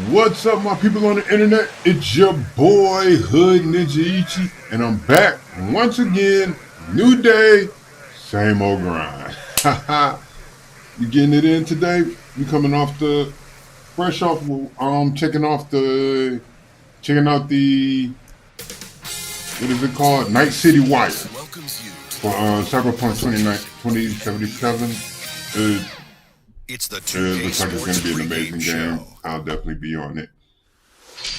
What's up, my people on the internet? It's your boy Hood Ninja Ichi, and I'm back once again. New day, same old grind. You getting it in today? You coming off the fresh off? Checking out the what is it called? Night City Wire for Cyberpunk 2077. It's the It 2K looks like it's going Sports to be an pregame amazing show. game. I'll definitely be on it.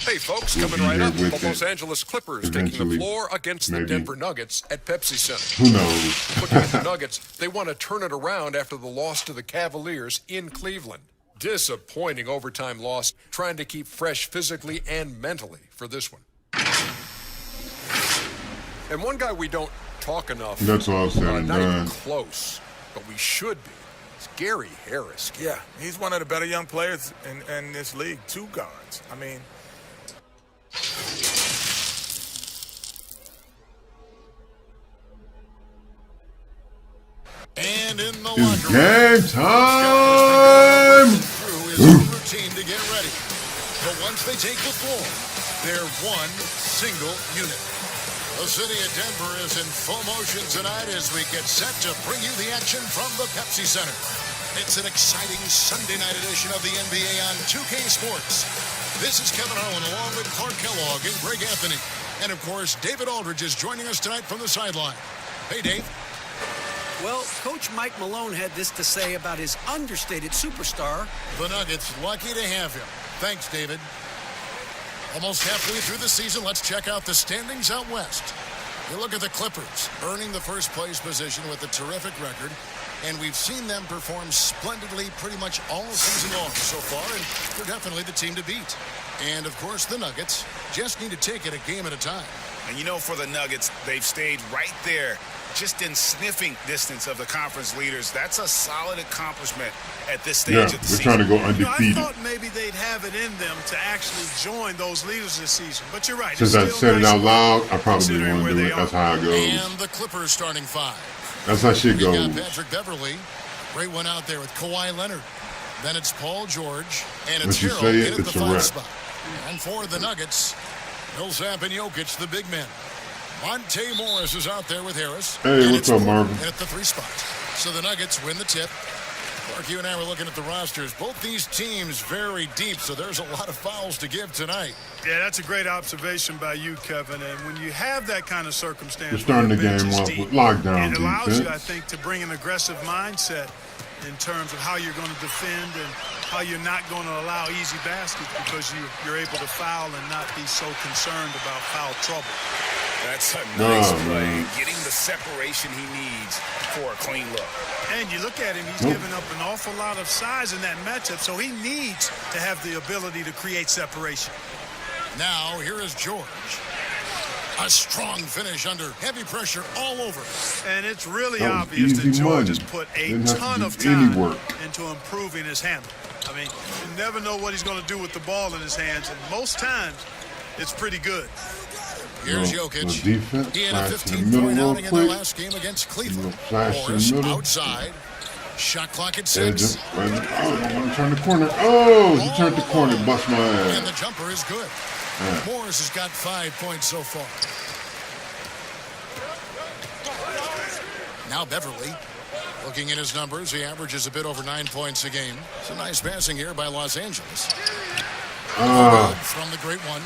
Hey folks, We'll coming be right here up, the with Los it Angeles Clippers taking the eventually, floor against the maybe. Denver Nuggets at Pepsi Center. Who knows? Looking at the Nuggets, they want to turn it around after the loss to the Cavaliers in Cleveland. Disappointing overtime loss, trying to keep fresh physically and mentally for this one. And one guy we don't talk enough That's all said and not even done. close, but we should be. It's Gary Harris. Yeah, he's one of the better young players in this league. Two guards. I mean, And in the It's locker room, game time! through his own routine to get ready. But once they take the floor, they're one single unit. The city of Denver is in full motion tonight as we get set to bring you the action from the Pepsi Center. It's an exciting Sunday night edition of the NBA on 2K Sports. This is Kevin Harlan along with Clark Kellogg and Greg Anthony. And of course, David Aldridge is joining us tonight from the sideline. Hey, Dave. Well, Coach Mike Malone had this to say about his understated superstar. The Nuggets lucky to have him. Thanks, David. Almost halfway through the season, let's check out the standings out west. You look at the Clippers, earning the first place position with a terrific record, and we've seen them perform splendidly pretty much all season long so far, and they're definitely the team to beat. And, of course, the Nuggets just need to take it a game at a time. And you know, for the Nuggets, they've stayed right there, just in sniffing distance of the conference leaders. That's a solid accomplishment at this stage Yeah, of the we're season. trying to go I undefeated. thought maybe they'd have it in them to actually join those leaders this season. But you're right. Since it's I still said it nice out loud, I probably considering want where to do they it. That's are. how it goes. And the Clippers starting five. That's how shit We got goes. Patrick Beverly. Great one out there with Kawhi Leonard. Then it's Paul George. And it's Once you Harrell say in it, at the it's a 5 wrap. spot. And for the Nuggets, Millsap and Jokic, the big men. Monte Morris is out there with Harris. Hey, And what's it's up, Gordon Marvin? in at the 3 spot. So the Nuggets win the tip. Clark, you and I were looking at the rosters. Both these teams very deep, so there's a lot of fouls to give tonight. Yeah, that's a great observation by you, Kevin. And when you have that kind of circumstance, We're starting where the bench game is off deep, with lockdown it allows you, I defense. think, to bring an aggressive mindset in terms of how you're going to defend and how you're not going to allow easy baskets because you're able to foul and not be so concerned about foul trouble. That's a nice Oh, play, man. getting the separation he needs for a clean look. And you look at him, he's giving up an awful lot of size in that matchup, so he needs to have the ability to create separation. Now, here is George. A strong finish under heavy pressure all over. And it's really That was obvious that easy George money. has put a Didn't have to ton do of any time work. into improving his handle. I mean, you never know what he's going to do with the ball in his hands, and most times it's pretty good. Here's Little Jokic. defense, He had a flash in the 15-point middle outing real in their quick. last game against Cleveland. Little flash in the Morris middle. outside. Shot clock at Edge 6. him. Oh, I want to turn the corner. Oh, he turned the corner, bust my And the ass. jumper is good. Yeah. Morris has got 5 points so far. Now Beverly. Looking at his numbers, he averages a bit over 9 points a game. It's a nice passing here by Los Angeles. From the great one.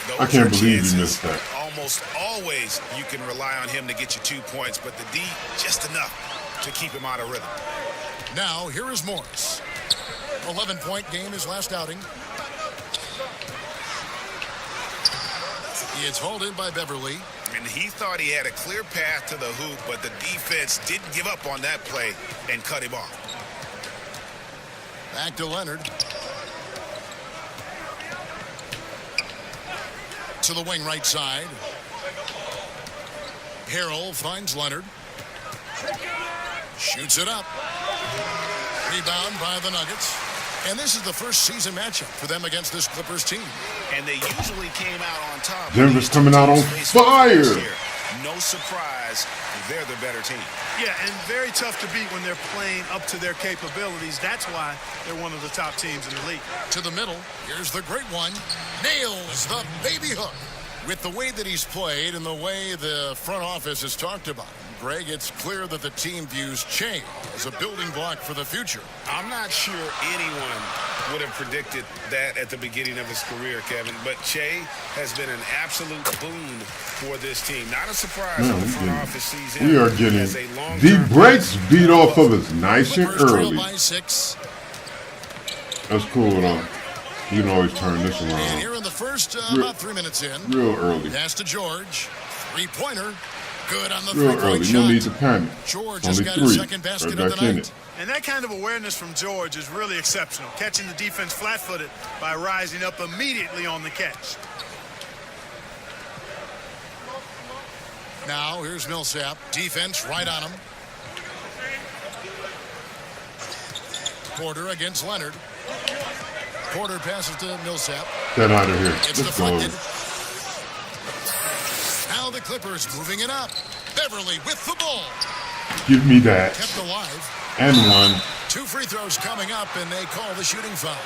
Those I can't are believe you chances. missed that. Almost always you can rely on him to get you 2 points, but the D, just enough to keep him out of rhythm. Now, here is Morris. 11-point game his last outing. He is hauled in by Beverly. And he thought he had a clear path to the hoop, but the defense didn't give up on that play and cut him off. Back to Leonard. To the wing right side. Harrell finds Leonard. Shoots it up. Rebound by the Nuggets. And this is the first season matchup for them against this Clippers team. And they usually came out on top. Denver's coming out on fire. no surprise, they're the better team. Yeah, and very tough to beat when they're playing up to their capabilities. That's why they're one of the top teams in the league. To the middle, here's the great one. Nails the baby hook. With the way that he's played and the way the front office has talked about him, Greg, it's clear that the team views Che as a building block for the future. I'm not sure anyone would have predicted that at the beginning of his career, Kevin, but Che has been an absolute boon for this team. Not a surprise that the front office sees him. We are getting as a the brakes beat off of us nice and Clippers trail early. by 6. That's cool though. You can always turn this And around here in the first, about 3 minutes in, real early. pass to George. 3-pointer. Good on the Real three-point early. shot. No need to panic. George Only has got his 3. second basket Right of back the in night. it. And that kind of awareness from George is really exceptional, catching the defense flat-footed by rising up immediately on the catch. Now here's Millsap. Defense right on him. Porter against Leonard. Porter passes to Millsap. Get out of here. It's Let's go. deflected. Now the Clippers moving it up. Beverly with the ball. Give me that. Kept alive. And 1. 2 free throws coming up, and they call the shooting foul.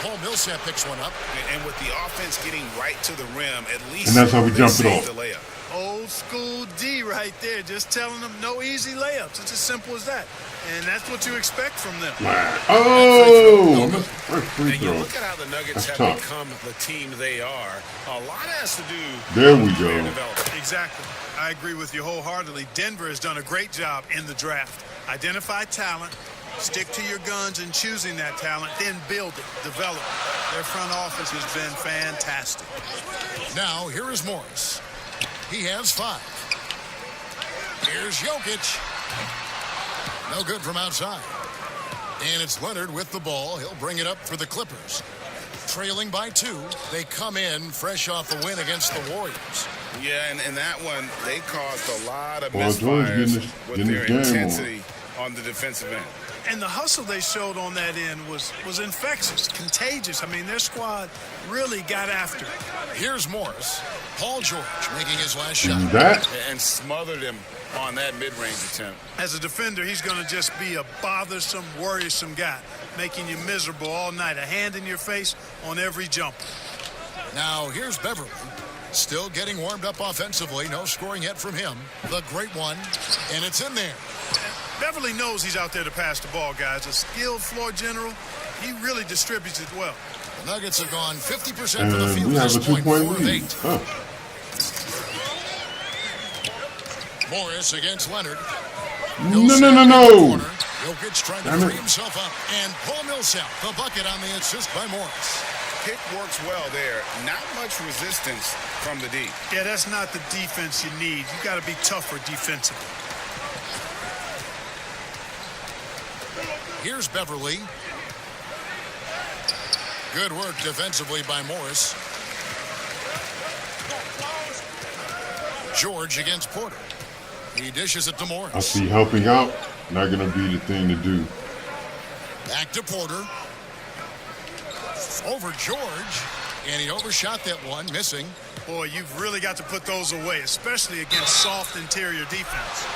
Paul Millsap picks one up. And with the offense getting right to the rim, at least And that's how we they jump it saved off. the layup. Old school D right there, just telling them no easy layups. It's as simple as that. And that's what you expect from them. Oh! First free And you throw. look at how the Nuggets That's have tough. become the team they are. A lot has to do There we with their go. development. Exactly. I agree with you wholeheartedly. Denver has done a great job in the draft. Identify talent, stick to your guns in choosing that talent, then build it, develop it. Their front office has been fantastic. Now here is Morris. He has 5. Here's Jokic. No good from outside. And it's Leonard with the ball. He'll bring it up for the Clippers. Trailing by 2. They come in fresh off the win against the Warriors. Yeah, and that one, they caused a lot of Paul George misfires with getting their his game on. intensity on the defensive end. And the hustle they showed on that end was infectious, contagious. I mean, their squad really got after it. Here's Morris. Paul George making his last And shot. that. And smothered him on that mid-range attempt. As a defender, he's going to just be a bothersome, worrisome guy, making you miserable all night, a hand in your face on every jumper. Now here's Beverly. Still getting warmed up offensively. No scoring yet from him. The great one. And it's in there. Beverly knows he's out there to pass the ball, guys. A skilled floor general. He really distributes it well. The Nuggets have gone 50% from the And field we at have this a point, 4 2-point of lead. 8. Huh. Morris against Leonard. No. Jokic trying to Damn it. free himself up. And Paul Millsap, the bucket on the assist by Morris. Pick works well there. Not much resistance from the D. Yeah, that's not the defense you need. You got to be tougher defensively. Here's Beverly. Good work defensively by Morris. George against Porter. He dishes it to Morris. I see helping out. Not going to be the thing to do. Back to Porter. Over George. And he overshot that one, missing. Boy, you've really got to put those away, especially against soft interior defense.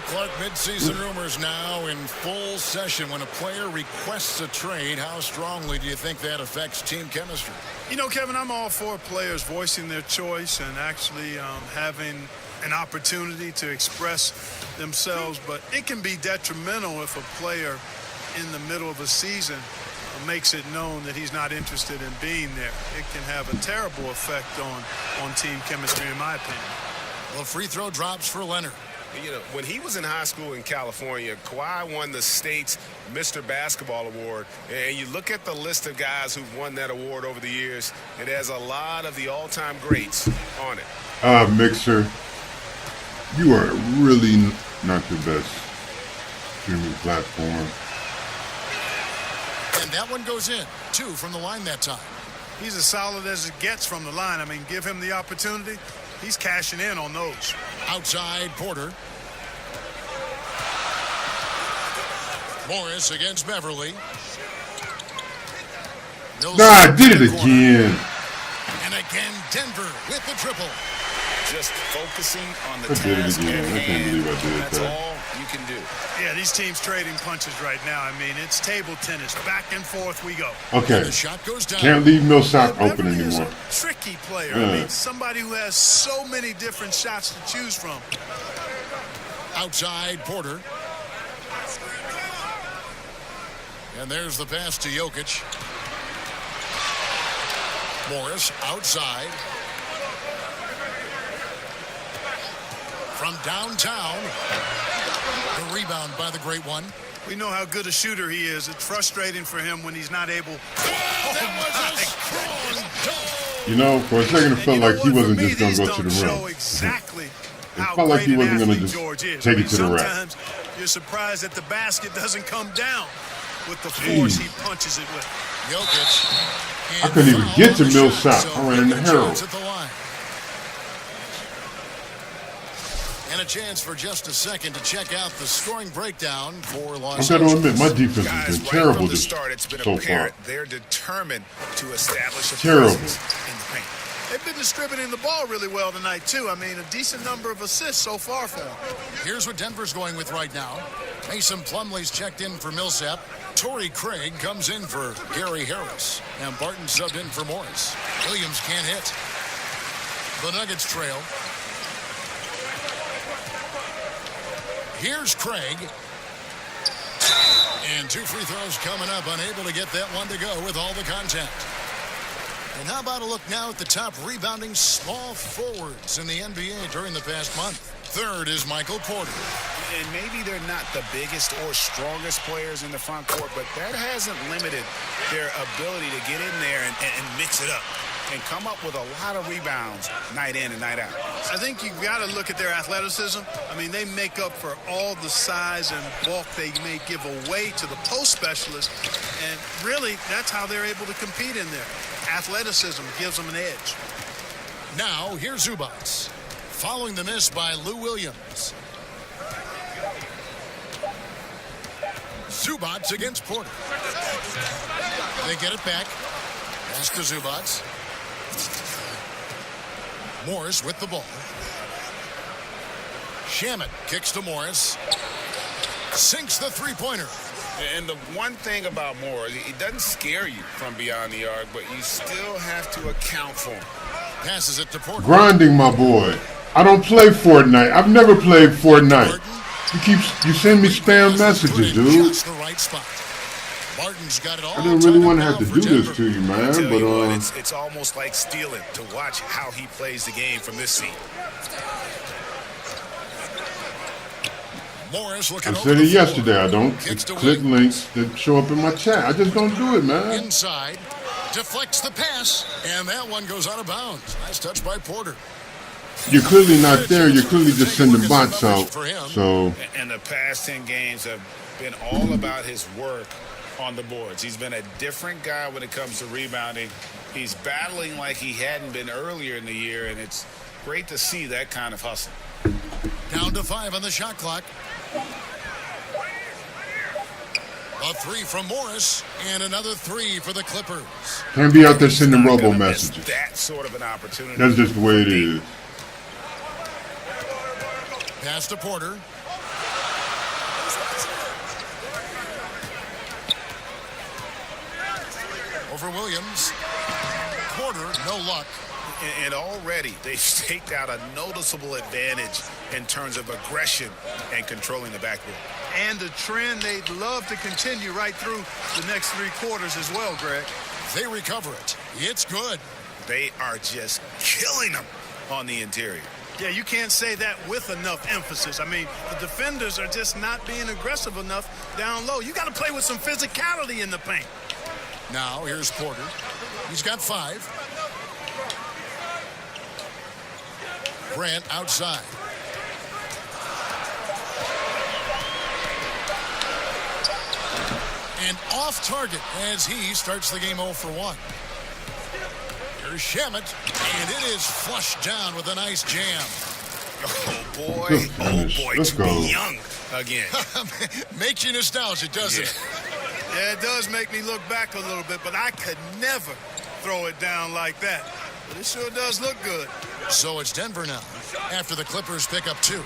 Clark, midseason rumors now in full session. When a player requests a trade, how strongly do you think that affects team chemistry? You know, Kevin, I'm all for players voicing their choice and actually having an opportunity to express themselves, but it can be detrimental if a player in the middle of a season makes it known that he's not interested in being there. It can have a terrible effect on team chemistry, in my opinion. Well, free throw drops for Leonard. You know, when he was in high school in California, Kawhi won the state's Mr. Basketball Award. And you look at the list of guys who've won that award over the years, it has a lot of the all-time greats on it. Mixer, you are really not the best streaming platform. And that one goes in. 2 from the line that time. He's as solid as it gets from the line. I mean, give him the opportunity. He's cashing in on those. Outside Porter. Morris against Beverly. Nah, I did it again. And again, Denver with the triple. just focusing on the I did it task again. at I can't hand. believe I did That's that. all you can do. Yeah, these teams trading punches right now. I mean, it's table tennis. Back and forth we go. Okay. The shot goes down. Can't leave Millsap open Beverly is anymore. a tricky player. I mean, somebody who has so many different shots to choose from. Outside Porter. And there's the pass to Jokic. Morris outside. From downtown. The rebound by the great one. We know how good a shooter he is. It's frustrating for him when he's not able. That was a strong dunk. You know, for a second it And felt you know like he what? wasn't For me, just going to these go to the don't rim. show exactly It how felt like great he an wasn't going to athlete just George is. take I mean, it to the rack. sometimes you're surprised that the basket doesn't come down with the force he punches it with. Jokic. I couldn't even foul get to on the Millsap. shot, I ran into Jokic Harold. at the line. And a chance for just a second to check out the scoring breakdown for Los I've got to Angeles. admit, my defense Guys, has been right terrible from the this start, it's been so far. apparent they're determined to establish a Terrible. presence in the paint. They've been distributing the ball really well tonight, too. I mean, a decent number of assists so far for them. Here's what Denver's going with right now. Mason Plumlee's checked in for Millsap. Torrey Craig comes in for Gary Harris. And Barton subbed in for Morris. Williams can't hit. The Nuggets trail. Here's Craig. And 2 free throws coming up. Unable to get that one to go with all the contact. And how about a look now at the top rebounding small forwards in the NBA during the past month? Third is Michael Porter. And maybe they're not the biggest or strongest players in the front court, but that hasn't limited their ability to get in there and mix it up and come up with a lot of rebounds night in and night out. I think you've got to look at their athleticism. I mean, they make up for all the size and bulk they may give away to the post specialist. And really, that's how they're able to compete in there. Athleticism gives them an edge. Now, here's Zubats. Following the miss by Lou Williams. Zubats against Porter. They get it back. Pass to Zubats. Morris with the ball. Shamet kicks to Morris. Sinks the three-pointer. And the one thing about Moore, he doesn't scare you from beyond the arc, but you still have to account for him. Passes it to Porter. Grinding, my boy. I don't play Fortnite. I've never played Fortnite. You send me spam messages, dude. Just the right spot. Barton's got it all. I didn't really tied want to up have to now do for this Denver. to you, man. Tell you what, But it's almost like stealing to watch how he plays the game from this seat. Morris looking I over said the it floor. yesterday. I don't Kicks to click Williams. links that show up in my chat. I just don't do it, man. Inside. Deflects the pass. And that one goes out of bounds. Nice touch by Porter. You're clearly not there. You're clearly just sending bots out. So And the past 10 games have been all about his work on the boards. He's been a different guy when it comes to rebounding. He's battling like he hadn't been earlier in the year, and it's great to see that kind of hustle. Down to 5 on the shot clock. A 3 from Morris, and another 3 for the Clippers. can't be out there sending Not robo gonna miss messages. that sort of an opportunity. That's just the way it is. Pass to Porter. Over Williams. Porter, no luck. And already they've staked out a noticeable advantage in terms of aggression and controlling the backboard. And a trend they'd love to continue right through the next 3 quarters as well, Greg. They recover it. It's good. They are just killing them on the interior. Yeah, you can't say that with enough emphasis. I mean, the defenders are just not being aggressive enough down low. You got to play with some physicality in the paint. Now, here's Porter. He's got 5. Grant outside. And off target as he starts the game 0 for 1. Here's Shamet, and it is flushed down with a nice jam. Oh, boy. Good Oh, finish. boy. Let's To go. be young again. Makes you nostalgic, doesn't it? Yeah, it does make me look back a little bit, but I could never throw it down like that. But it sure does look good. So it's Denver now, after the Clippers pick up 2.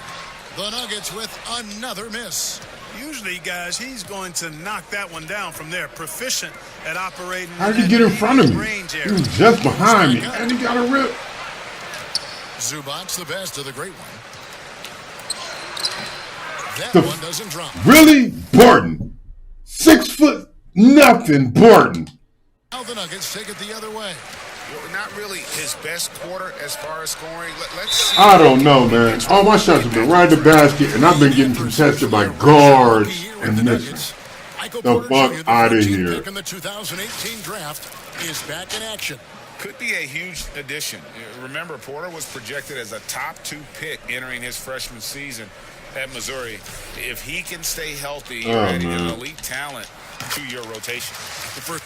The Nuggets with another miss. Usually, guys, he's going to knock that one down from there. Proficient at operating. How did he get in front of me? Range He area. was just behind me, and he got a rip. Zubac's the best of the great one. That The- one doesn't drop. Really? Barton. 6 foot nothing, Barton. Now the Nuggets take it the other way. Well, not really his best quarter as far as scoring. Let's see. I don't know, man. All my shots have been right in the basket, and I've been getting contested by guards and missing. The fuck outta here. Pick in the 2018 draft is back in action. Could be a huge addition. Remember, Porter was projected as a top 2 pick entering his freshman season at Missouri. If he can stay healthy, you're adding an elite talent to your rotation. The first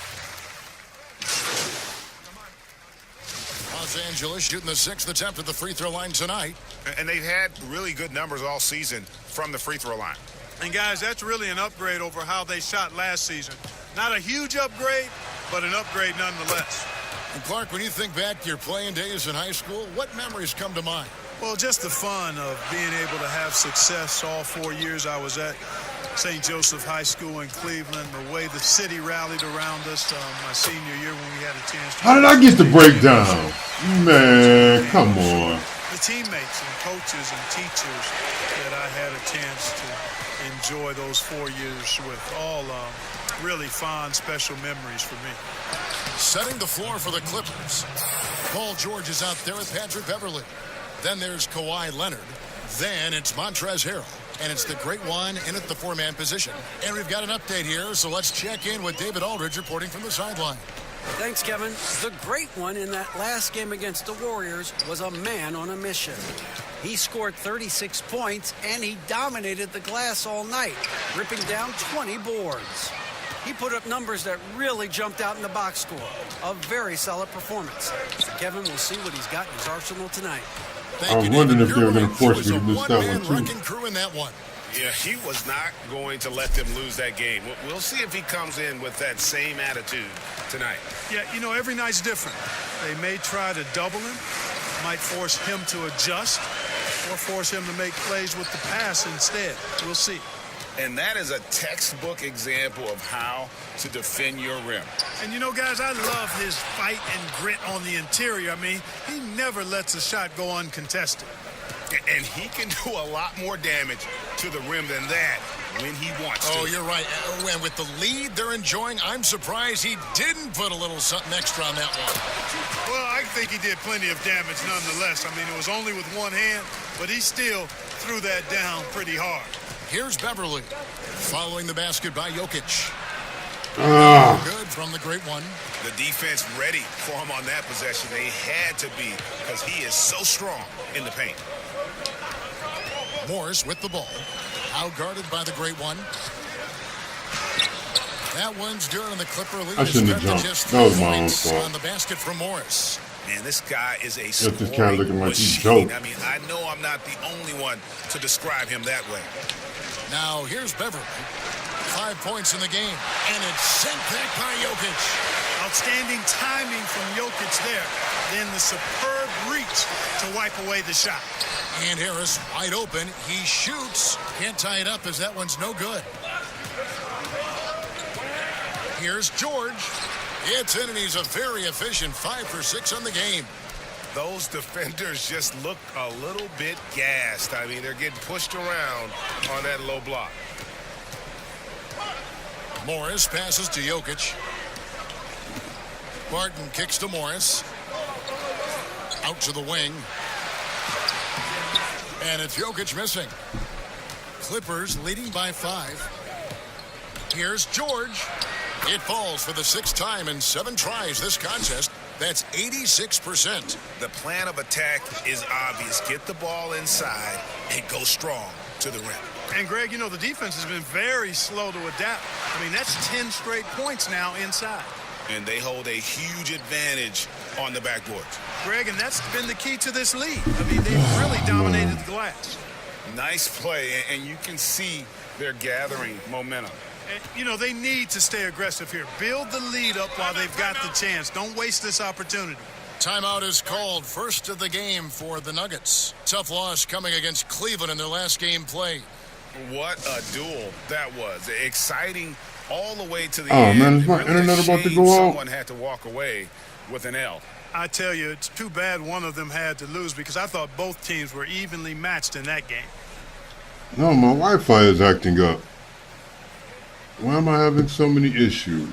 Los Angeles shooting the 6th attempt at the free throw line tonight. And they've had really good numbers all season from the free throw line. And guys, that's really an upgrade over how they shot last season. Not a huge upgrade, but an upgrade nonetheless. And Clark, when you think back to your playing days in high school, what memories come to mind? Well, just the fun of being able to have success all 4 years I was at St. Joseph High School in Cleveland, the way the city rallied around us my senior year when we had a chance to... How did I get the breakdown? Man, come on. The teammates and coaches and teachers that I had a chance to enjoy those 4 years with, all really fond, special memories for me. Setting the floor for the Clippers. Paul George is out there with Patrick Beverly. Then there's Kawhi Leonard. Then it's Montrezl Harrell. And it's the great one in at the 4-man position. And we've got an update here, so let's check in with David Aldridge reporting from the sideline. Thanks, Kevin. The great one in that last game against the Warriors was a man on a mission. He scored 36 points, and he dominated the glass all night, ripping down 20 boards. He put up numbers that really jumped out in the box score. A very solid performance. So Kevin will see what he's got in his arsenal tonight. I was wondering if they were going to force me to miss that one, too. Wrecking crew in that one. Yeah, he was not going to let them lose that game. We'll see if he comes in with that same attitude tonight. Yeah, you know, every night's different. They may try to double him, might force him to adjust, or force him to make plays with the pass instead. We'll see. And that is a textbook example of how to defend your rim. And you know, guys, I love his fight and grit on the interior. I mean, he never lets a shot go uncontested. And he can do a lot more damage to the rim than that when he wants to. Oh, you're right. And with the lead they're enjoying, I'm surprised he didn't put a little something extra on that one. Well, I think he did plenty of damage nonetheless. I mean, it was only with one hand, but he still threw that down pretty hard. Here's Beverly, following the basket by Jokic. Good from the great one. The defense ready for him on that possession. They had to be, because he is so strong in the paint. Morris with the ball, out guarded by the great one. That one's good, and the Clipper lead I is shouldn't have cut to jumped. just That was 3 my own points fault. on the basket from Morris. Man, this guy is a Just this scoring guy looking like he's machine. dope. I mean, I know I'm not the only one to describe him that way. Now here's Beverly. 5 points in the game, and it's sent back by Jokic. Outstanding timing from Jokic there. Then the superb reach to wipe away the shot. And Harris wide open. He shoots. Can't tie it up as that one's no good. Here's George. It's in, and he's a very efficient 5 for 6 on the game. Those defenders just look a little bit gassed. I mean, they're getting pushed around on that low block. Morris passes to Jokic. Barton kicks to Morris. Out to the wing. And it's Jokic missing. Clippers leading by 5. Here's George. It falls for the 6th time in 7 tries this contest. That's 86%. The plan of attack is obvious. Get the ball inside and go strong to the rim. And, Greg, you know, the defense has been very slow to adapt. I mean, that's 10 straight points now inside. And they hold a huge advantage on the backboards. Greg, and that's been the key to this lead. I mean, they've really dominated the glass. Nice play, and you can see they're gathering momentum. And, you know, they need to stay aggressive here. Build the lead up while they've got the chance. Don't waste this opportunity. Timeout is called. First of the game for the Nuggets. Tough loss coming against Cleveland in their last game played. What a duel that was. Exciting all the way to the Oh, end. man, is my Really a internet about to shame go out? Someone had to walk away with an L. I tell you, it's too bad one of them had to lose because I thought both teams were evenly matched in that game. No, my Wi-Fi is acting up. Why am I having so many issues?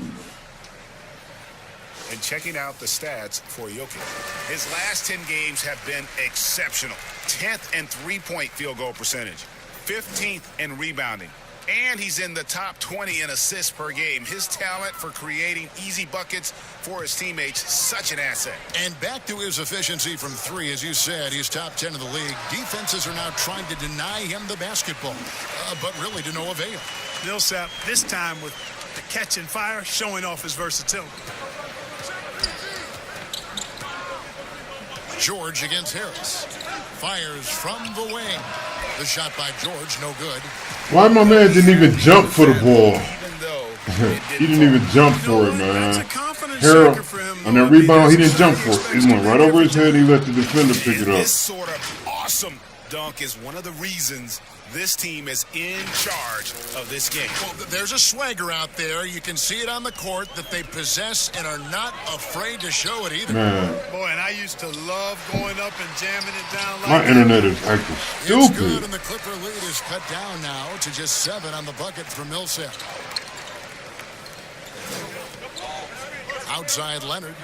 And checking out the stats for Jokic. His last 10 games have been exceptional. 10th in three-point field goal percentage. 15th in rebounding. And he's in the top 20 in assists per game. His talent for creating easy buckets for his teammates, such an asset. And back to his efficiency from three, as you said, he's top 10 in the league. Defenses are now trying to deny him the basketball, but really to no avail. Millsap, this time with the catch and fire, showing off his versatility. George against Harris. Fires from the wing. The shot by George, no good. Why my man didn't even jump for the ball? Even though He didn't even jump for it, That's a man. confidence Harold, shaker for him. on that rebound, he didn't jump for it. He went right over his head. He let the defender pick it up. This sort of awesome dunk is one of the reasons this team is in charge of this game. Well, there's a swagger out there. You can see it on the court that they possess and are not afraid to show it either. Man, Boy, and I used to love going up and jamming it down like my that. internet is acting It's good, stupid. and the Clipper lead is cut down now to just 7 on the bucket for Millsap. Outside Leonard.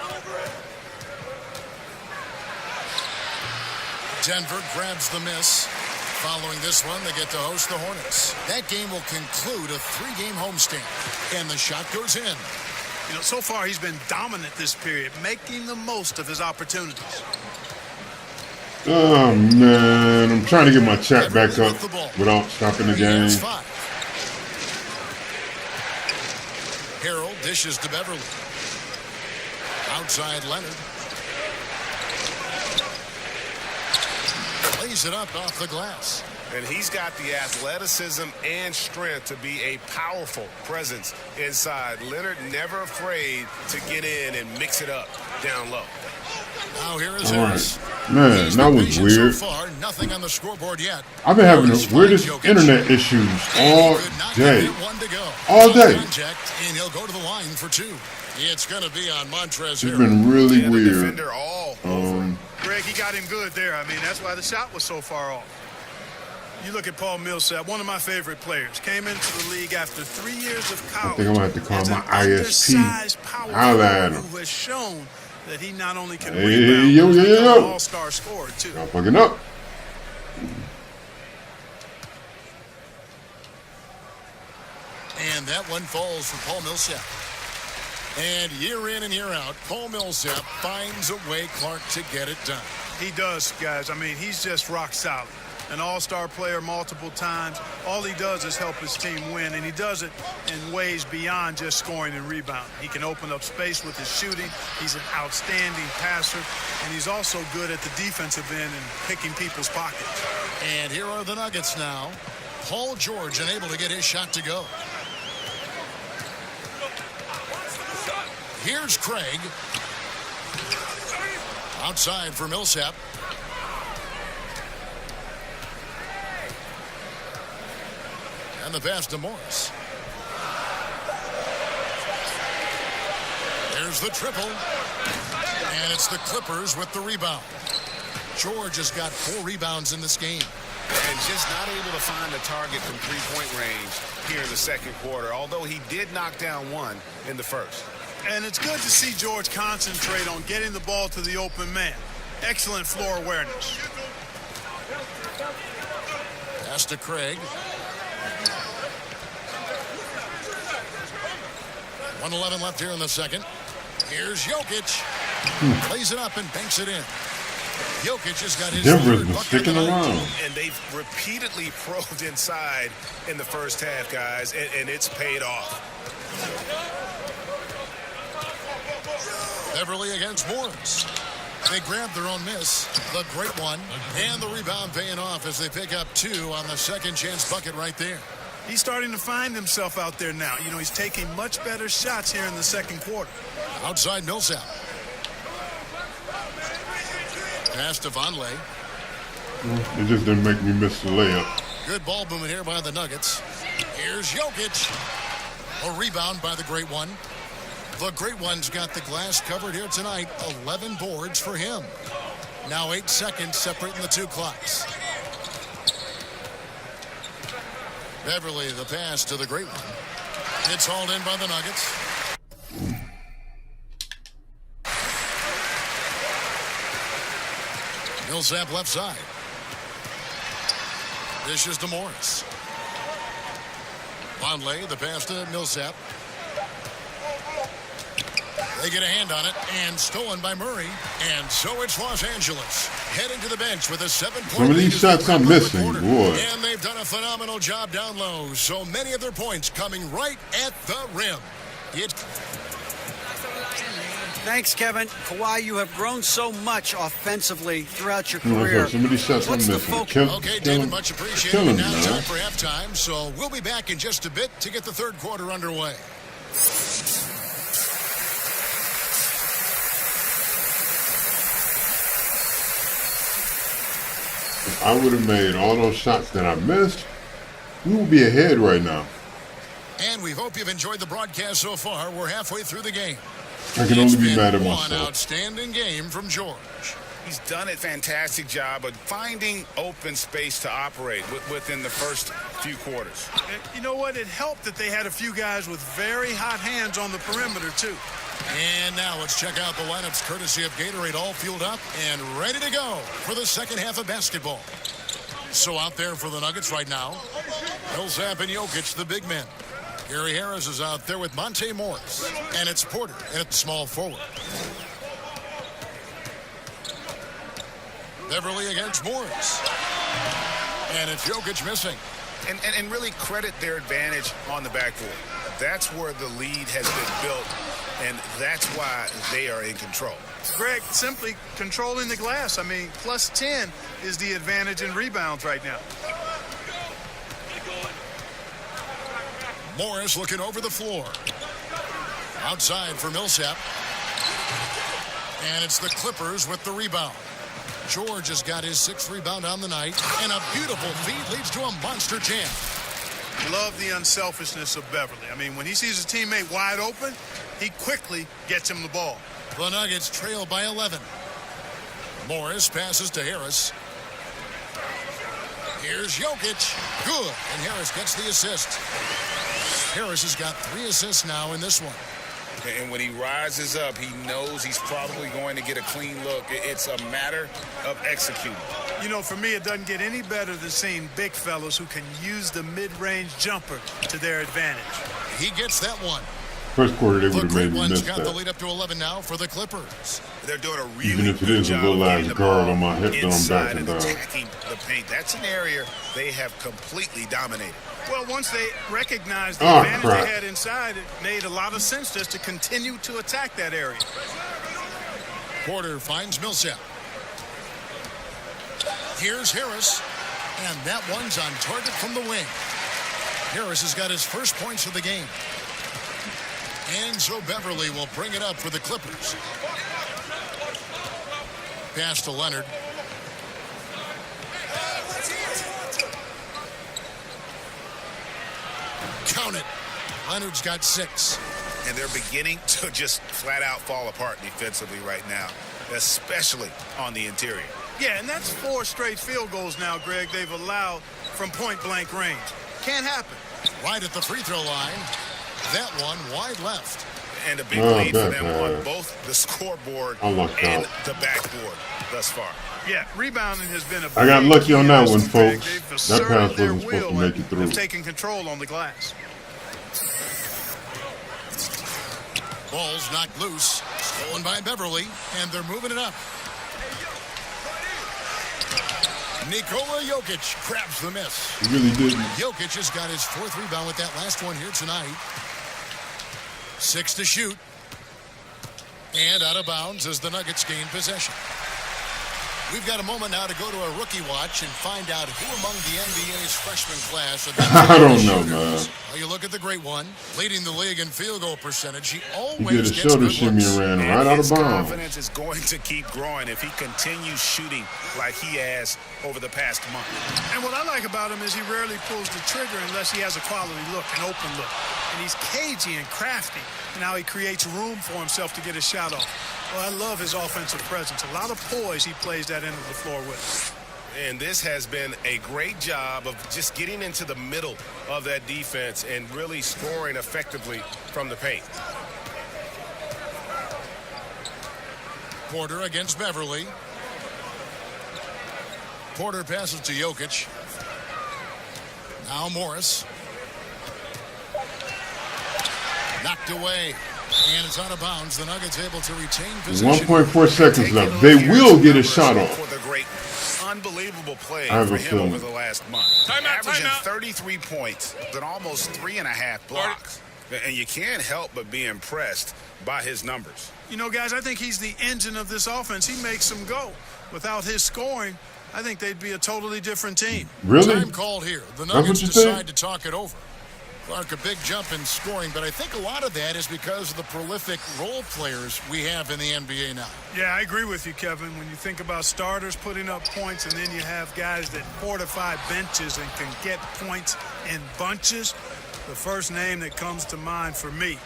Denver grabs the miss. Following this one, they get to host the Hornets. That game will conclude a 3-game homestand. And the shot goes in. You know, so far he's been dominant this period, making the most of his opportunities. Oh, man. I'm trying to get my chat back up without stopping the game. That's 5. Harold dishes to Beverly. Outside Leonard. Lays it up off the glass. And he's got the athleticism and strength to be a powerful presence inside. Leonard never afraid to get in and mix it up down low. Now here is All right. Harris. Man, He's that been was patient weird. So far, nothing on the scoreboard yet. I've been having the Jokic weirdest finds Jokic. internet issues And he all could not day. get one to go. All day. Contact, and he'll go to the line for 2. It's going to be on Montrezl It's Harrell. been really And the weird. defender all over. Greg, he got him good there. I mean, that's why the shot was so far off. You look at Paul Millsap, one of my favorite players. Came into the league after 3 years of college. I think I'm going to have to call As my an ISP. undersized power Holla at forward him. who has shown that he not only can Hey, rebound, yo, but yo, he's become yo. an all-star scorer, too. Y'all fucking up. And that one falls for Paul Millsap. And year in and year out, Paul Millsap finds a way, Clark, to get it done. He does, guys. I mean, he's just rock solid. An all-star player multiple times. All he does is help his team win, and he does it in ways beyond just scoring and rebounding. He can open up space with his shooting. He's an outstanding passer, and he's also good at the defensive end and picking people's pockets. And here are the Nuggets now. Paul George unable to get his shot to go. Here's Craig. Outside for Millsap. And the pass to Morris. There's the triple. And it's the Clippers with the rebound. George has got 4 rebounds in this game. And just not able to find a target from three-point range here in the second quarter, although he did knock down one in the first. And it's good to see George concentrate on getting the ball to the open man. Excellent floor awareness. Pass to Craig. 1:11 left here in the second. Here's Jokic. Plays it up and banks it in. Jokic has got his Denver's third been bucket sticking tonight. around. And they've repeatedly probed inside in the first half, guys, and it's paid off. Beverly against Morris. They grabbed their own miss, the great one, and the rebound paying off as they pick up 2 on the second chance bucket right there. He's starting to find himself out there now. You know, he's taking much better shots here in the second quarter. Outside Millsap. Pass to Vonleh. It just didn't make me miss the layup. Good ball movement here by the Nuggets. Here's Jokic. A rebound by the Great One. The Great One's got the glass covered here tonight. 11 boards for him. Now 8 seconds separating the two clocks. Beverly, the pass to the Great One. It's hauled in by the Nuggets. Millsap left side. Dishes to Morris. Vonleh, the pass to Millsap. They get a hand on it, and stolen by Murray. And so it's Los Angeles heading to the bench with a 7-point lead. Some of these shots I'm missing, boy. And they've done a phenomenal job down low. So many of their points coming right at the rim. Thanks, Kevin. Kawhi, you have grown so much offensively throughout your career. Some of these shots I'm What's the missing. focus? Okay, David, much appreciated. Now it's time for halftime, so we'll be back in just a bit to get the third quarter underway. If I would have made all those shots that I missed, we would be ahead right now. And we hope you've enjoyed the broadcast so far. We're halfway through the game. I can only be mad at One myself. outstanding game from George. He's done a fantastic job of finding open space to operate within the first few quarters. You know what? It helped that they had a few guys with very hot hands on the perimeter, too. And now let's check out the lineups courtesy of Gatorade, all fueled up and ready to go for the second half of basketball. So out there for the Nuggets right now, Millsap and Jokic, the big men. Gary Harris is out there with Monte Morris. And it's Porter at the small forward. Beverly against Morris. And it's Jokic missing. And really credit their advantage on the backboard. That's where the lead has been built, and that's why they are in control. Greg, simply controlling the glass. I mean, plus 10 is the advantage in rebounds right now. Morris looking over the floor. Outside for Millsap. And it's the Clippers with the rebound. George has got his 6th rebound on the night. And a beautiful feed leads to a monster jam. Love the unselfishness of Beverly. I mean, when he sees his teammate wide open, he quickly gets him the ball. The Nuggets trail by 11. Morris passes to Harris. Here's Jokic. Good. And Harris gets the assist. Harris has got 3 assists now in this one. And when he rises up, he knows he's probably going to get a clean look. It's a matter of executing. You know, for me, it doesn't get any better than seeing big fellas who can use the mid-range jumper to their advantage. He gets that one. First quarter, they would The have made Great me One's miss got that. the lead up to 11 now for the Clippers. They're doing a really Even if it good is a job little of getting ass the guard ball on my hip that I'm inside backing and down. attacking the paint. That's an area they have completely dominated. Well, once they recognized the Oh, advantage crap. they had inside, it made a lot of sense just to continue to attack that area. Porter finds Millsap. Here's Harris. And that one's on target from the wing. Harris has got his first points of the game. And so Beverly will bring it up for the Clippers. Pass to Leonard. Count it. Leonard's got 6. And they're beginning to just flat out fall apart defensively right now, especially on the interior. Yeah, and that's 4 straight field goals now, Greg, they've allowed from point-blank range. Can't happen. Right at the free throw line. That one wide left. And a big Oh, lead for them bad. on both the scoreboard I lucked and out. the backboard thus far. Yeah, rebounding has been a I got big lucky on that key one, aspect, Greg. folks. They've That asserted pass their wasn't supposed to will make it through. and taken control on the glass. Ball's knocked loose. Stolen by Beverly. And they're moving it up. Nikola Jokic grabs the miss. He really didn't. Jokic has got his 4th rebound with that last one here tonight. 6 to shoot. And out of bounds as the Nuggets gain possession. We've got a moment now to go to a rookie watch and find out who among the NBA's freshman class are the I don't know, shooters. man. Well, you look at the great one, leading the league in field goal percentage. He He always did a gets shoulder good shimmy looks. and ran And right out of his bounds. confidence is going to keep growing if he continues shooting like he has over the past month. And what I like about him is he rarely pulls the trigger unless he has a quality look, an open look. And he's cagey and crafty. And now he creates room for himself to get a shot off. Well, I love his offensive presence. A lot of poise he plays that end of the floor with. And this has been a great job of just getting into the middle of that defense and really scoring effectively from the paint. Porter against Beverly. Porter passes to Jokic. Now Morris. Knocked away. And it's out of bounds. The Nuggets able to retain possession. 1.4 seconds left. They will get a shot off. For the great, unbelievable play I have for a him feeling. over the last month. Averaging 33 points and almost 3.5 blocks. And you can't help but be impressed by his numbers. You know, guys, I think he's the engine of this offense. He makes them go. Without his scoring, I think they'd be a totally different team. Really? Time called here. The That's what Nuggets you decide think? to talk it over. Clark, a big jump in scoring, but I think a lot of that is because of the prolific role players we have in the NBA now. Yeah, I agree with you, Kevin. When you think about starters putting up points and then you have guys that fortify benches and can get points in bunches, the first name that comes to mind for me,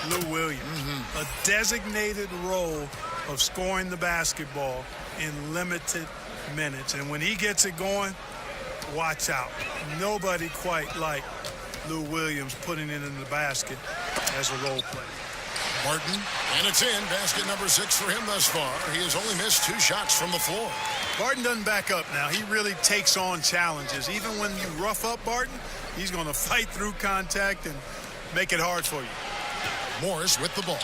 Lou Williams. A designated role of scoring the basketball in limited minutes. And when he gets it going, watch out. Nobody quite like Lou Williams putting it in the basket as a role player. Martin, and it's in. Basket number 6 for him thus far. He has only missed 2 shots from the floor. Barton doesn't back up now. He really takes on challenges. Even when you rough up Barton, he's going to fight through contact and make it hard for you. Morris with the ball.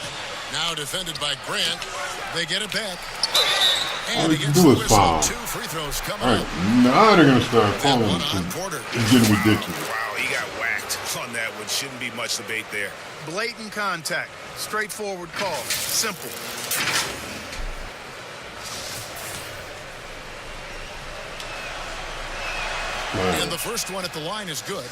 Now defended by Grant. They get it back. All And they he can gets do the is whistle. foul. 2 free throws coming All up. right, now they're going to start That calling one it. on Porter. It's getting ridiculous. Wow, he got whacked on that one. Shouldn't be much debate there. Blatant contact. Straightforward call. Simple. And the first one at the line is good.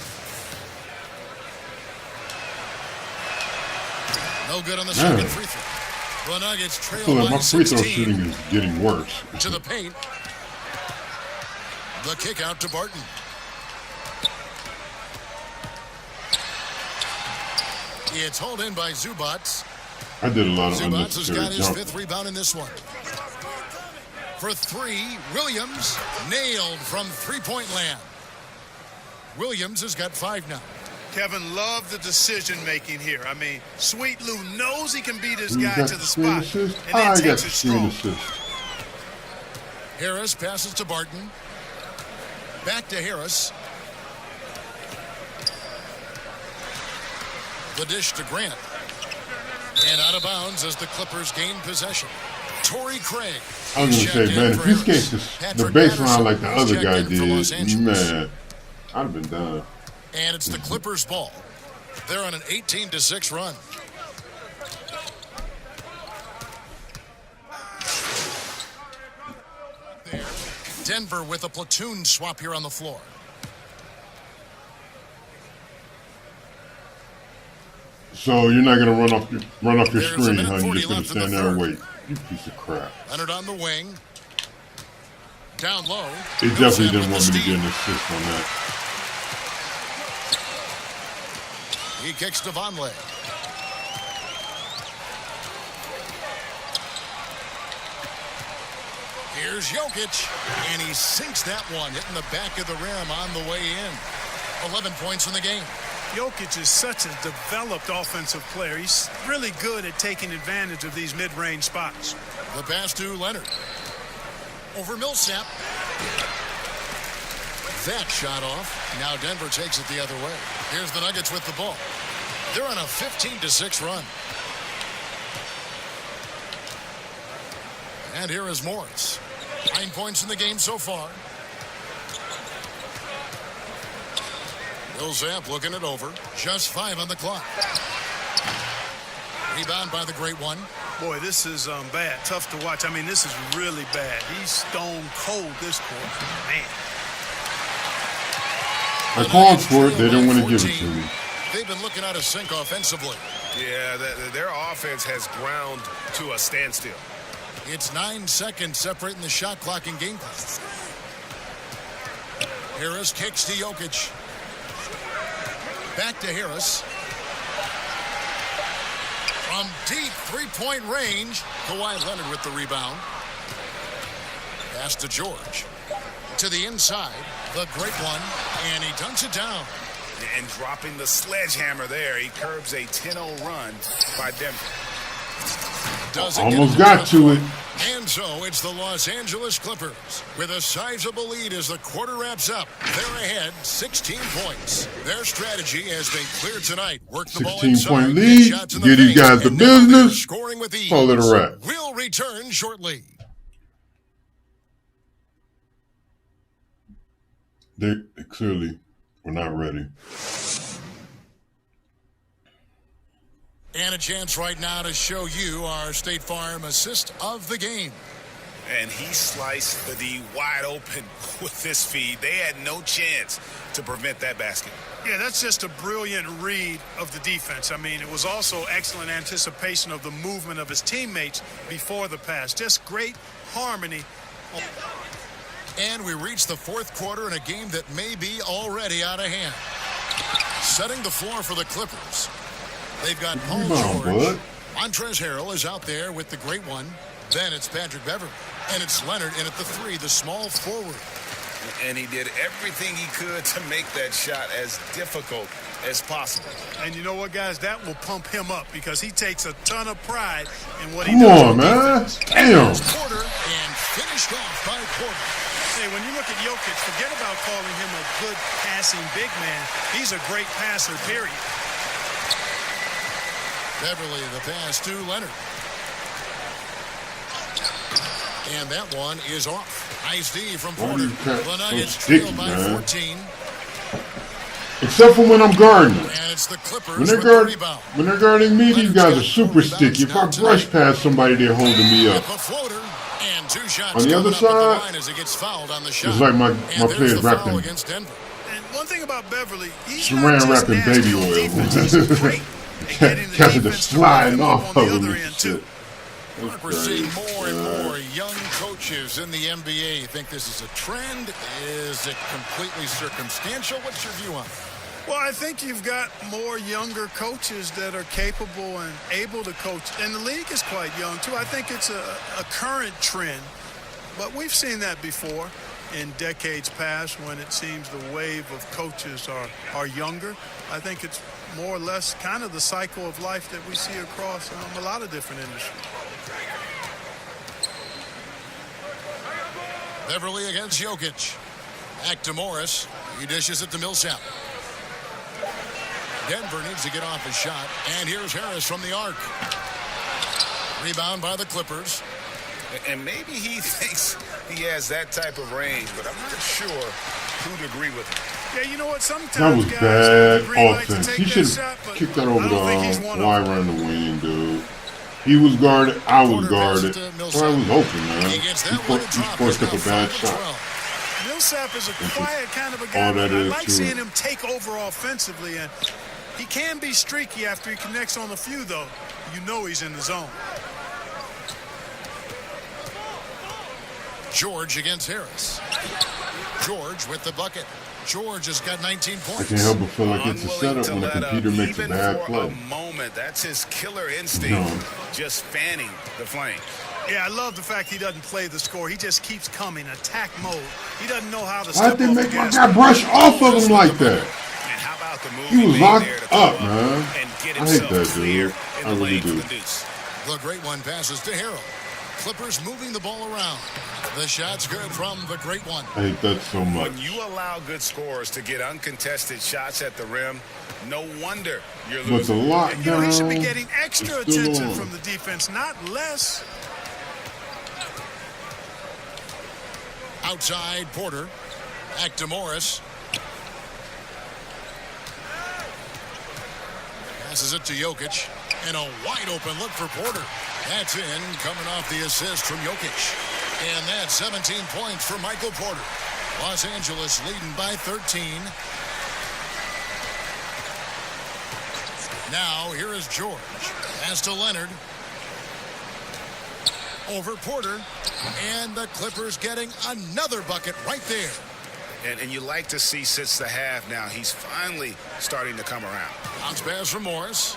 No good on the second free throw. The Nuggets I trail feel like by my free throw 16 shooting is getting worse. to the paint. The kick out to Barton. It's hauled in by Zubats. I did a lot of Zubats has got unnecessary his jumping. 5th rebound in this one. For 3, Williams nailed from three-point land. Williams has got 5 now. Kevin loved the decision making here. I mean, Sweet Lou knows he can beat his You guy got to the screen spot assist? and then I got takes it screen strong. assist. Harris passes to Barton. Back to Harris. The dish to Grant. And out of bounds as the Clippers gain possession. Torrey Craig. I was He's going to say, checked in man, if for this Harris. game is the Patrick baseline Patterson like the is other checked guy in for Los did, Angeles. man, I'd have been done. And it's the Clippers' ball. They're on an 18-6 run. There. Denver with a platoon swap here on the floor. So you're not going to run off your There's a screen, minute huh? 40 You're just going to left in the stand there and third. wait. You piece of crap. Leonard on the wing. Down low. He definitely Millsap didn't want with me the to get steal. an assist on that. He kicks to Vonleh. Here's Jokic, and he sinks that one, hitting the back of the rim on the way in. 11 points in the game. Jokic is such a developed offensive player. He's really good at taking advantage of these mid-range spots. The pass to Leonard. Over Millsap. That shot off. Now Denver takes it the other way. Here's the Nuggets with the ball. They're on a 15-6 run. And here is Morris. 9 points in the game so far. Millsap looking it over. Just 5 on the clock. Rebound by the great one. Boy, this is bad. Tough to watch. I mean, this is really bad. He's stone cold this quarter. Man. I called for it. They didn't want to give it to me. They've been looking out of sync offensively. Yeah, their offense has ground to a standstill. It's 9 seconds separating the shot clock and game clock. Harris kicks to Jokic. Back to Harris. From deep three-point range, Kawhi Leonard with the rebound. Pass to George. To the inside, the great one, and he dunks it down. And dropping the sledgehammer there, he curbs a 10-0 run by Denver. Almost got to it. And so it's the Los Angeles Clippers with a sizable lead as the quarter wraps up. They're ahead 16 points. Their strategy has been clear tonight. Work the ball 16-point lead. Get these guys the business. Scoring with ease. Call it a wrap. We'll return shortly. They clearly were not ready. And a chance right now to show you our State Farm assist of the game. And he sliced the D wide open with this feed. They had no chance to prevent that basket. Yeah, that's just a brilliant read of the defense. I mean, it was also excellent anticipation of the movement of his teammates before the pass. Just great harmony. And we reach the fourth quarter in a game that may be already out of hand. Setting the floor for the Clippers. They've got Paul George. Montrezl Harrell is out there with the great one. Then it's Patrick Beverley. And it's Leonard in at the three, the small forward. And he did everything he could to make that shot as difficult as possible. And you know what, guys? That will pump him up because he takes a ton of pride in what he Come does. on, man. Damn. Porter and finished off by Porter. Hey, when you look at Jokic, forget about calling him a good passing big man. He's a great passer, period. Beverly, the pass to Leonard. And that one is off. Nice D from Porter. The Nuggets trail by 14. Except for when I'm guarding. And it's the Clippers When they're guarding me, these guys are super sticky. If I brush past somebody, they're holding me up. And 2 shots on the other side, as it gets fouled on the shot. it's like my players rapping. And one thing about Beverly, he's Saran wrapping baby oil. Kind of just sliding off of him and shit. We're seeing more and more young coaches in the NBA. You think this is a trend? Is it completely circumstantial? What's your view on it? Well, I think you've got more younger coaches that are capable and able to coach. And the league is quite young, too. I think it's a current trend. But we've seen that before in decades past when it seems the wave of coaches are younger. I think it's more or less kind of the cycle of life that we see across a lot of different industries. Beverly against Jokic. Back to Morris. He dishes it to Millsap. Denver needs to get off his shot. And here's Harris from the arc. Rebound by the Clippers. And maybe he thinks he has that type of range, but I'm not sure who'd agree with him. Yeah, you know what? Sometimes That was bad offense. He should have kicked that over the wide around the wing, dude. He was guarded. I was guarded. So I was open, man. He forced up a bad shot. Millsap is a quiet kind of a guy. I like seeing him take over offensively, and he can be streaky after he connects on a few, though. You know he's in the zone. George against Harris. George with the bucket. George has got 19 points. I can't help but feel like it's a setup when the computer makes a bad play. A moment, that's his killer instinct, just fanning the flame. Yeah, I love the fact he doesn't play the score. He just keeps coming, attack mode. He doesn't know how to step off the gas. Why'd they make my guy brush off of him like that? And how about the move He was locked there to up, go man. And get I hate himself that, clear dude. in I the really lane do. for the deuce. The great one passes to Harrell. Clippers moving the ball around. The shot's good from the great one. I hate that so much. When you allow good scorers to get uncontested shots at the rim, no wonder you're losing. But the lockdown, you know, he should be getting extra attention from the defense, not less. Outside Porter. Back to Morris. Passes it to Jokic. And a wide open look for Porter. That's in, coming off the assist from Jokic. And that's 17 points for Michael Porter. Los Angeles leading by 13. Now, here is George. Pass to Leonard. Over Porter. And the Clippers getting another bucket right there. And you like to see since the half now, he's finally starting to come around. Bounce pass from Morris.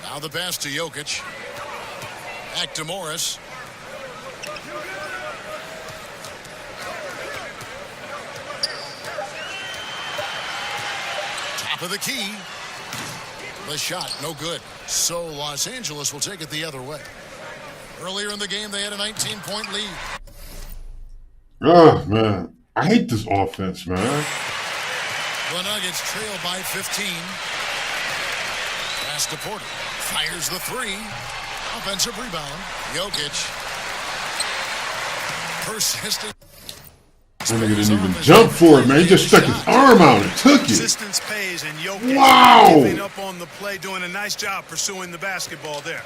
Now the pass to Jokic. Back to Morris. Top of the key. The shot, no good. So Los Angeles will take it the other way. Earlier in the game, they had a 19-point lead. Oh, man. I hate this offense, man. The Nuggets trail by 15. Pass to Porter. Fires the three. Offensive rebound. Jokic. Persistent. That nigga didn't even jump for it, man. He just stuck his arm out and took it. Persistence pays, and Jokic Wow. giving up on the play, doing a nice job pursuing the basketball there.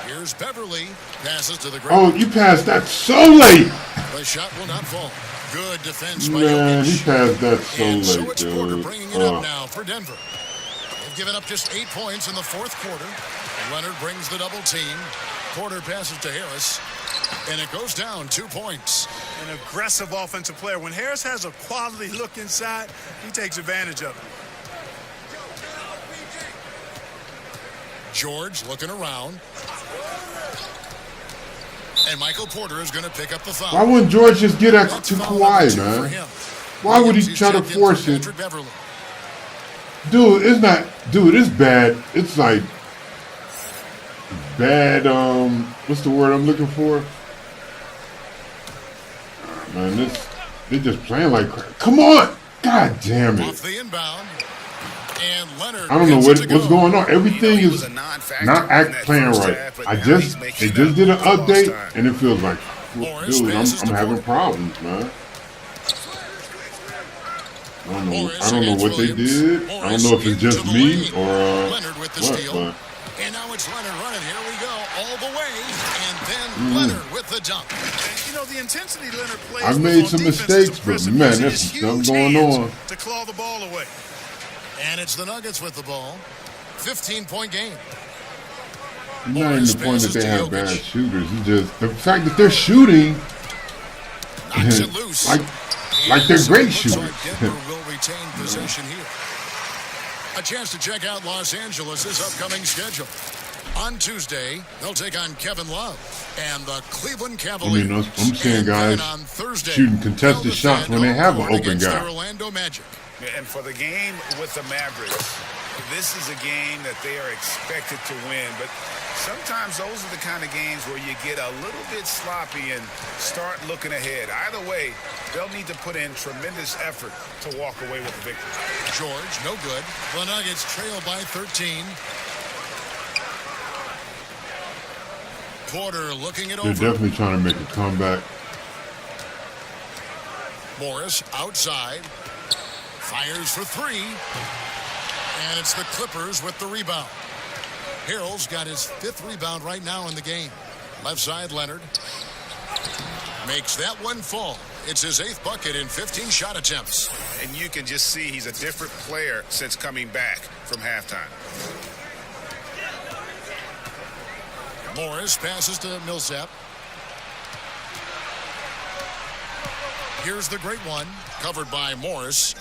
Here's Beverly. Passes to the Oh, ground. you passed that so late. The shot will not fall. Good defense by Man, he Jokic. passed that so And so late, it's Porter dude. bringing it up now for Denver. They've given up just 8 points in the fourth quarter. Leonard brings the double team. Porter passes to Harris. And it goes down 2 points. An aggressive offensive player. When Harris has a quality look inside, he takes advantage of it. George looking around. And Michael Porter is going to pick up the foul. Why wouldn't George just get that That's to foul number Kawhi, 2 for man? him. Why would he Williams, try to he's checked in force for it? Patrick Beverly. Dude, it's not. Dude, it's bad. It's like bad. What's the word I'm looking for? Man, they're just playing like crap. Come on! God damn Off it! the inbound. And Leonard I don't know gets it to what's go. going on. Everything He was is a non-factor not in that playing first right. half, but I now just he's making they just did an up for lost update, time. and it feels like, Morris dude, passes I'm to having Porter. problems, man. I don't know Morris what against they Williams. did. I Morris don't know if it's into just the me lane. or Leonard with the what, steal. but And now it's Leonard running. Here we go. All the way. And then Leonard with the dunk. And, you know, the intensity Leonard plays I've with made on some defense is mistakes, but impressive, man, using there's his some stuff huge going hands on. to claw the ball away. And it's the Nuggets with the ball. 15-point game. It's not even Morris the point that passes they to have Jokic. bad shooters. It's just the fact that they're shooting Knocks it loose. like they're And great looks shooters. like Denver will retain possession here. A chance to check out Los Angeles' upcoming schedule. On Tuesday, they'll take on Kevin Love and the Cleveland Cavaliers. I'm seeing And guys then on Thursday, shooting contested they'll shots when they defend have an home court open against guy. the Orlando Magic. And for the game with the Mavericks, this is a game that they are expected to win. But sometimes those are the kind of games where you get a little bit sloppy and start looking ahead. Either way, they'll need to put in tremendous effort to walk away with the victory. George, no good. The Nuggets trail by 13. Porter looking it They're over. definitely trying to make a comeback. Morris outside. Fires for three. And it's the Clippers with the rebound. Harrell's got his 5th rebound right now in the game. Left side, Leonard. Makes that one fall. It's his 8th bucket in 15 shot attempts. And you can just see he's a different player since coming back from halftime. Morris passes to Millsap. Here's the great one, covered by Morris.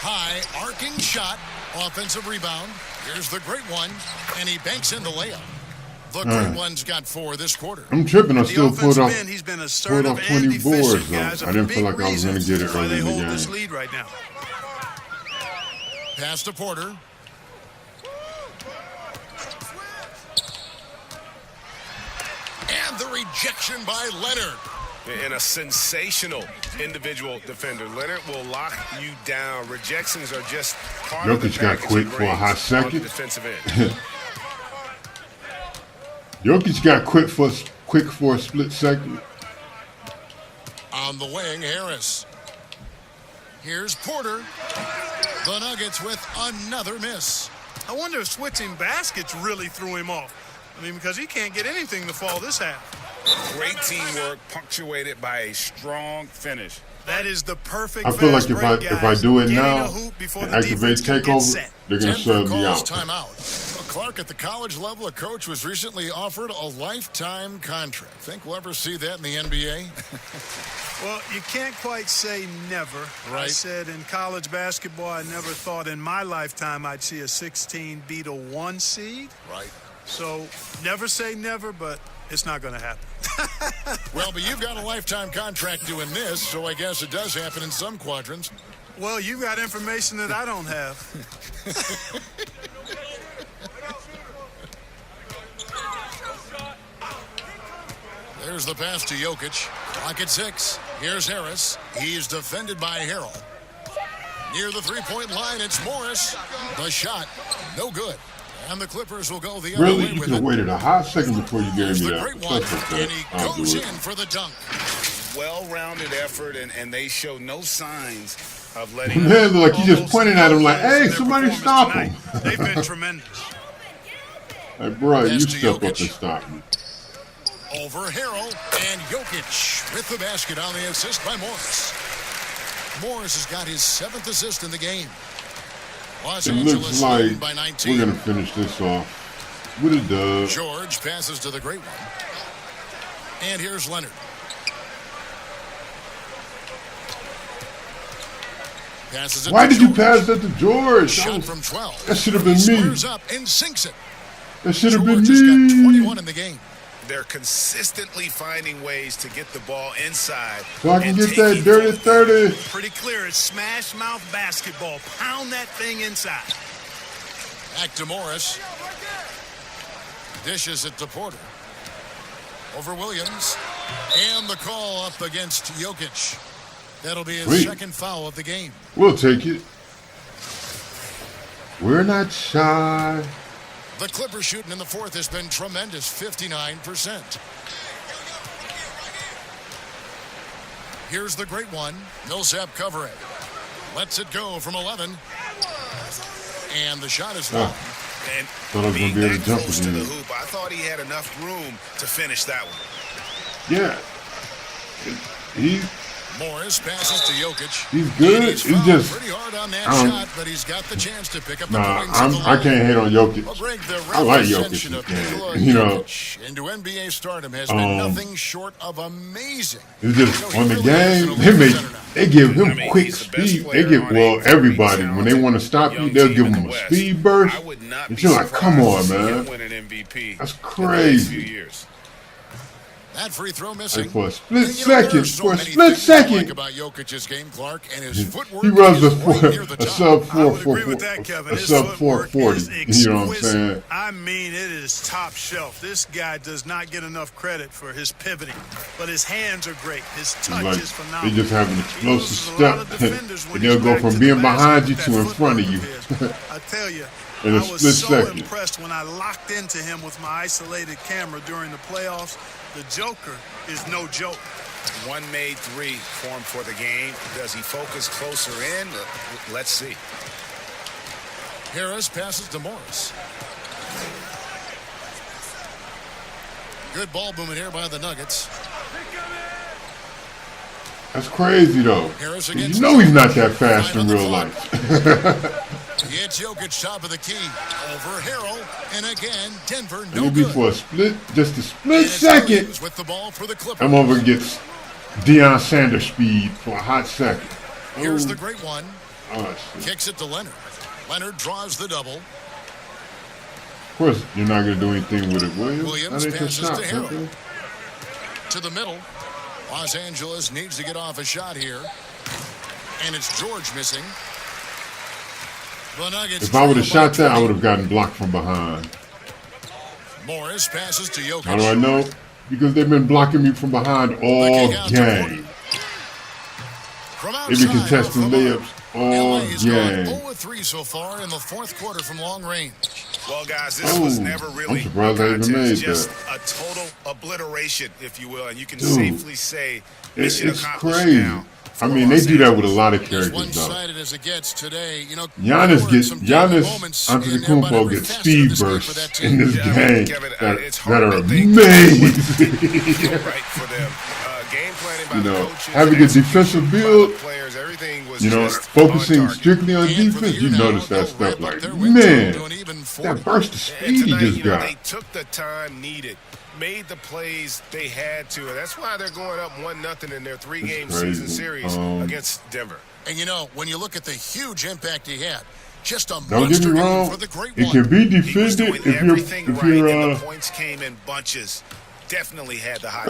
High arcing shot, offensive rebound. Here's the great one, and he banks in the layup. The great one's got 4 this quarter. I'm tripping. I The still pulled offensive off end, he's been assertive 20 and boards, efficient, though. guys. I didn't feel like I was going to get it why early they in the hold this game. lead right now. Pass to Porter. And the rejection by Leonard. And a sensational individual defender. Leonard will lock you down. Rejections are just part of the Jokic got package quick he for a hot brings on the second. defensive end. Jokic got quick for a split second. On the wing, Harris. Here's Porter. The Nuggets with another miss. I wonder if switching baskets really threw him off. I mean, because he can't get anything to fall this half. Great teamwork punctuated by a strong finish. That is the perfect. I feel like if I do it now and activate takeover, they're gonna sub me out. Timeout. Well, Clark, at the college level, a coach was recently offered a lifetime contract. Think we'll ever see that in the NBA? Well, you can't quite say never. Right. I said in college basketball, I never thought in my lifetime I'd see a 16 beat a 1 seed. Right. So never say never, but it's not going to happen. Well, but you've got a lifetime contract doing this, so I guess it does happen in some quadrants. Well, you've got information that I don't have. There's the pass to Jokic. Clock at 6. Here's Harris. He's defended by Harrell. Near the three-point line, it's Morris. The shot, no good. And the Clippers will go the other way Really? You with could have it. waited a hot second before you gave me The that. great one, and he I'll do goes it. in for the dunk. Well-rounded effort, and they show no signs of letting. Man, like you just Almost pointing at him like, no hey, their somebody performance stop tonight. him. They've been tremendous. Like, bro, you Pass to step up Jokic. and stop me. Over Harrell, and Jokic with the basket on the assist by Morris. Morris has got his 7th assist in the game. Los It Angeles looks like leading by 19. we're going to finish this off with a dub. George passes to the great one. And here's Leonard. Passes it Why to did you George. pass that to George? Shot from 12. That should have been me. Squares up and sinks it. That should have been George has got me. 21 in the game. They're consistently finding ways to get the ball inside. So I can and get take that it dirty from there. 30. Pretty clear. It's smash mouth basketball. Pound that thing inside. Back to Morris. Dishes it to Porter. Over Williams. And the call up against Jokic. That'll be his Sweet. second foul of the game. We'll take it. We're not shy. The Clippers shooting in the fourth has been tremendous, 59%. Here's the great one. Millsap covering. Lets it go from 11. And the shot is long. And Thought I was being gonna be able that to jump close to again. the hoop, I thought he had enough room to finish that one. Yeah. He Morris passes to Jokic. He's good. And he's He's fouled just- pretty hard on that I don't- shot, but he's got the chance to pick up the Nah, points. at the I line. can't hate on Well, Jokic. Greg, the I like Jokic, ascension of Nikola you know. Jokic into NBA stardom has been nothing short of amazing. It's just You know, on he the really is game. an They elite center now. they give him I mean, quick he's the best speed. They player give on a everybody very when they want to stop young you, they'll team give in them the a West. speed burst. I would not And be you're like, come on, surprised to see man. him win an MVP. That's in the next few crazy. years. That free throw missing. Like for a split And, you know, second, there's so for a many split things I second. like about Jokic's game, Clark, and his footwork He runs is a right near the top. sub I would 4 agree with that, Kevin. a His sub footwork 440. is You know what I'm exquisite. saying? I mean, it is top shelf. This guy does not get enough credit for his pivoting, but his hands are great. His touch Like is phenomenal. they just have an He explosive loses a lot of step, defenders when and they'll he's go back from to being the behind basket you with to that in front of you. footwork of his. I tell you, In a I was split so second. impressed when I locked into him with my isolated camera during the playoffs. The Joker is no joke. One made three formed for the game. Does he focus closer in? Let's see. Harris passes to Morris. Good ball movement here by the Nuggets. That's crazy though. Harris 'Cause against you know he's not that Jokic. fast Right in on the real clock. life. It's Jokic top of the key. Over Harrell. And again, Denver no It'll be good. for a split, just a And split it's second. Williams with the ball for the Clippers. I'm over and gets Deion Sanders speed for a hot second. Here's Ooh. the great one. Oh, shit. Kicks it to Leonard. Leonard draws the double. Of course, you're not going to do anything with it, Williams. Williams That ain't your passes shot, to Harrell. okay? To the middle. Los Angeles needs to get off a shot here. And it's George missing. The Nuggets If I would have trail by shot that, I 20. would have gotten blocked from behind. Morris passes to Jokic. How do I know? Because they've been blocking me from behind all kick out to game. From They've been outside contesting off the layups mark. all LA's gone game. 0-3 so far in the fourth quarter from long range. Well, guys, this was never I'm really a surprised I even made contest, just that. a total obliteration, if you will. And you can Dude, safely say mission it's accomplished crazy. now I for mean, they Los do that with a Angeles. lot of As characters, though. one-sided as it gets today, you know, there Giannis were some damning moments in there about Antetokounmpo every gets facet of speed this game for that bursts in team. this Yeah, I mean, game Kevin, it's that hard are to think what amazing. feel right for them. Game planning by You the know, coaches, having a execution defensive by the build, players, everything was you know, just focusing on target. strictly on And for the defense, year you now, notice that they'll stuff ramp up like, their win total to an even man, 40. that burst of And speed he tonight, just you know, got. they took the time needed, made the plays they had to, and that's why they're going up 1-0 in their three-game It's season crazy. series against Denver. And you know, when you look at the huge impact he had, just a Don't get monster me game wrong, for the great it one. can be He was defended doing everything if right, you're and the points came in bunches. Definitely had the high.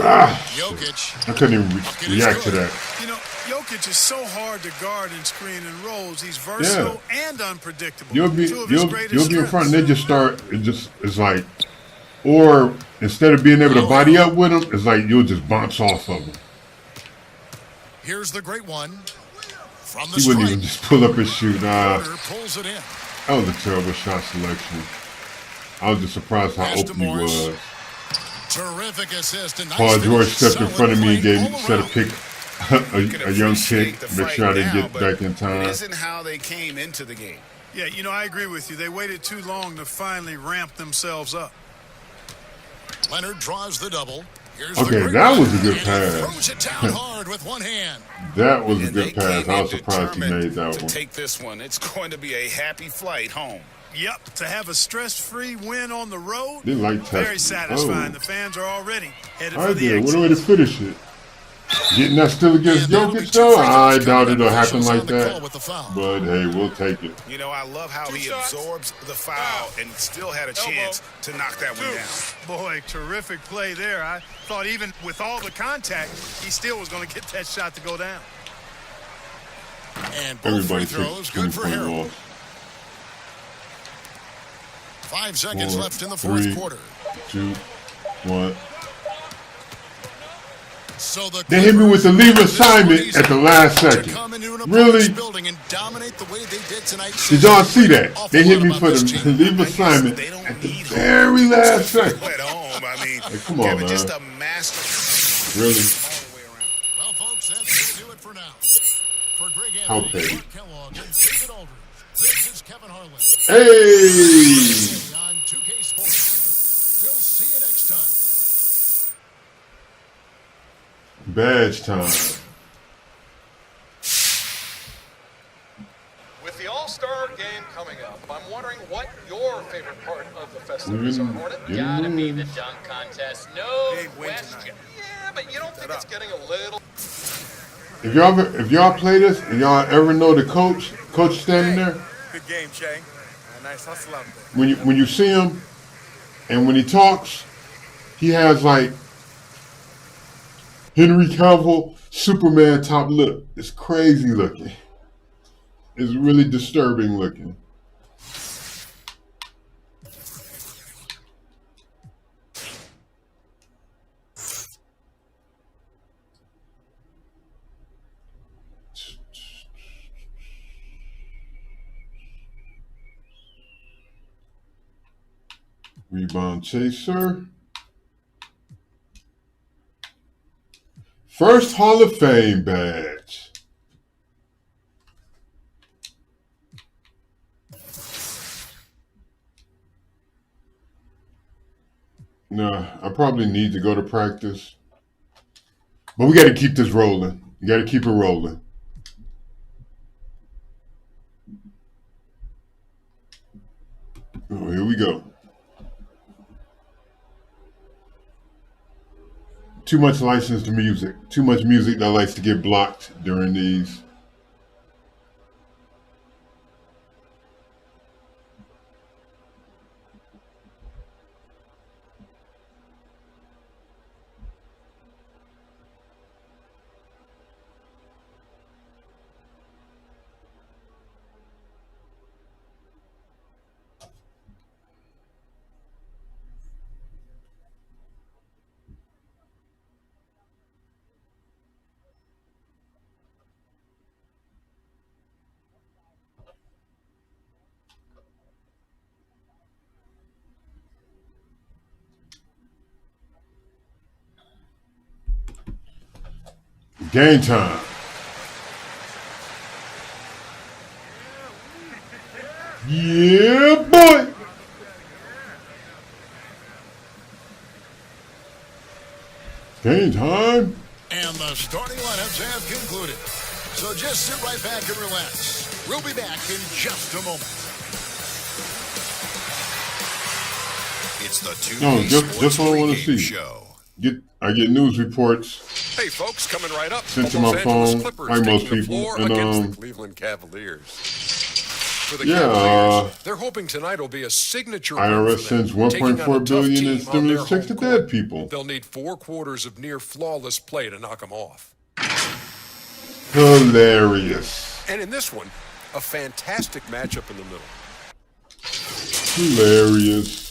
Jokic. I couldn't even react to that. You know, Jokic is so hard to guard and screen and rolls. He's versatile and unpredictable. You'll be Two of his greatest in front and strengths. they just start it's like, or instead of being able to body up with him, it's like you'll just bounce off of him. Here's the great one from the He wouldn't stripe. even just pull up and shoot. Porter pulls it in. That was a terrible shot selection. I was just surprised how Pass to open he Morris. was. Terrific assist. And nice Paul George finish. stepped in Solid front of me and play gave all me said a around. pick a young Appreciate kick, the make fight sure I didn't now, get but back in It time. isn't how they came into the game. Yeah, you know, I agree with you. They waited too long to finally ramp themselves up. Leonard draws the double. Here's Okay, the great that one. was a good And he pass. throws it down hard with one hand. That was a And they good pass. came I in was surprised he determined made that to one. take this one. It's going to be a happy flight home. Yep, to have a stress-free win on the road, They like very testing. satisfying. Oh. The fans are already headed All for right, the then. What a exit. way to finish it. Getting that still against And that'll be Jokic, two though? free throws I coming doubt up. it'll happen Officials like on the call that. with the foul. But hey, we'll take it. You know, I love how he absorbs the foul and still had a chance to knock that one down. Boy, terrific play there. I thought even with all the contact, he still was going to get that shot to go down. And both free Everybody throws takes good for 20-point Harold. loss. 5 seconds 4, left in the fourth 3, quarter. 2, 1. So the They hit me with the leave Clippers assignment at the last to second. come into an Really? opponent's building and dominate the way they did tonight. Did y'all see that? Awful They hit lot me about for this the team. leave assignment They don't at the need very last second. at home. I mean, Hey, come on, Kevin, man. just a master Really? all the way around. Well, folks, that's going to do it for now. For Greg How Anthony, petty. Mark Kellogg, and David Aldridge, this is Kevin Harlan Hey! on 2K Sports. We'll see you next time. Badge time. With the All-Star game coming up, I'm wondering what your favorite part of the festivities are, Hornet. Gotta be the dunk contest, no Big win question. tonight. Yeah, but you don't think it's getting a little... If y'all play this and y'all ever know the coach standing there, Good game, Shay. Nice hustle out there. when you see him and when he talks, he has like Henry Cavill Superman top lip. It's crazy looking. It's really disturbing looking. Rebound chaser. First Hall of Fame badge. Nah, I probably need to go to practice. But we got to keep this rolling. You got to keep it rolling. Oh, here we go. Too much licensed music. Too much music that likes to get blocked during these. Game time. Yeah, boy. Game time. And the starting lineups have concluded. So just sit right back and relax. We'll be back in just a moment. It's the 2K No, Sports just what I want to pregame see. show. I get news reports Hey, folks, coming right up. sent to Los my Angeles phone, Clippers like most taking the people, floor and against the Cleveland Cavaliers. For the Cavaliers, they're hoping tonight will be a signature win IRS for them, sends taking on a 1.4 tough billion in team on stimulus their checks to home court. dead people. They'll need 4 quarters of near flawless play to knock them off. Hilarious. And in this one, a fantastic matchup in the middle. Hilarious.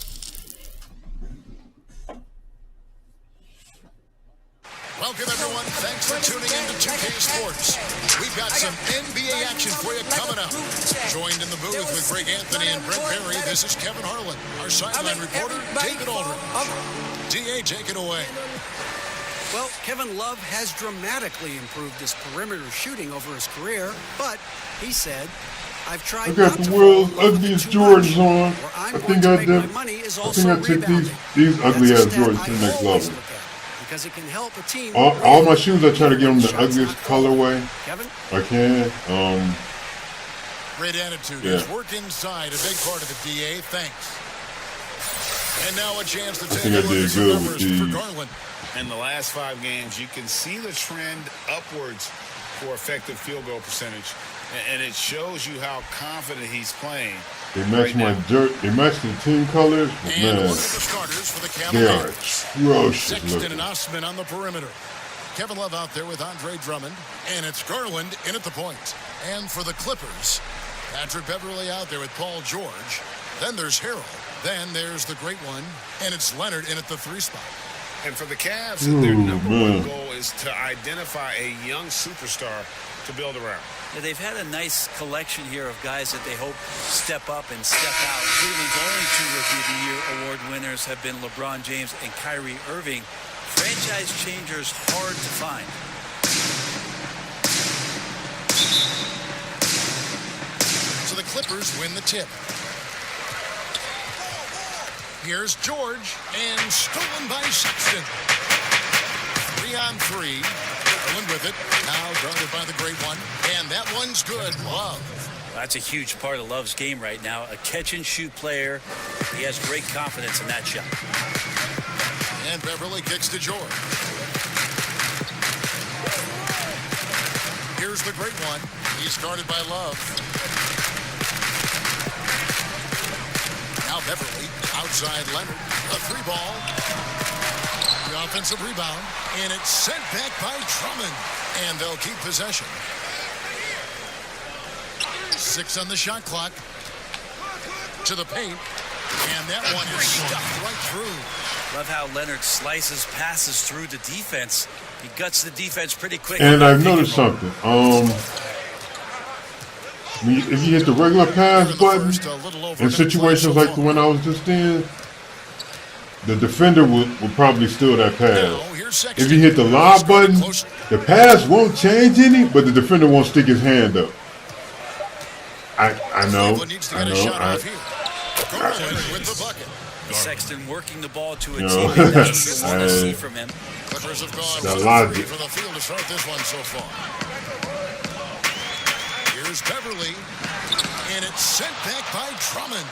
Welcome, everyone. Thanks for tuning in to 2K Sports. We've got some NBA action for you coming up. Joined in the booth with Greg Anthony and Brent Berry, this is Kevin Harlan. Our sideline reporter, David Aldridge. DA, take it away. Well, Kevin Love has dramatically improved his perimeter shooting over his career, but he said, I've tried I got not the to world's fall in love with ugliest it too much. Jordans on. Where I I'm think going I to make did. my money is I also think I took rebounding. these ugly That's ass a stat Jordans to the I next always level. look at because it can help a team. All my shoes, I try to get them the Shots ugliest not falling. colorway Kevin? I can. Great attitude. Yeah. His work inside, a big part of it, DA. Thanks. And now a chance to take think a I look did at some good numbers with for these. Garland. In the last 5 games, you can see the trend upwards for effective field goal percentage. And it shows you how confident he's playing. They match right my now. dirt. They match the team colors. But And man, one of the starters for the they are Cavaliers. atrocious Sexton looking. and Osman on the perimeter. Kevin Love out there with Andre Drummond. And it's Garland in at the point. And for the Clippers, Patrick Beverly out there with Paul George. Then there's Harrell. Then there's the great one. And it's Leonard in at the 3 spot. And for the Cavs, Ooh, their number man. one goal is to identify a young superstar to build around. Yeah, they've had a nice collection here of guys that they hope step up and step out. Cleveland's only 2 Rookie of the Year award winners have been LeBron James and Kyrie Irving. Franchise changers hard to find. So the Clippers win the tip. Here's George, and stolen by Sexton. 3 on 3. Garland with it. Now guarded by the great one. And that one's good. Love. That's a huge part of Love's game right now. A catch-and-shoot player. He has great confidence in that shot. And Beverly kicks to George. Here's the great one. He's guarded by Love. Now Beverly, outside Leonard. A 3 ball. The offensive rebound. And it's sent back by Drummond. And they'll keep possession. 6 on the shot clock. To the paint. And that one is stuffed right through. Love how Leonard slices passes through the defense. He guts the defense pretty quick. And I've noticed something. If you hit the regular pass button in situations like the one I was just in, the defender will probably steal that pass. If you hit the lob button, the pass won't change any, but the defender won't stick his hand up. I know. With the bucket. Sexton working the ball to a You know, teammate. That's what you want to see from him. Clippers have gone That 1 logic. for the field to start this one so far. Here's Beverly, and it's sent back by Drummond.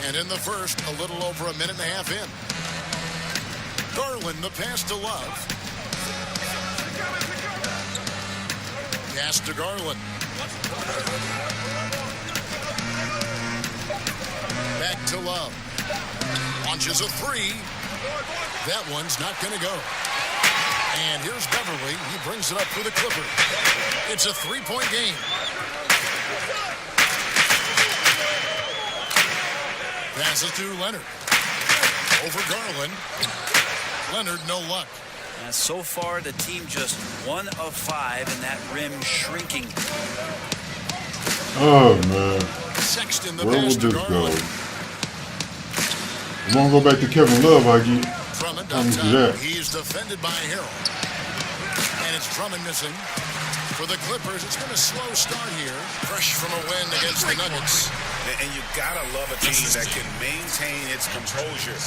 And in the first, a little over a minute and a half in. Garland, the pass to Love. Pass to Garland. Back to Love. Launches a 3. That one's not going to go. And here's Beverly. He brings it up for the Clippers. It's a 3-point game. Passes to Leonard. Over Garland. Leonard, no luck. And so far, the team just 1 of 5 in that rim shrinking. Oh man, Sexton, the where will pass to this go? Garland. We won't go back to Kevin Love, I get. From Drummond How up much is top. that? He's defended by Harrell. And it's Drummond missing. For the Clippers, it's been a slow start here. Fresh from a win against the Nuggets. And you gotta love a team that can maintain its composure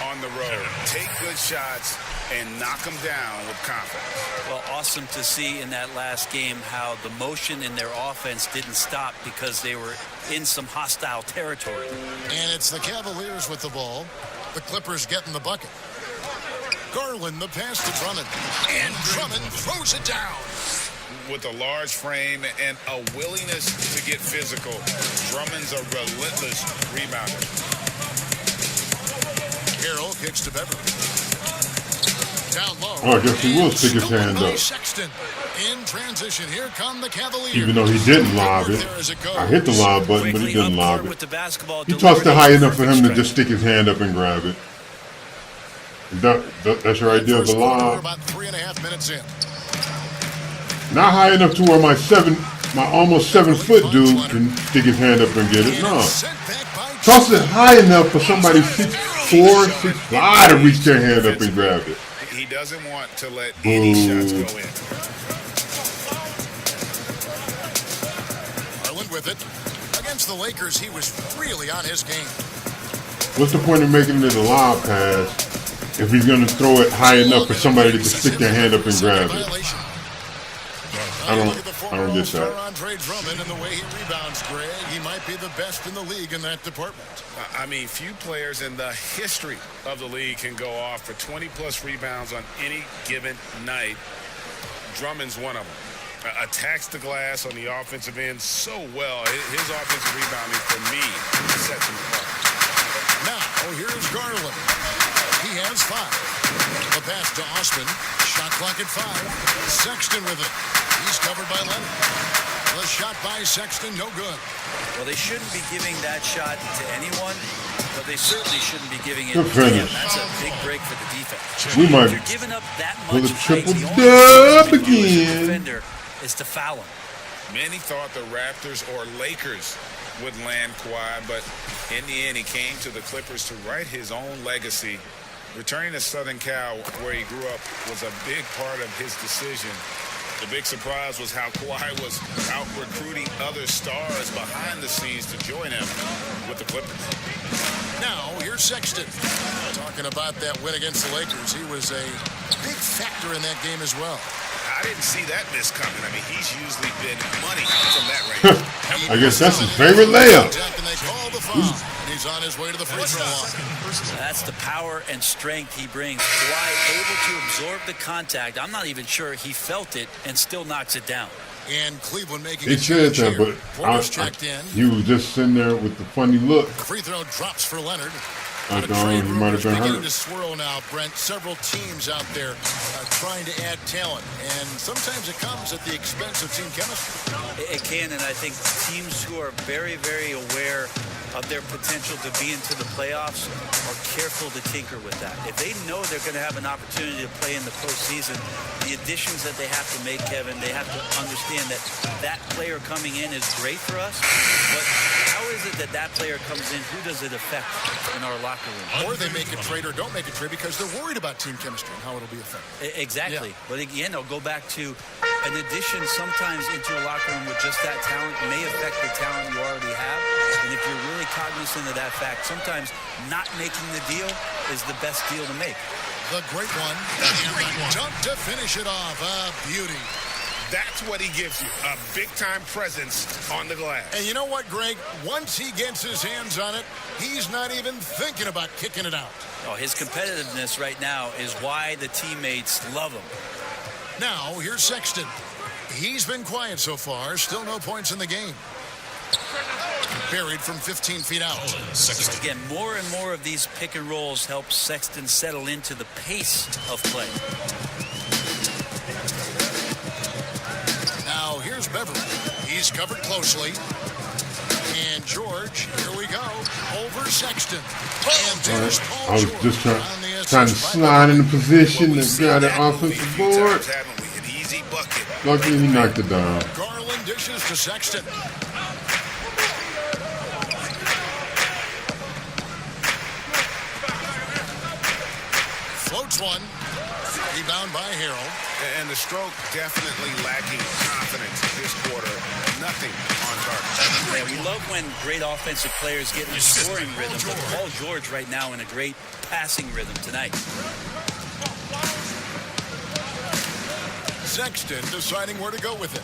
on the road. Take good shots and knock them down with confidence. Well, awesome to see in that last game how the motion in their offense didn't stop because they were in some hostile territory. And it's the Cavaliers with the ball. The Clippers getting the bucket. Garland, the pass to Drummond. And Drummond throws it down. With a large frame and a willingness to get physical, Drummond's a relentless rebounder. Harrell kicks to Beverly. Down low. Oh, I guess he will stick his hand up. Sexton. In transition, here come the Cavaliers. Even though he didn't lob it. I hit the lob button, but he didn't lob it. He tossed it high enough for him to just stick his hand up and grab it. That's your idea of the lob. About 3.5 minutes in. Not high enough to where my almost 7-foot dude can stick his hand up and get it. No. Toss it high enough for somebody 6'4", 6'5" to reach their hand up and grab it. He doesn't want to let any shots go in. Garland with it. Against the Lakers, he was really on his game. What's the point of making it a lob pass if he's going to throw it high enough for somebody to stick their hand up and grab it? I don't get that. Andre Drummond and the way he rebounds, Greg, he might be the best in the league in that department. I mean, few players in the history of the league can go off for 20-plus rebounds on any given night. Drummond's one of them. Attacks the glass on the offensive end so well. His offensive rebounding, for me, sets him apart. Now, here's Garland. He has 5. The pass to Osman. Shot clock at 5. Sexton with it. He's covered by Leonard. The shot by Sexton, no good. Well, they shouldn't be giving that shot to anyone, but they certainly shouldn't be giving it Good to him. finish. That's a big break for the defense. We might If you're giving up that pull much a height, triple the only thing dub you can do as a again. defender is to foul him. Many thought the Raptors or Lakers would land Kawhi, but in the end, he came to the Clippers to write his own legacy. Returning to Southern Cal, where he grew up, was a big part of his decision. The big surprise was how Kawhi was out recruiting other stars behind the scenes to join him with the Clippers. Now, here's Sexton. Talking about that win against the Lakers, he was a big factor in that game as well. I didn't see that miss coming. I mean, he's usually been money from that range. I guess that's his favorite layup. And they call the foul. And he's on his way to the free throw line. That's the power and strength he brings. Kawhi able to absorb the contact. I'm not even sure he felt it and still knocks it down. And Cleveland making It a said change that, here. but Porter's checked in. he was just sitting there with the funny look. The free throw drops for Leonard. I The thought trade he might rumors have been beginning to hurt. swirl now, Brent. Several teams out there trying to add talent, and sometimes it comes at the expense of team chemistry. It can, and I think teams who are very, very aware of their potential to be into the playoffs are careful to tinker with that. If they know they're going to have an opportunity to play in the postseason, the additions that they have to make, Kevin, they have to understand that that player coming in is great for us, but how is it that that player comes in? Who does it affect in our locker room? Or they make a trade or don't make a trade because they're worried about team chemistry and how it'll be affected. Exactly. Yeah. But again, I'll go back to an addition sometimes into a locker room with just that talent may affect the talent you already have. And if you're really cognizant of that fact, sometimes not making the deal is the best deal to make. The great one. And the dunk to finish it off. A beauty. That's what he gives you, a big-time presence on the glass. And you know what, Greg? Once he gets his hands on it, he's not even thinking about kicking it out. Oh, his competitiveness right now is why the teammates love him. Now, here's Sexton. He's been quiet so far. Still no points in the game. Buried from 15 feet out. Again, more and more of these pick and rolls help Sexton settle into the pace of play. Now, here's Beverly. He's covered closely. And George, here we go, over Sexton. And there's Paul I was George just on the trying to assist. slide in the position and grab the offensive board. An easy bucket. Luckily, he knocked it down. Garland dishes to Sexton. floats one. Rebound by Harold. And the stroke definitely lacking confidence this quarter. Nothing on target. Yeah, we love when great offensive players get in a scoring rhythm, but Paul George right now in a great passing rhythm tonight. Sexton deciding where to go with it.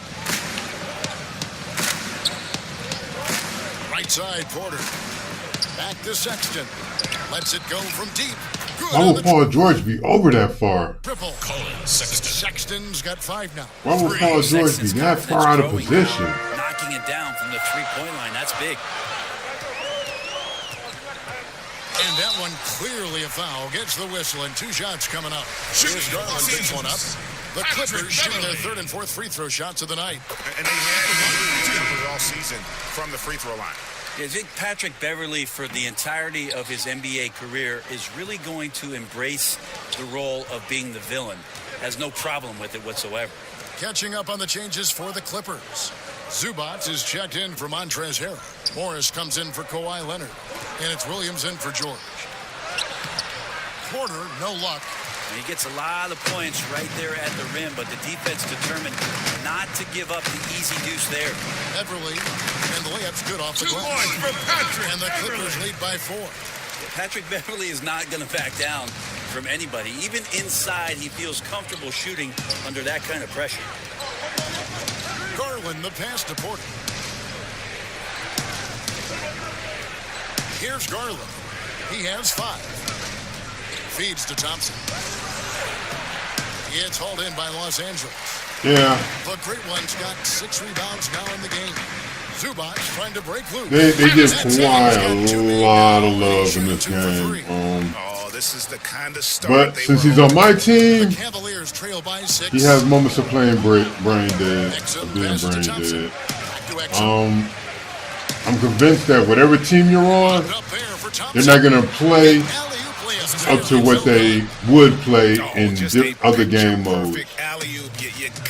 Right side, Porter. Back to Sexton. Lets it go from deep. Good. Why would Paul George be over that far? Triple. Sexton's got 5 now. Why would Paul George be that far out of position? Knocking it down from the three-point line. That's big. And that one clearly a foul. Gets the whistle and 2 shots coming up. Here's Garland picks one up. The Clippers shooting their 3rd and 4th free throw shots of the night. And they had all season from the free throw line. I think Patrick Beverley, for the entirety of his NBA career, is really going to embrace the role of being the villain. Has no problem with it whatsoever. Catching up on the changes for the Clippers. Zubac is checked in for Montrezl Harrell. Morris comes in for Kawhi Leonard. And it's Williams in for George. Porter, no luck. And he gets a lot of points right there at the rim, but the defense determined not to give up the easy deuce there. Beverley, and the layup's good off the glass. 2 points for Patrick. And the Clippers lead by 4. Patrick Beverley is not going to back down from anybody. Even inside, he feels comfortable shooting under that kind of pressure. Garland, the pass to Porter. Here's Garland. He has 5. Feeds to Thompson. It's hauled in by Los Angeles. Yeah. The Great Ones got 6 rebounds now in the game. Zubac trying to break loose. They give Kawhi a lot of love in this game. This is the kind of start. But since he's on my team, the Cavaliers trail by 6. he has moments of playing brain dead, of being brain dead. I'm convinced that whatever team you're on, they're not going to play up to what they would play in other game modes,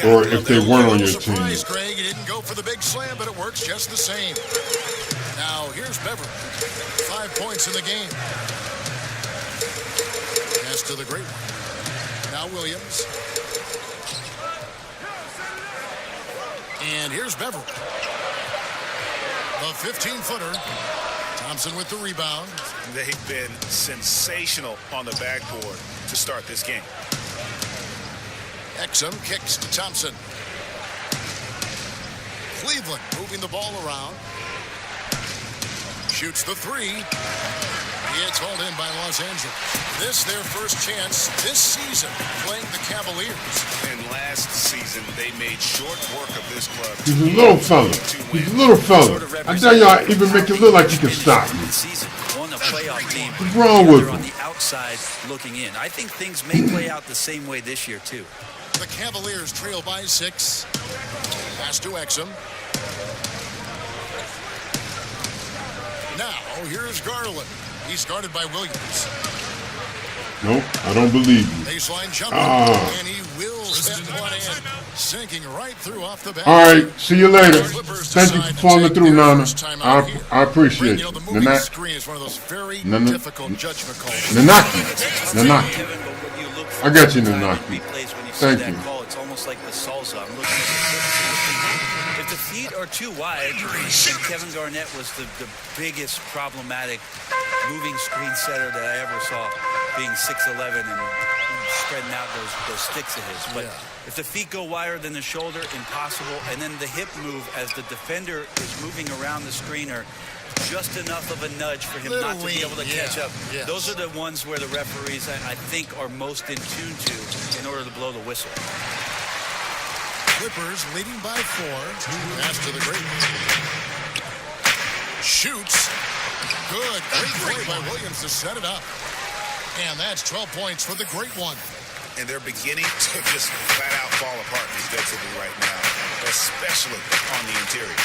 or if they weren't on your team. Greg, he didn't go for the big slam, but it works just the same. Now here's Beverly, 5 points in the game. Pass to the Great One. Now Williams. And here's Beverly. The 15-footer. Thompson with the rebound. They've been sensational on the backboard to start this game. Exum kicks to Thompson. Cleveland moving the ball around. Shoots the 3. It's hauled in by Los Angeles. This their first chance this season playing the Cavaliers. And last season, they made short work of this club. He's a little fella. He's a little fella. I tell y'all, even make it look like he can stop me. What's wrong with him? On the outside looking in. I think things may play out the same way this year, too. The Cavaliers trail by 6. Pass to Exum. Now, here's Garland. He's guarded by Williams. Nope, I don't believe you. Baseline jumper, and he wills that one in, sinking right through off the back. All right, see you later. Thank you for following through, Nana. I appreciate it. The screen is one of those very difficult judgment calls. Nanaki. I got you, Nanaki. Thank you. It's almost like the salsa. I'm looking at if the feet are too wide, and Kevin Garnett was the biggest problematic moving screen setter that I ever saw, being 6'11" and spreading out those sticks of his. But if the feet go wider than the shoulder, impossible. And then the hip move as the defender is moving around the screener, just enough of a nudge for him not to be able to catch up. Yes. Those are the ones where the referees, I think, are most in tune to in order to blow the whistle. Clippers leading by 4. Pass to the Great One. Shoots. Good. Great play by Williams to set it up. And that's 12 points for the Great One. And they're beginning to just flat out fall apart defensively right now, especially on the interior.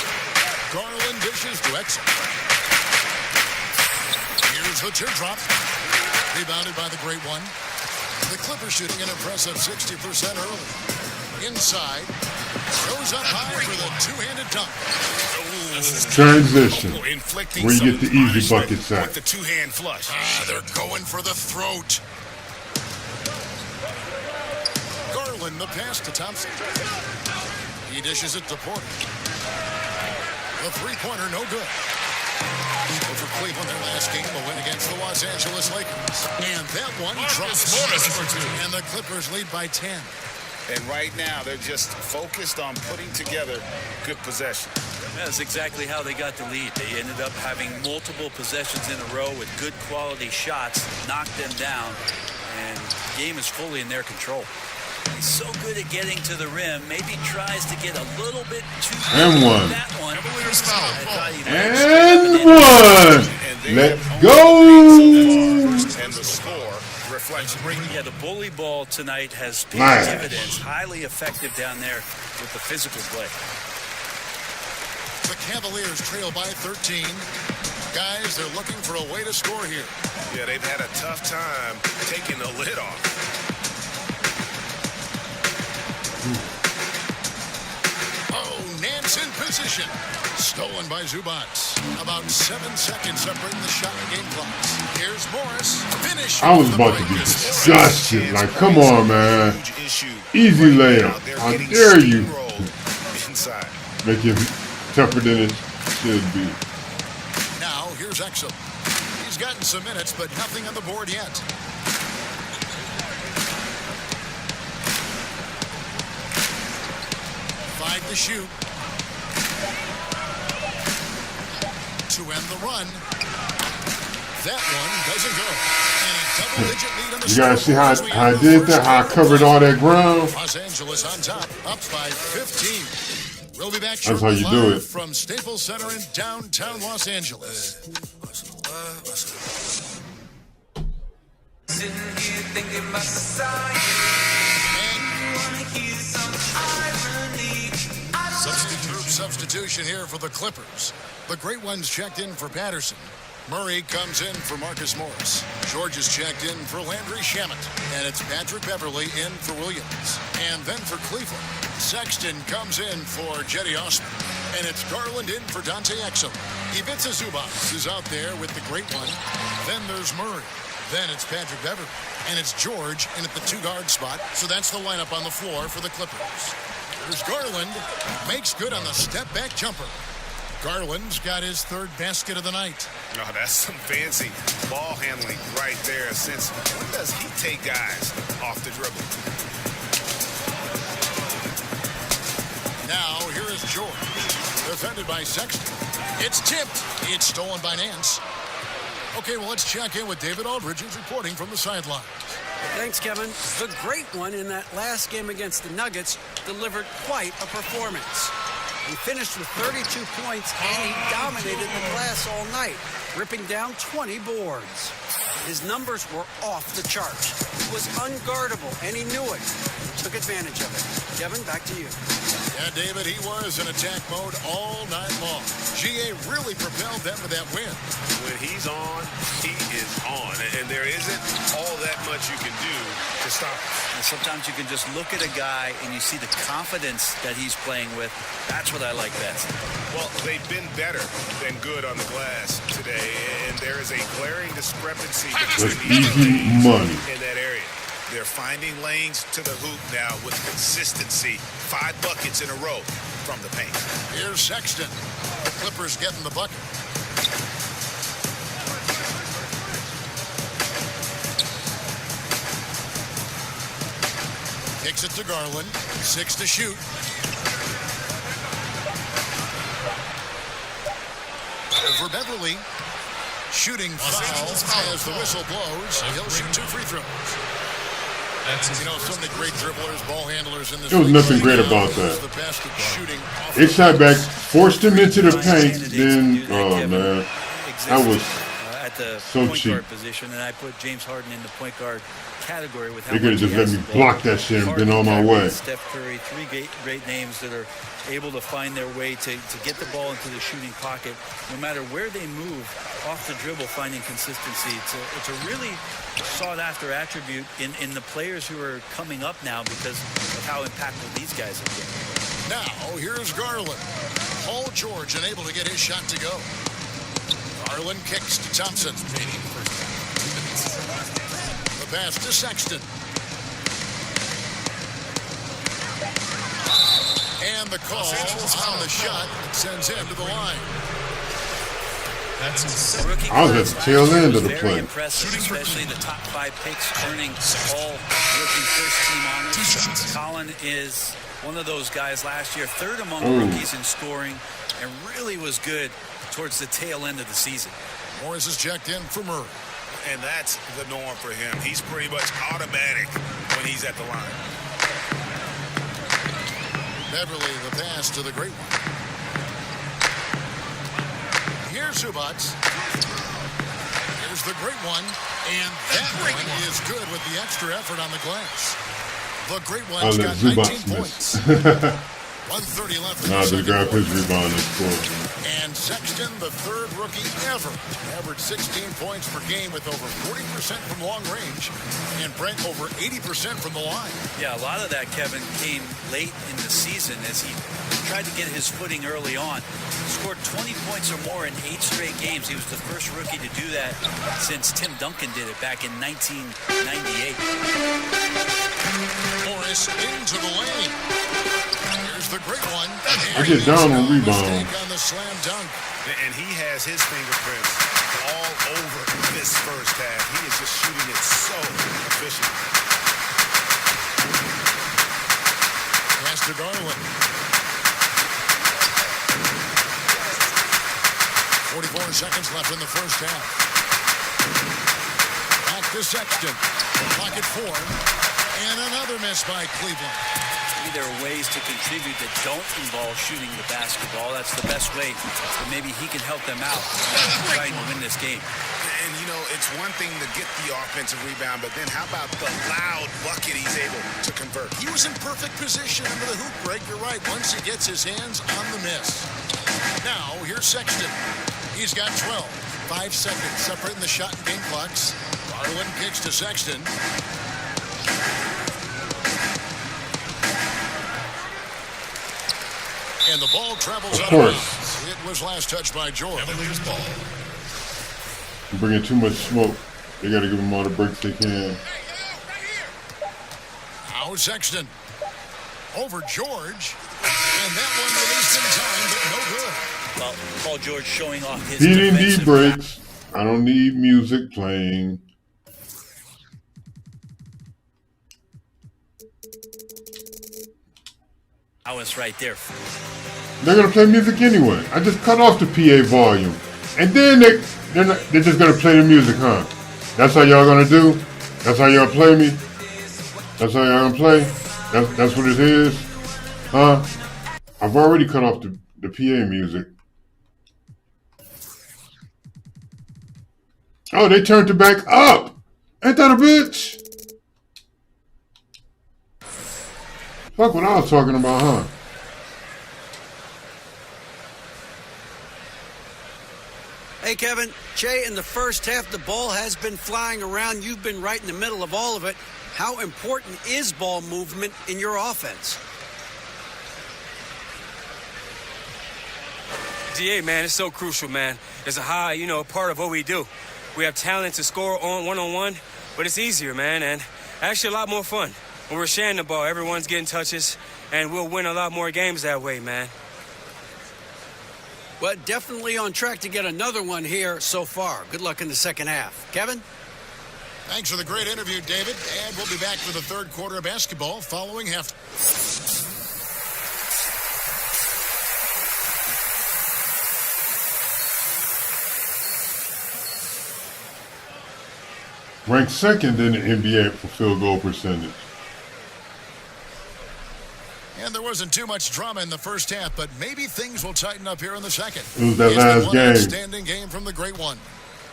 Garland dishes to Exum. Here's the teardrop. Rebounded by the Great One. The Clippers shooting an impressive 60% early. Inside. Goes up high for the two-handed dunk. Transition. Where you get the easy buckets at. With the two-hand flush. They're going for the throat. Garland, the pass to Thompson. He dishes it to Porter. The three-pointer, no good. So for Cleveland, their last game, a win against the Los Angeles Lakers. And that one drops. And the Clippers lead by 10. And right now, they're just focused on putting together good possession. That's exactly how they got the lead. They ended up having multiple possessions in a row with good quality shots, knocked them down, and the game is fully in their control. He's so good at getting to the rim. Maybe tries to get a little bit too and one. That one. And one. Let's go. And the score reflects. Yeah, the bully ball tonight has paid dividends. Highly effective down there with the physical play. The Cavaliers trail by 13. Guys, they're looking for a way to score here. Yeah, they've had a tough time taking the lid off. Oh, Nance in position. Stolen by Zubac. About 7 seconds separating the shot and game clocks. Here's Morris. Finish. I was about to be disgusted. Like, come on, man. Easy layup. How dare you? Inside. Make it tougher than it should be. Now, here's Exum. He's gotten some minutes, but nothing on the board yet. Five to shoot. To end the run. That one doesn't go. And a double-digit lead on the you guys see how I did that? How I covered all that ground? Los Angeles on top, up by 15. We'll be back That's how you do it. From Staples Center in downtown Los Angeles. Sitting here thinking about the science. Substitution here for the Clippers. The great ones checked in for Patterson. Murray comes in for Marcus Morris. George is checked in for Landry Shamet. And it's Patrick Beverly in for Williams. And then for Cleveland, Sexton comes in for Jetty Osman. And it's Garland in for Dante Exum. Ivica Zubac is out there with the great one. Then there's Murray. Then it's Patrick Beverly. And it's George in at the two-guard spot. So that's the lineup on the floor for the Clippers. There's Garland. Makes good on the step-back jumper. Garland's got his third basket of the night. Oh, that's some fancy ball handling right there. Since when does he take guys off the dribble? Now, here is George. Defended by Sexton. It's tipped. It's stolen by Nance. Okay, well, let's check in with David Aldridge, who's reporting from the sideline. Thanks, Kevin. The great one in that last game against the Nuggets delivered quite a performance. He finished with 32 points, and he dominated the glass all night, ripping down 20 boards. His numbers were off the charts. He was unguardable, and he knew it. He took advantage of it. Kevin, back to you. Yeah, David, he was in attack mode all night long. GA really propelled them to that win. When he's on, he is on. And there isn't all that much you can do to stop him. And sometimes you can just look at a guy and you see the confidence that he's playing with. That's what I like best. Well, they've been better than good on the glass today. And there is a glaring discrepancy between easy money in that area. They're finding lanes to the hoop now with consistency. 5 buckets in a row from the paint. Here's Sexton. The Clippers getting the bucket. Kicks it to Garland. 6 to shoot. Over Beverly. Shooting foul as the whistle blows. He'll shoot 2 free throws. You know, so many great dribblers, ball handlers in this. There was nothing great about that. It shot back, forced him into the paint, then, oh man, that was at the so point cheap. guard position, and I put James Harden in the point guard category with how They could have much just he let has me to block that shit and been on my way. Steph Curry, 3 great names that are able to find their way to get the ball into the shooting pocket. No matter where they move off the dribble, finding consistency. It's a really sought-after attribute in the players who are coming up now because of how impactful these guys have been. Now, here's Garland. Paul George unable to get his shot to go. Garland kicks to Thompson. The pass to Sexton. And the call on the shot sends him to the line. That's I was at the tail end of the very play. impressive, especially the top 5 picks earning all rookie first-team honors. Colin is one of those guys last year, third among rookies in scoring, and really was good towards the tail end of the season. Morris is checked in for Murray. And that's the norm for him. He's pretty much automatic when he's at the line. Beverly, the pass to the great one. Here's Zubats. Here's the great one. And that one is good with the extra effort on the glass. The great one's got 19 points. 1:30 left in the Nah, just second grab his quarter. rebound and score. And Sexton, the third rookie ever, averaged 16 points per game with over 40% from long range, and Brent over 80% from the line. Yeah, a lot of that, Kevin, came late in the season as he tried to get his footing early on. Scored 20 points or more in 8 straight games. He was the first rookie to do that since Tim Duncan did it back in 1998. Morris into the lane. Here's the great one. I get down on rebound. On the slam dunk. And he has his fingerprints all over this first half. He is just shooting it so efficient. Pass to Garland. 44 seconds left in the first half. Back to Sexton. Pocket 4. And another miss by Cleveland. Maybe there are ways to contribute that don't involve shooting the basketball. That's the best way. But maybe he can help them out trying to win this game. And, you know, it's one thing to get the offensive rebound, but then how about the loud bucket he's able to convert? He was in perfect position under the hoop break. You're right. Once he gets his hands on the miss. Now, here's Sexton. He's got 12. 5 seconds separating the shot and game clocks. Garland kicks to Sexton. And the ball travels out of bounds. It was last touched by George. You're bringing too much smoke. They got to give them all the breaks they can. Now Sexton. Over George. And that one released in time, but no good. Well, Paul George showing off his He didn't need defensive breaks. I don't need music playing. I was right there. They're gonna play music anyway. I just cut off the PA volume, and then they're just gonna play the music, huh? That's how y'all gonna do? That's how y'all play me? That's how y'all gonna play? That's what it is, huh? I've already cut off the PA music. Oh, they turned it back up. Ain't that a bitch? Fuck what I was talking about, huh? Hey, Kevin, Jay, in the first half, the ball has been flying around. You've been right in the middle of all of it. How important is ball movement in your offense? DA, man, it's so crucial, man. It's a high, part of what we do. We have talent to score on one-on-one, but it's easier, man, and actually a lot more fun. When we're sharing the ball, everyone's getting touches, and we'll win a lot more games that way, man. Well, definitely on track to get another one here so far. Good luck in the second half. Kevin? Thanks for the great interview, David. And we'll be back for the third quarter of basketball following half. Ranked second in the NBA for field goal percentage. And there wasn't too much drama in the first half, but maybe things will tighten up here in the second. It was that It's last one game. outstanding game from the great one.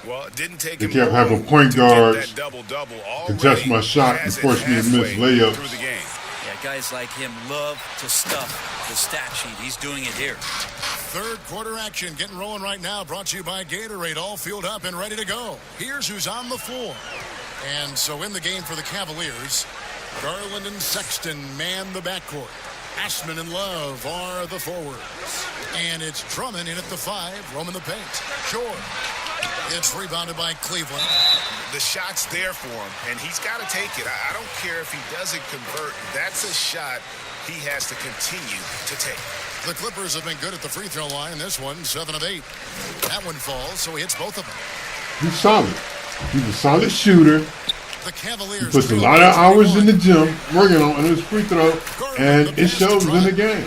Well, it didn't take They him kept long having point to get guards that double-double. contest my shot and Has it force me to miss halfway layups. through the game. Yeah, guys like him love to stuff the stat sheet. He's doing it here. Third quarter action getting rolling right now. Brought to you by Gatorade. All fueled up and ready to go. Here's who's on the floor. And so in the game for the Cavaliers, Garland and Sexton man the backcourt. Ashman and Love are the forwards. And it's Drummond in at the 5, roaming the paint. Short. It's rebounded by Cleveland. The shot's there for him, and he's got to take it. I don't care if he doesn't convert. That's a shot he has to continue to take. The Clippers have been good at the free throw line. This one, 7 of 8. That one falls, so he hits both of them. He's solid. He's a solid shooter. The Cavaliers He puts a lot of hours in the gym working on his free throw, and it shows in the game.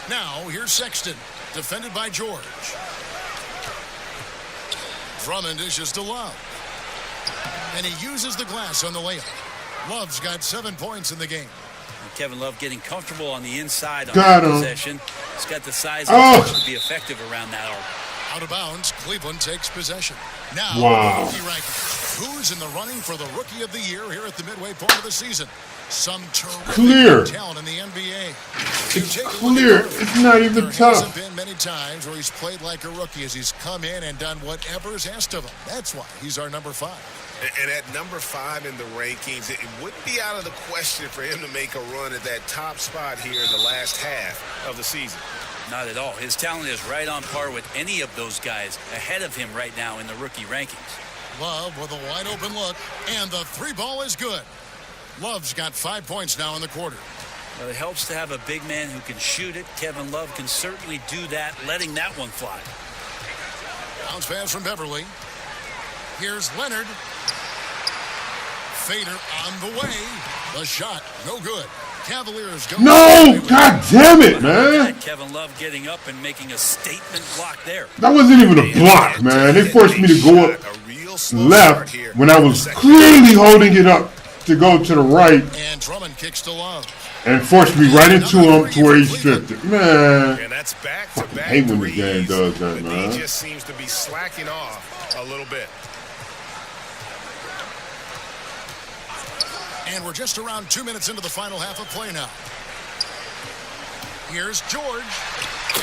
Now, here's Sexton, defended by George. Drummond dishes to Love. And he uses the glass on the layup. Love's got 7 points in the game. Kevin Love getting comfortable on the inside on Got that him. possession. He's got the size and touch to be effective around that arc. Out of bounds, Cleveland takes possession. Now, Wow. rookie rankings. Who's in the running for the Rookie of the Year here at the midway point of the season? Some Clear. terrific talent in the NBA. It's clear. It's not even There tough. hasn't been many times where he's played like a rookie as he's come in and done whatever's asked of him. That's why he's our number 5. And at number 5 in the rankings, it wouldn't be out of the question for him to make a run at that top spot here in the last half of the season. Not at all. His talent is right on par with any of those guys ahead of him right now in the rookie rankings. Love with a wide open look, and the 3 ball is good. Love's got 5 points now in the quarter. Well, it helps to have a big man who can shoot it. Kevin Love can certainly do that, letting that one fly. Bounce pass from Beverly. Here's Leonard. Fader on the way. The shot, no good. Cavaliers go. No! God damn it, man! Kevin Love getting up and making a statement block there. That wasn't even a block, man. They forced me to go up left when I was clearly holding it up to go to the right, And Drummond kicks to Love. and forced me right into him to where he stripped it. Man, And that's back-to-back hate when the game threes, does that, but man. he just seems to be slacking off a little bit. And we're just around 2 minutes into the final half of play now. Here's George.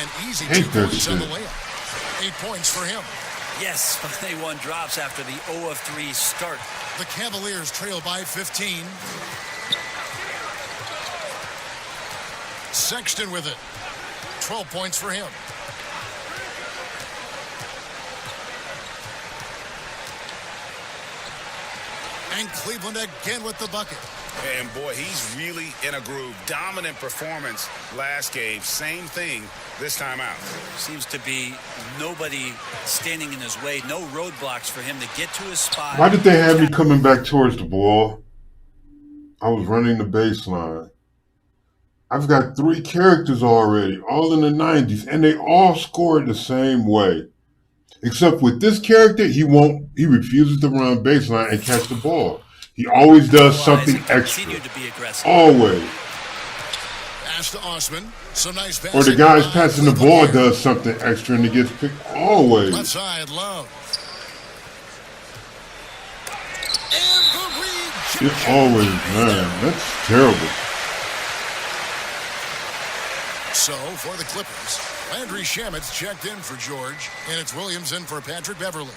An easy Hate 2 that points on the shit. layup. 8 points for him. Yes, finally one drops after the 0 of 3 start. The Cavaliers trail by 15. Sexton with it. 12 points for him. And Cleveland again with the bucket. And boy, he's really in a groove. Dominant performance last game. Same thing this time out. Seems to be nobody standing in his way. No roadblocks for him to get to his spot. Why did they have me coming back towards the ball? I was running the baseline. I've got 3 characters already, all in the 90s, and they all scored the same way. Except with this character, he refuses to run baseline and catch the ball. He always does something extra. Always. Pass to Osman. Some nice pass. Or the guys passing the ball does something extra and it gets picked. Always. Left side, Love. It's always, man. That's terrible. So, for the Clippers, Landry Shamit's checked in for George, and it's Williams in for Patrick Beverly.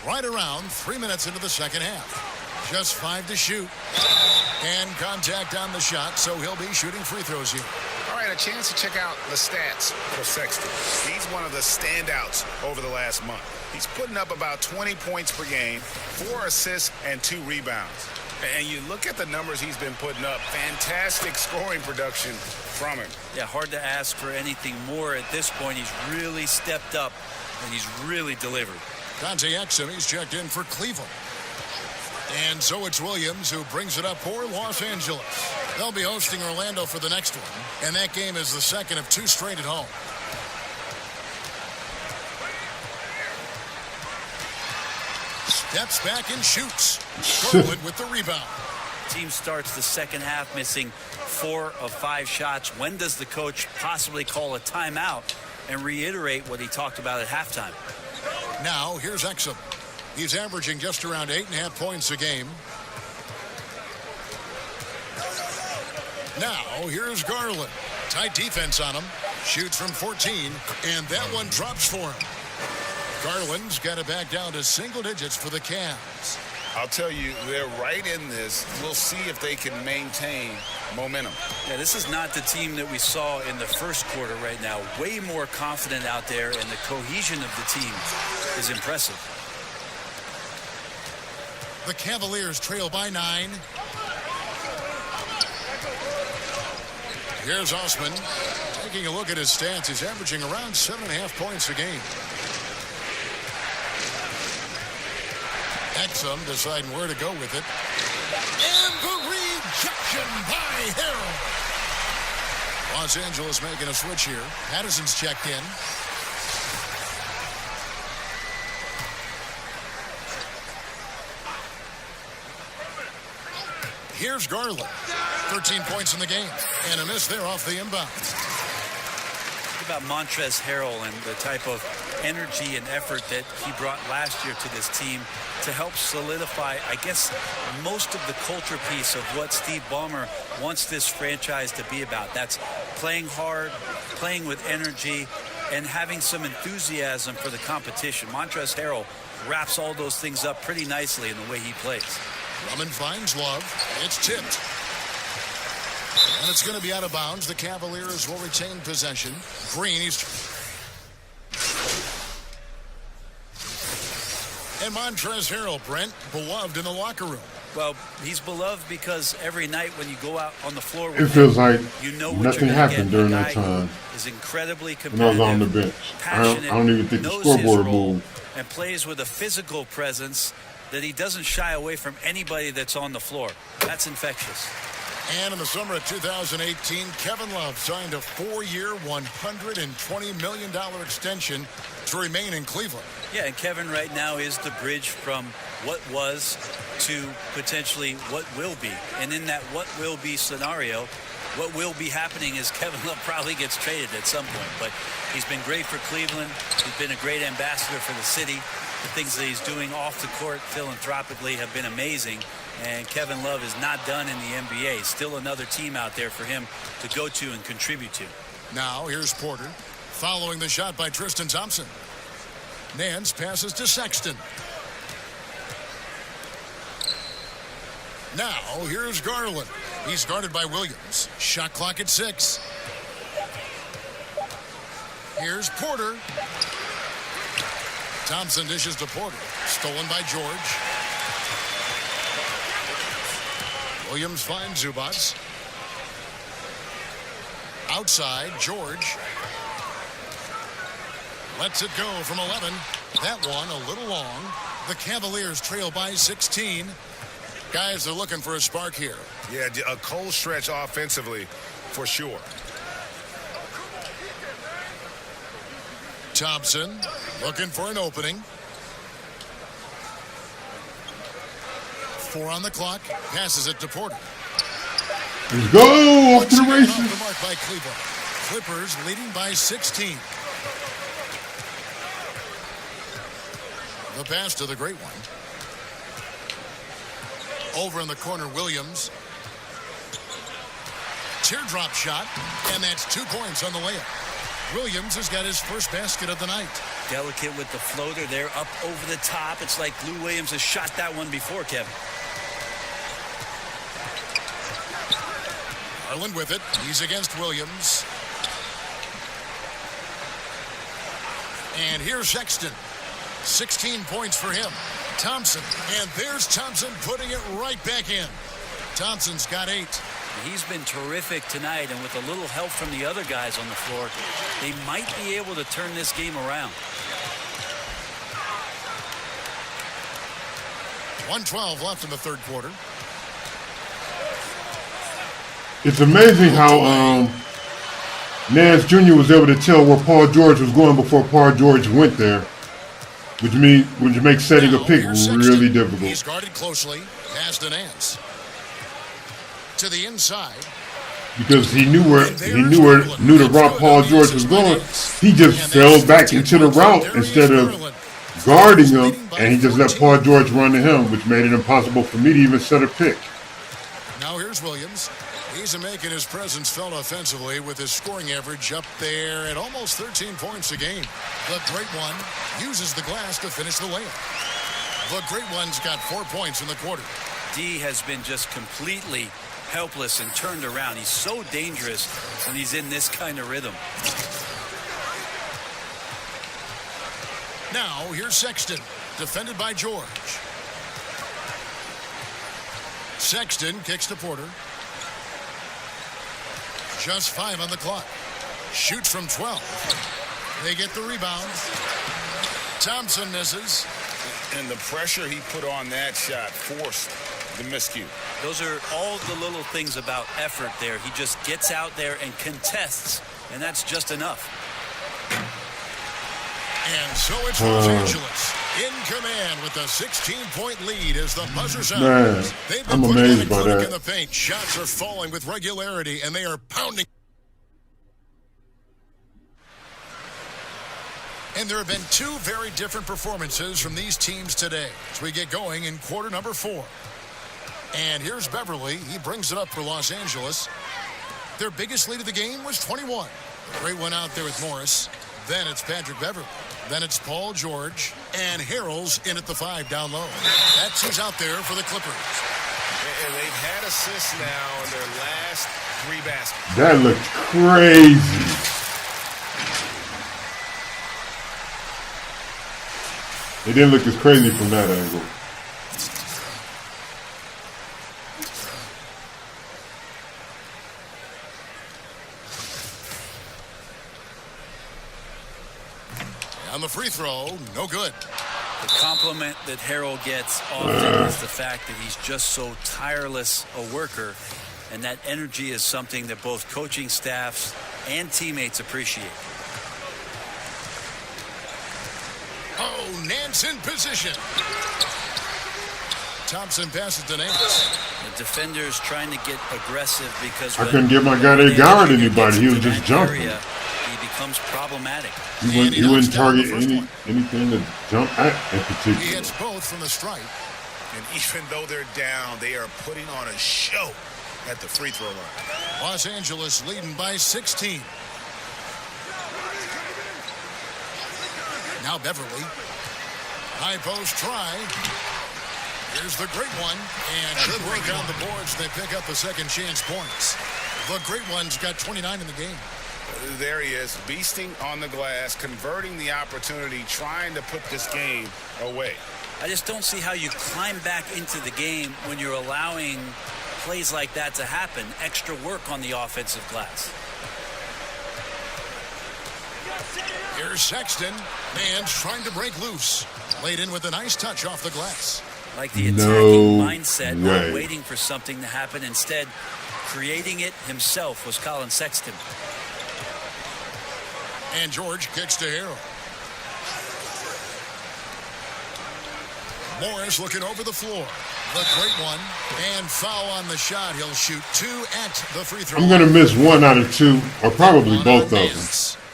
Right around 3 minutes into the second half. Just 5 to shoot. And contact on the shot, so he'll be shooting free throws here. All right, a chance to check out the stats for Sexton. He's one of the standouts over the last month. He's putting up about 20 points per game, 4 assists, and 2 rebounds. And you look at the numbers he's been putting up, fantastic scoring production from him. Yeah, hard to ask for anything more at this point. He's really stepped up, and he's really delivered. Dante Exum, he's checked in for Cleveland. And so it's Williams who brings it up for Los Angeles. They'll be hosting Orlando for the next one, and that game is the second of 2 straight at home. Steps back and shoots. Garland with the rebound. Team starts the second half missing 4 of 5 shots. When does the coach possibly call a timeout and reiterate what he talked about at halftime? Now, here's Exum. He's averaging just around 8.5 points a game. Now, here's Garland. Tight defense on him. Shoots from 14, and that one drops for him. Garland's got it back down to single digits for the Cavs. I'll tell you, they're right in this. We'll see if they can maintain momentum. Yeah, this is not the team that we saw in the first quarter right now. Way more confident out there, and the cohesion of the team is impressive. The Cavaliers trail by 9. Here's Osman. Taking a look at his stats, he's averaging around 7.5 points a game. Exum deciding where to go with it. And the rejection by Harrell. Los Angeles making a switch here. Patterson's checked in. Here's Garland. 13 points in the game. And a miss there off the inbound. Think about Montrezl Harrell and the type of energy and effort that he brought last year to this team to help solidify, I guess, most of the culture piece of what Steve Ballmer wants this franchise to be about. That's playing hard, playing with energy, and having some enthusiasm for the competition. Montrezl Harrell wraps all those things up pretty nicely in the way he plays. Drummond finds Love. It's tipped. And it's going to be out of bounds. The Cavaliers will retain possession. Green, and Montrezl Harrell, Brent, beloved in the locker room. Well, he's beloved because every night when you go out on the floor with it feels like you know nothing happened during that time. Is incredibly when I was on the bench. I don't even think the scoreboard moved. And plays with a physical presence that he doesn't shy away from anybody that's on the floor. That's infectious. And in the summer of 2018, Kevin Love signed a 4-year, $120 million extension to remain in Cleveland. Yeah, and Kevin right now is the bridge from what was to potentially what will be. And in that what will be scenario, what will be happening is Kevin Love probably gets traded at some point. But he's been great for Cleveland. He's been a great ambassador for the city. The things that he's doing off the court philanthropically have been amazing. And Kevin Love is not done in the NBA. Still another team out there for him to go to and contribute to. Now here's Porter following the shot by Tristan Thompson. Nance passes to Sexton. Now here's Garland. He's guarded by Williams. Shot clock at 6. Here's Porter. Thompson dishes to Porter. Stolen by George. Williams finds Zubats. Outside, George. Lets it go from 11. That one a little long. The Cavaliers trail by 16. Guys, they're looking for a spark here. Yeah, a cold stretch offensively, for sure. Thompson looking for an opening. 4 on the clock. Passes it to Porter. Let's go! Off to the races. Off the mark by Cleveland. Clippers leading by 16. The pass to the great one. Over in the corner, Williams. Teardrop shot, and that's 2 points on the layup. Williams has got his first basket of the night. Delicate with the floater there up over the top. It's like Lou Williams has shot that one before, Kevin. Garland with it. He's against Williams. And here's Sexton. 16 points for him. Thompson. And there's Thompson putting it right back in. Thompson's got 8. He's been terrific tonight, and with a little help from the other guys on the floor, they might be able to turn this game around. 1:12 left in the third quarter. It's amazing how Nance Jr. was able to tell where Paul George was going before Paul George went there, which makes setting a pick really difficult. He's guarded closely. Pass to Nance. To the inside. Because he knew the route Paul George was going. He just fell back into the route instead of guarding him, and he just let Paul George run to him, which made it impossible for me to even set a pick. Now here's Williams. He's making his presence felt offensively with his scoring average up there at almost 13 points a game. The great one uses the glass to finish the layup. The Great Ones got 4 points in the quarter. D has been just completely helpless and turned around. He's so dangerous when he's in this kind of rhythm. Now, here's Sexton, defended by George. Sexton kicks to Porter. Just 5 on the clock. Shoots from 12. They get the rebound. Thompson misses. And the pressure he put on that shot forced the miscue. Those are all the little things about effort there. He just gets out there and contests, and that's just enough. And so it's Los Angeles in command with a 16-point lead as the buzzer sounds. Man, They've been I'm putting amazed on a by clinic that. in the paint. Shots are falling with regularity, and they are pounding. And there have been 2 very different performances from these teams today as we get going in quarter number 4. And here's Beverly. He brings it up for Los Angeles. Their biggest lead of the game was 21. Great one out there with Morris. Then it's Patrick Beverly. Then it's Paul George. And Harrell's in at the 5 down low. That's who's out there for the Clippers. And they've had assists now in their last 3 baskets. That looked crazy. It didn't look as crazy from that angle. On the free throw, no good. The compliment that Harrell gets often is the fact that he's just so tireless a worker, and that energy is something that both coaching staffs and teammates appreciate. Oh, Nance in position. Thompson passes to Nance. The defenders trying to get aggressive because I couldn't get my guy to guard anybody. He was just jumping. Area, he becomes problematic. He wouldn't target anything to jump at in particular. He hits both from the stripe. And even though they're down, they are putting on a show at the free throw line. Los Angeles leading by 16. Now Beverly. High post try. Here's the Great One. And good work on the boards. They pick up a second chance points. The Great One's got 29 in the game. There he is, beasting on the glass, converting the opportunity, trying to put this game away. I just don't see how you climb back into the game when you're allowing plays like that to happen. Extra work on the offensive glass. Here's Sexton. Man's trying to break loose. Laid in with a nice touch off the glass. Like the attacking mindset, not waiting for something to happen. Instead, creating it himself was Colin Sexton. And George kicks to Harrell. Morris looking over the floor. The Great One. And foul on the shot. He'll shoot 2 at the free throw. I'm going to miss 1 out of 2, or probably both of them.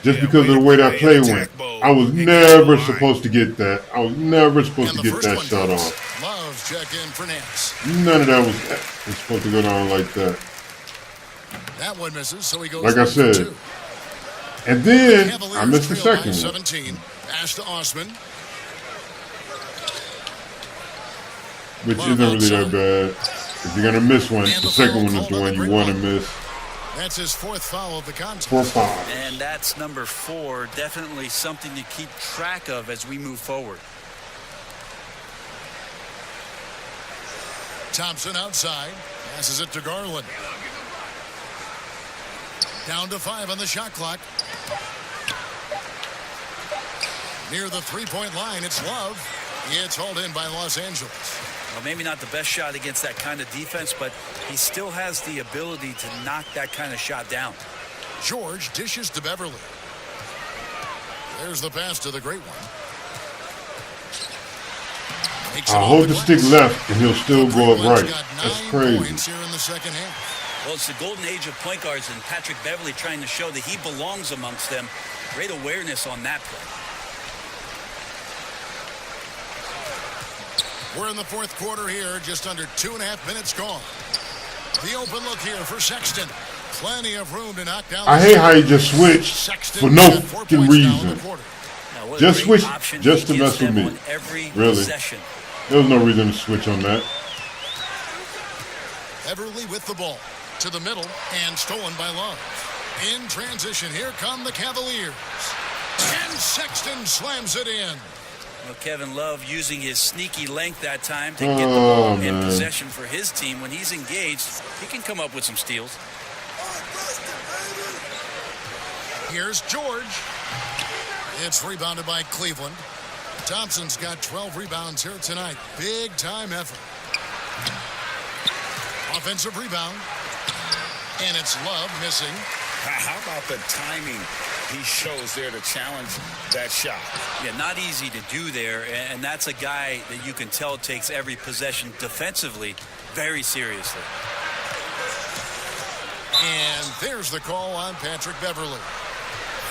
Just because of the way that play went. I was never supposed to get that. I was never supposed to get that shot off. Love check in for Nance. None of that was supposed to go down like that. That one misses, so he goes like I said. 2. And then I missed the second one. 17. Pass to Osman. Which isn't really that bad. If you're going to miss one, the second one is the one you want to miss. That's his 4th foul of the contest. 4 fouls. And that's number 4. Definitely something to keep track of as we move forward. Thompson outside. Passes it to Garland. Down to 5 on the shot clock. Near the three-point line, it's Love. It's hauled in by Los Angeles. Well, maybe not the best shot against that kind of defense, but he still has the ability to knock that kind of shot down. George dishes to Beverly. There's the pass to the Great One. I hold the stick left, and he'll still go up right. That's crazy. Here in the second half. Well, it's the golden age of point guards, and Patrick Beverly trying to show that he belongs amongst them. Great awareness on that play. We're in the 4th quarter here, just under 2.5 minutes gone. The open look here for Sexton. Plenty of room to knock down. I hate how he just switched for no fucking reason. Just switch, just to mess with me. Every Really? possession. There was no reason to switch on that. Beverly with the ball to the middle and stolen by Love. In transition, here come the Cavaliers. And Sexton slams it in. Well, Kevin Love using his sneaky length that time to get the ball in possession for his team. When he's engaged, he can come up with some steals. Here's George. It's rebounded by Cleveland. Thompson's got 12 rebounds here tonight. Big time effort. Offensive rebound. And it's Love missing. How about the timing he shows there to challenge that shot? Yeah, not easy to do there, and that's a guy that you can tell takes every possession defensively very seriously. And there's the call on Patrick Beverly.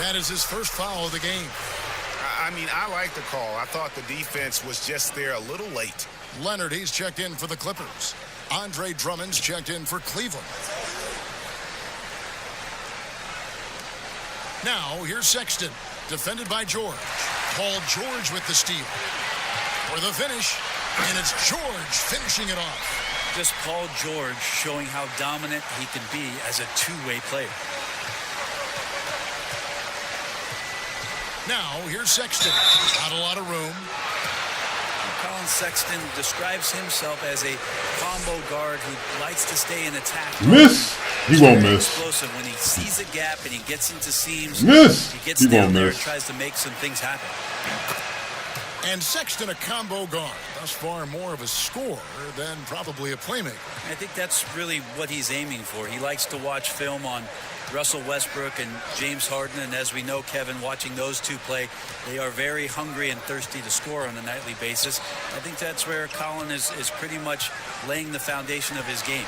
That is his first foul of the game. I mean, I like the call. I thought the defense was just there a little late. Leonard, he's checked in for the Clippers. Andre Drummond's checked in for Cleveland. Now, here's Sexton, defended by George. Paul George with the steal. For the finish, and it's George finishing it off. Just Paul George showing how dominant he can be as a two-way player. Now, here's Sexton. Not a lot of room. Colin Sexton describes himself as a combo guard who likes to stay in attack. Miss. He won't miss. Explosive when he sees a gap and he gets into seams. Miss. He gets down there and tries to make some things happen. And Sexton, a combo guard. Thus far, more of a scorer than probably a playmaker. I think that's really what he's aiming for. He likes to watch film on Russell Westbrook and James Harden, and as we know, Kevin, watching those two play, they are very hungry and thirsty to score on a nightly basis. I think that's where Colin is pretty much laying the foundation of his game.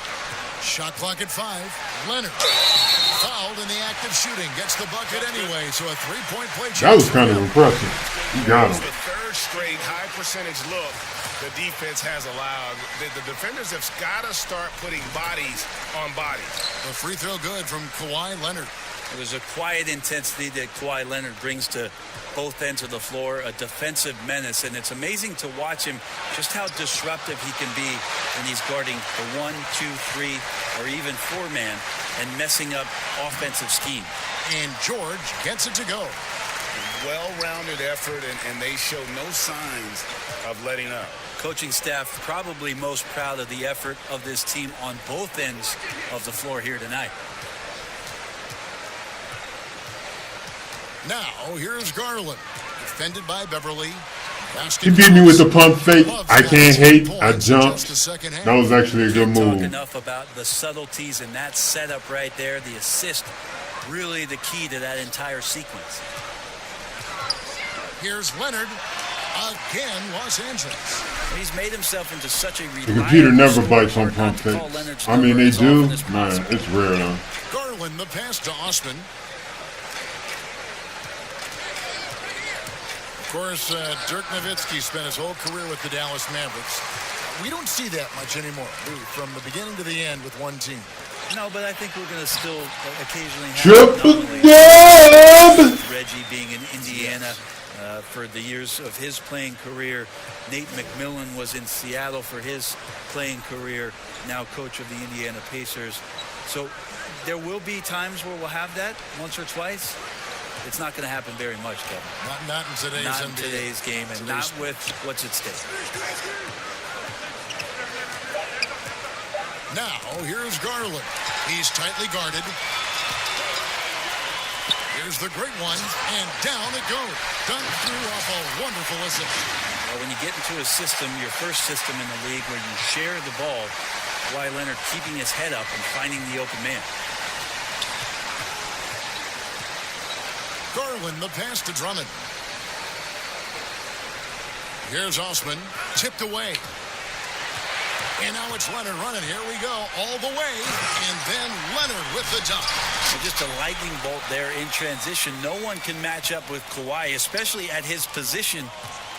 Shot clock at 5. Leonard fouled in the act of shooting. Gets the bucket anyway, so a three-point play. That was kind of impressive. He got him. The third straight high percentage look the defense has allowed. The defenders have got to start putting bodies on bodies. A free throw good from Kawhi Leonard. There's a quiet intensity that Kawhi Leonard brings to both ends of the floor, a defensive menace, and it's amazing to watch him just how disruptive he can be when he's guarding the 1, 2, 3, or even 4-man and messing up offensive scheme. And George gets it to go. Well-rounded effort, and they show no signs of letting up. Coaching staff probably most proud of the effort of this team on both ends of the floor here tonight. Now, here's Garland, defended by Beverly. He beat me with the pump fake. I can't hate. I jumped. That was actually a good move. Talk enough about the subtleties in that setup right there. The assist, really the key to that entire sequence. Here's Leonard. Again, Los Angeles. He's made himself into such a The computer never bites on pump fakes. I mean, they do. Man, it's rare though. Garland, the pass to Osman. Of course, Dirk Nowitzki spent his whole career with the Dallas Mavericks. We don't see that much anymore, do we? From the beginning to the end with one team. No, but I think we're going to still occasionally have Reggie being in Indiana for the years of his playing career. Nate McMillan was in Seattle for his playing career, now coach of the Indiana Pacers. So there will be times where we'll have that once or twice. It's not going to happen very much, Kevin. Not in today's not NBA. In today's game, and not with what's at stake. Now, here's Garland. He's tightly guarded. Here's the great one, and down it goes. Dunked through off a wonderful assist. Well, when you get into a system, your first system in the league where you share the ball, Kawhi Leonard keeping his head up and finding the open man. Garland, the pass to Drummond. Here's Osman, tipped away. And now it's Leonard running. Here we go, all the way. And then Leonard with the dunk. Just a lightning bolt there in transition. No one can match up with Kawhi, especially at his position.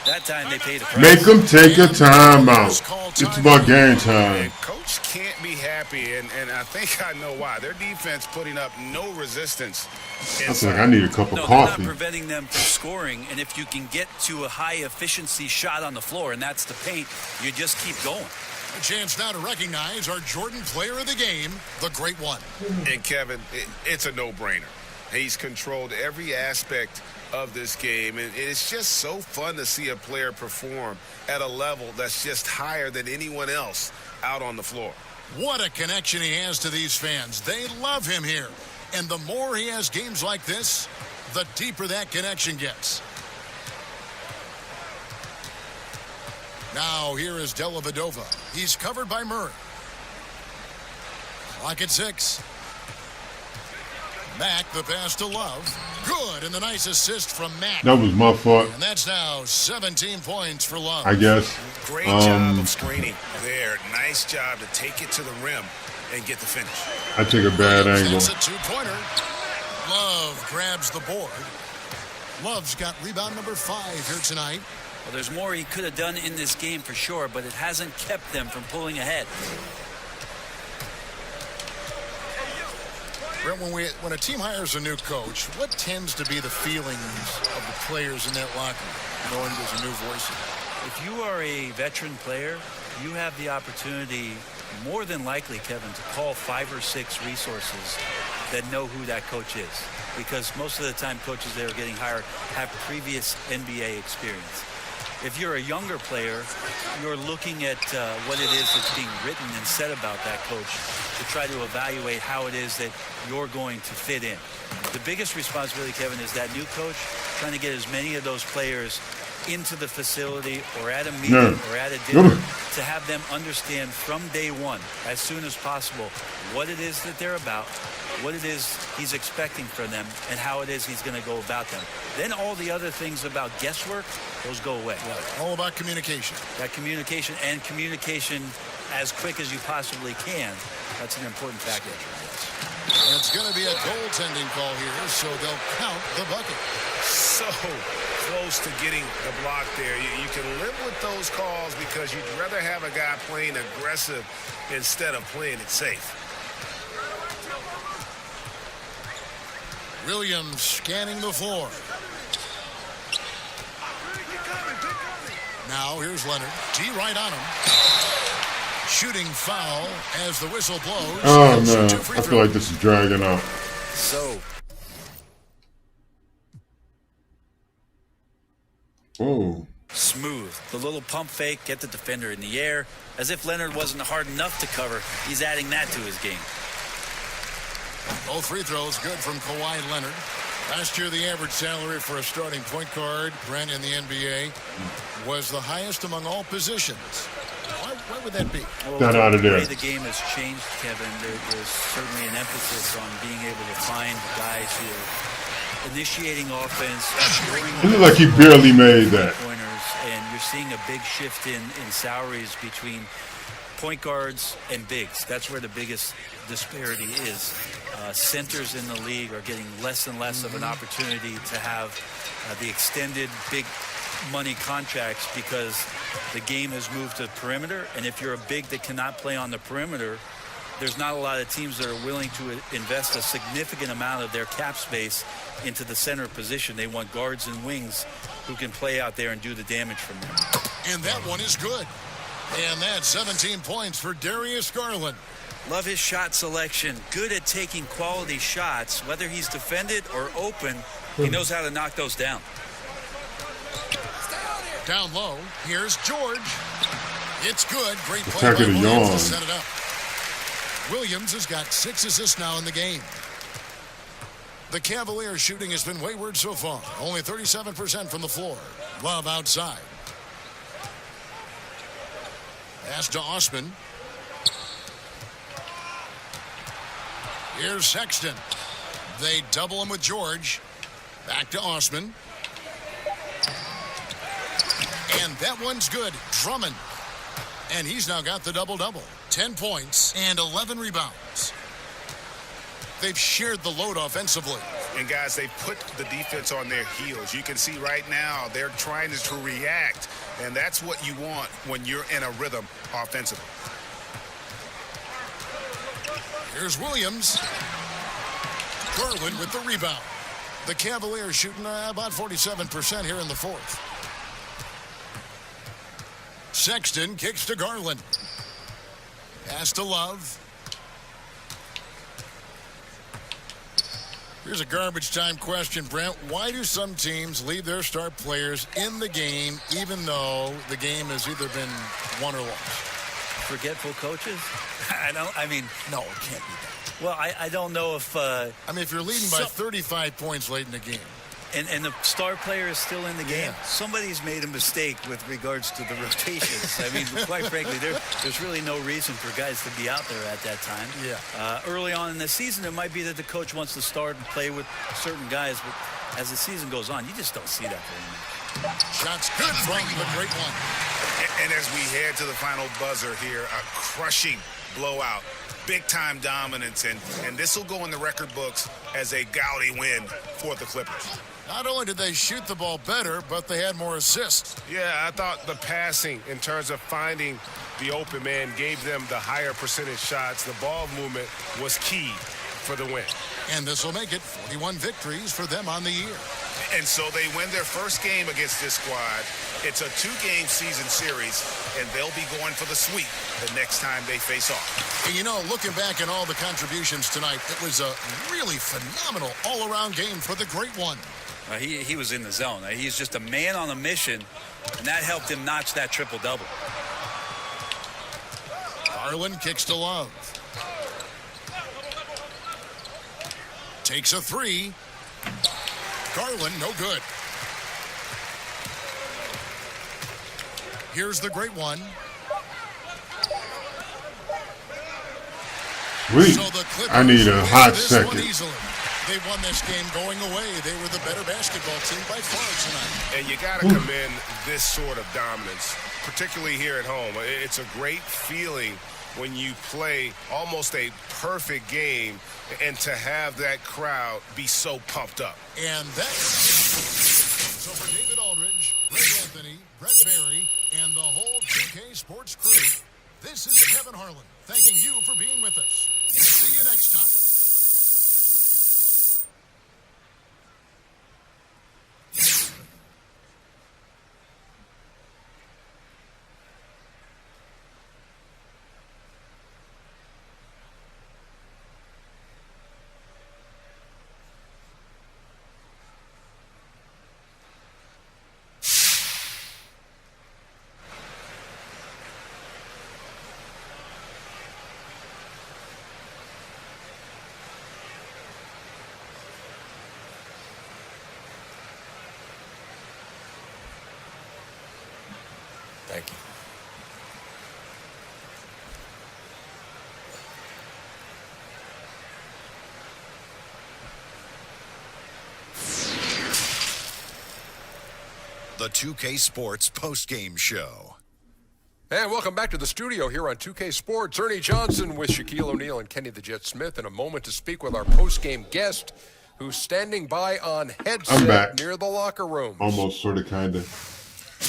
That time they paid a price. Make them take a timeout. It's about game time. Coach can't be happy, and I think I know why. Their defense putting up no resistance. I feel like I need a cup of No, coffee. they're not preventing them from scoring, and if you can get to a high-efficiency shot on the floor, and that's the paint, you just keep going. A chance now to recognize our Jordan player of the game, the Great One. And Kevin, it's a no-brainer. He's controlled every aspect of this game, and it's just so fun to see a player perform at a level that's just higher than anyone else out on the floor. What a connection he has to these fans. They love him here. And the more he has games like this, the deeper that connection gets. Now here is Della Vedova. He's covered by Murray. Clock at 6. Mack, the pass to Love. Good, and the nice assist from Mack. That was my fault. And that's now 17 points for Love. I guess. Great job of screening there. Nice job to take it to the rim and get the finish. I took a bad angle. That's a two-pointer. Love grabs the board. Love's got rebound number 5 here tonight. Well, there's more he could have done in this game for sure, but it hasn't kept them from pulling ahead. Brent, when a team hires a new coach, what tends to be the feelings of the players in that locker room, knowing there's a new voice? If you are a veteran player, you have the opportunity, more than likely, Kevin, to call 5 or 6 resources that know who that coach is. Because most of the time coaches that are getting hired have previous NBA experience. If you're a younger player, you're looking at what it is that's being written and said about that coach to try to evaluate how it is that you're going to fit in. The biggest responsibility, Kevin, is that new coach trying to get as many of those players into the facility or at a meeting or at a dinner to have them understand from day one, as soon as possible, what it is that they're about, what it is he's expecting from them, and how it is he's going to go about them. Then all the other things about guesswork, those go away. Right. All about communication. That communication and communication as quick as you possibly can, that's an important factor. It's going to be a goaltending call here, so they'll count the bucket. So close to getting the block there. You can live with those calls because you'd rather have a guy playing aggressive instead of playing it safe. Williams scanning the floor. Now here's Leonard. T right on him. Shooting foul as the whistle blows. Oh man, I feel like this is dragging out. So. Oh. Smooth. The little pump fake, get the defender in the air. As if Leonard wasn't hard enough to cover, he's adding that to his game. Both free throws good from Kawhi Leonard. Last year, the average salary for a starting point guard, Brent, in the NBA, was the highest among all positions. Why would that be? Well, Not out of there. The way the game has changed, Kevin, there's certainly an emphasis on being able to find guys who are initiating offense, scoring. It looks like he barely made that. Pointers, and you're seeing a big shift in salaries between point guards and bigs. That's where the biggest disparity is. Centers in the league are getting less and less of an opportunity to have the extended big money contracts because the game has moved to perimeter, and if you're a big that cannot play on the perimeter, there's not a lot of teams that are willing to invest a significant amount of their cap space into the center position. They want guards and wings who can play out there and do the damage from there. And that one is good. And that's 17 points for Darius Garland. Love his shot selection. Good at taking quality shots. Whether he's defended or open, he knows how to knock those down. Down low, here's George. It's good. Great play Attack by of the Williams yawn. to set it up. Williams has got 6 assists now in the game. The Cavaliers shooting has been wayward so far. Only 37% from the floor. Love outside. Pass to Osman. Here's Sexton. They double him with George. Back to Osman. And that one's good. Drummond. And he's now got the double-double. 10 points and 11 rebounds. They've shared the load offensively. And guys, they put the defense on their heels. You can see right now they're trying to react, and that's what you want when you're in a rhythm offensively. Here's Williams. Garland with the rebound. The Cavaliers shooting about 47% here in the fourth. Sexton kicks to Garland. Pass to Love. Here's a garbage time question, Brent. Why do some teams leave their star players in the game even though the game has either been won or lost? Forgetful coaches? No, it can't be that. Well, I don't know if... if you're leading by 35 points late in the game. And the star player is still in the game. Somebody's made a mistake with regards to the rotations. Quite frankly, there's really no reason for guys to be out there at that time. Yeah. Early on in the season, it might be that the coach wants to start and play with certain guys, but as the season goes on, you just don't see that very much. Shots good from the great one. And as we head to the final buzzer here, a crushing blowout. Big-time dominance, and this will go in the record books as a gaudy win for the Clippers. Not only did they shoot the ball better, but they had more assists. Yeah, I thought the passing in terms of finding the open man gave them the higher percentage shots. The ball movement was key for the win. And this will make it 41 victories for them on the year. And so they win their first game against this squad. It's a 2-game season series, and they'll be going for the sweep the next time they face off. And looking back at all the contributions tonight, it was a really phenomenal all-around game for the great one. He was in the zone. He's just a man on a mission, and that helped him notch that triple-double. Garland kicks to Love. Takes a three. Garland, no good. Here's the great one. Sweet. So the Clippers I need a hot this second. one easily. They won this game going away. They were the better basketball team by far tonight. And you got to commend this sort of dominance, particularly here at home. It's a great feeling when you play almost a perfect game and to have that crowd be so pumped up. And so for David Aldridge, Greg Anthony, Brent Barry, and the whole 2K Sports crew, this is Kevin Harlan thanking you for being with us. See you next time. Thank you. The 2K Sports postgame show. And welcome back to the studio here on 2K Sports. Ernie Johnson with Shaquille O'Neal and Kenny the Jet Smith in a moment to speak with our postgame guest who's standing by on headset near the locker room. Almost, sort of, kind of.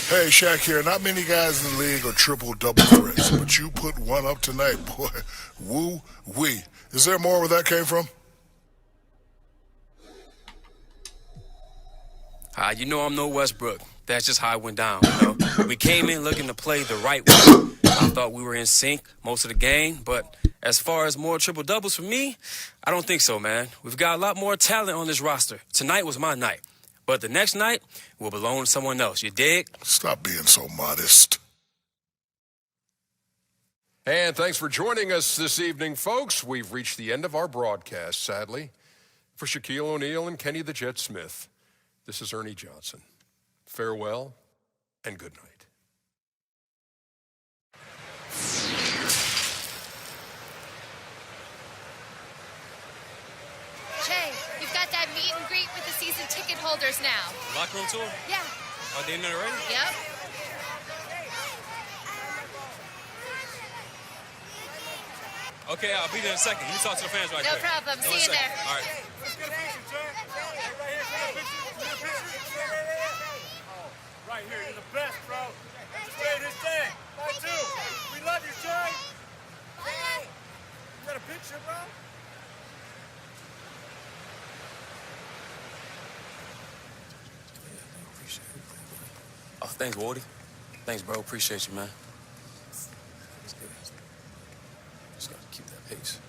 Hey, Shaq here. Not many guys in the league are triple-double threats, but you put one up tonight, boy. Woo-wee. Is there more where that came from? You know I'm no Westbrook. That's just how it went down, We came in looking to play the right way. I thought we were in sync most of the game, but as far as more triple-doubles for me, I don't think so, man. We've got a lot more talent on this roster. Tonight was my night. But the next night will belong to someone else. You dig? Stop being so modest. And thanks for joining us this evening, folks. We've reached the end of our broadcast, sadly. For Shaquille O'Neal and Kenny the Jet Smith, this is Ernie Johnson. Farewell and good night. Jay, you've got that meet and greet with the season ticket holders now. Locker room tour? Yeah. Are they in there already? Yep. Okay, I'll be there in a second. Let me talk to the fans right No quick. problem. See you there. All right. thanks, Wardy. Thanks, bro. Appreciate you, man. That's good. Just gotta keep that pace.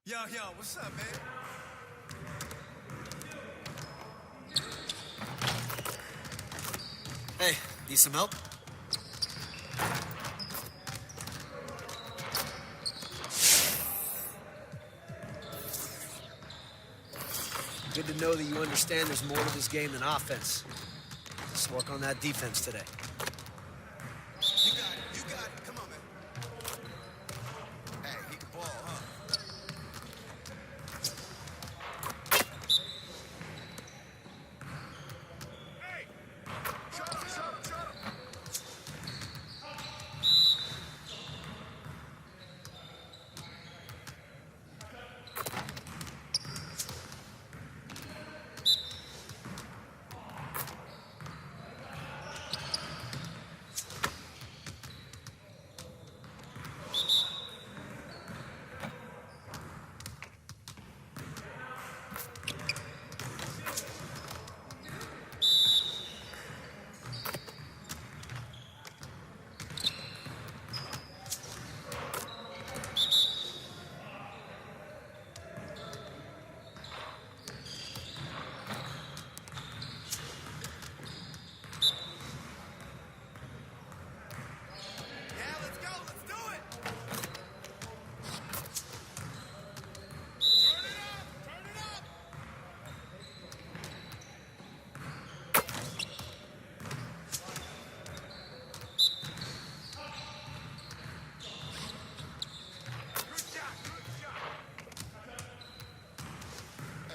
Yo, what's up, man? Hey, need some help? Good to know that you understand there's more to this game than offense. Let's work on that defense today. You got it. Come on, man. Hey, he can ball, huh? Hey! Shut him!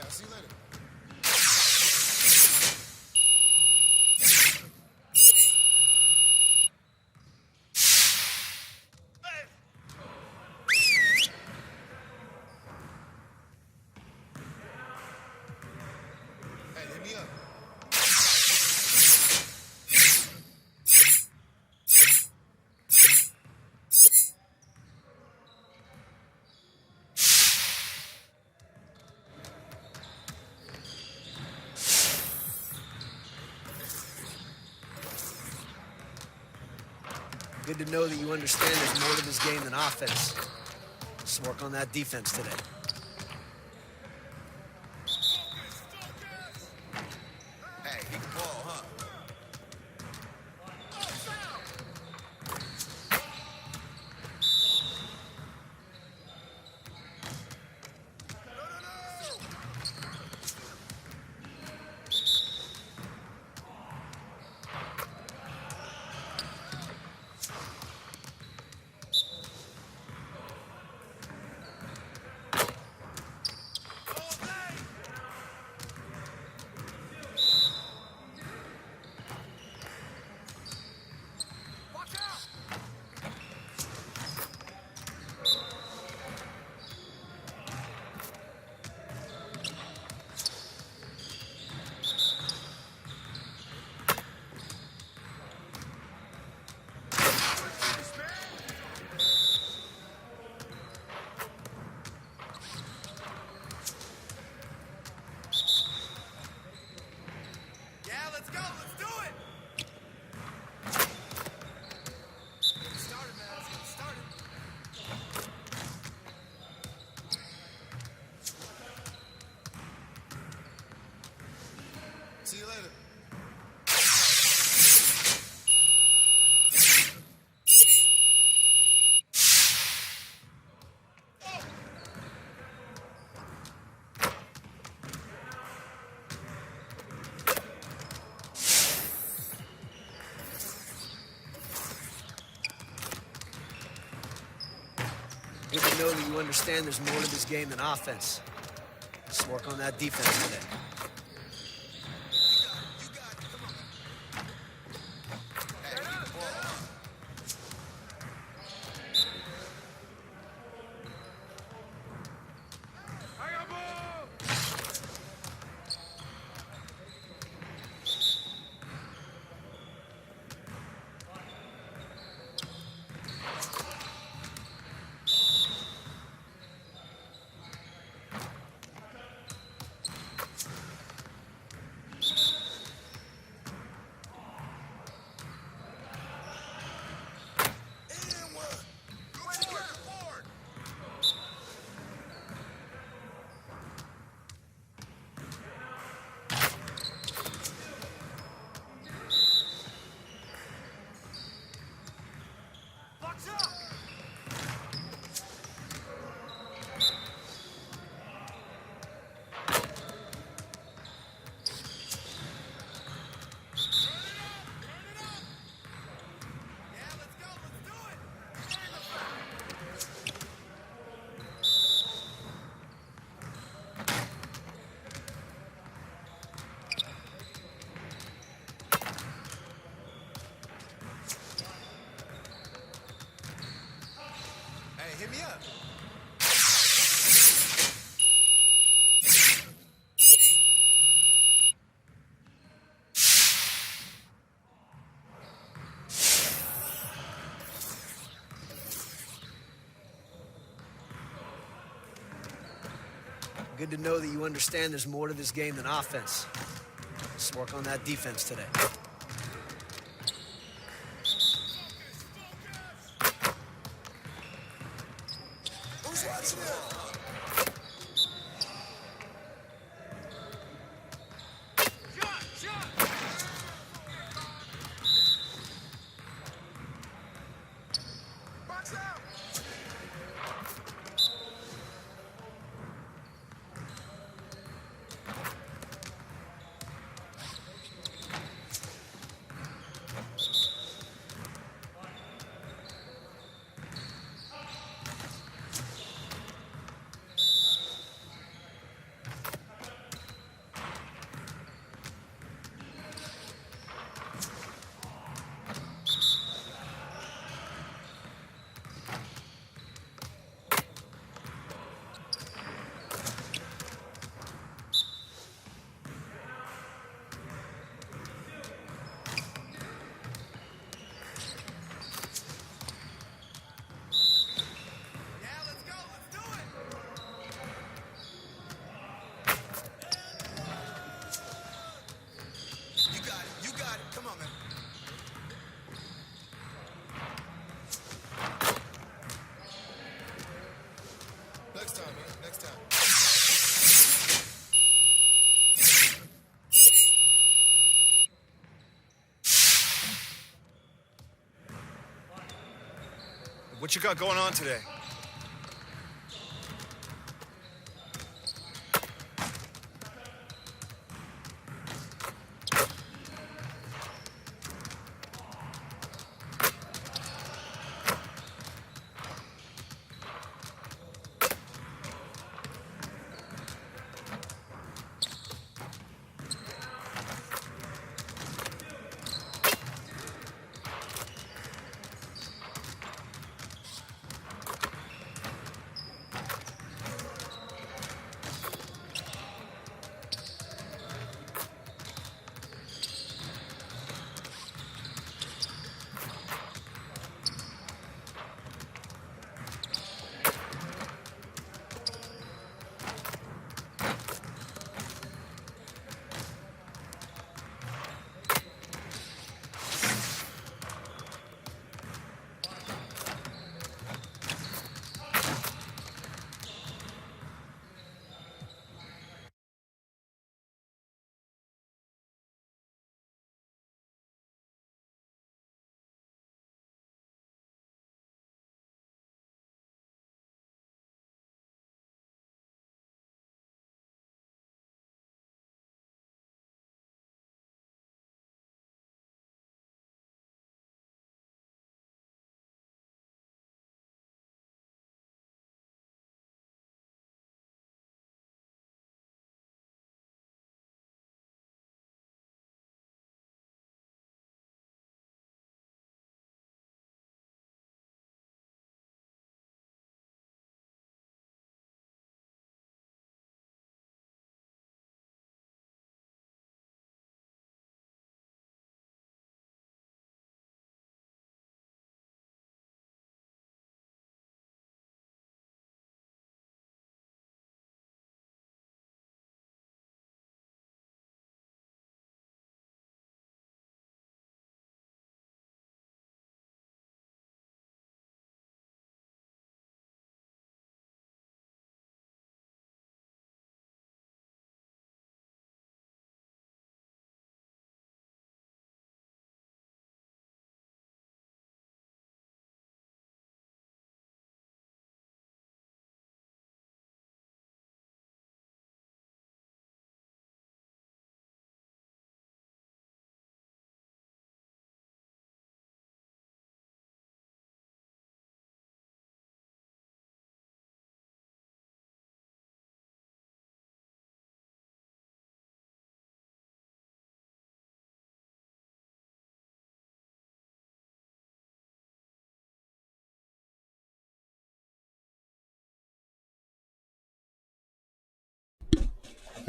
See you later. Hey, hit me up. Good to know that you understand there's more to this game than offense. Let's work on that defense today. Hey, he can ball, huh? know that you understand there's more to this game than offense. Let's work on that defense today. Hit me up. Good to know that you understand there's more to this game than offense. Let's work on that defense today. Who's watching it? Box out. Next time, man. Next time. What you got going on today?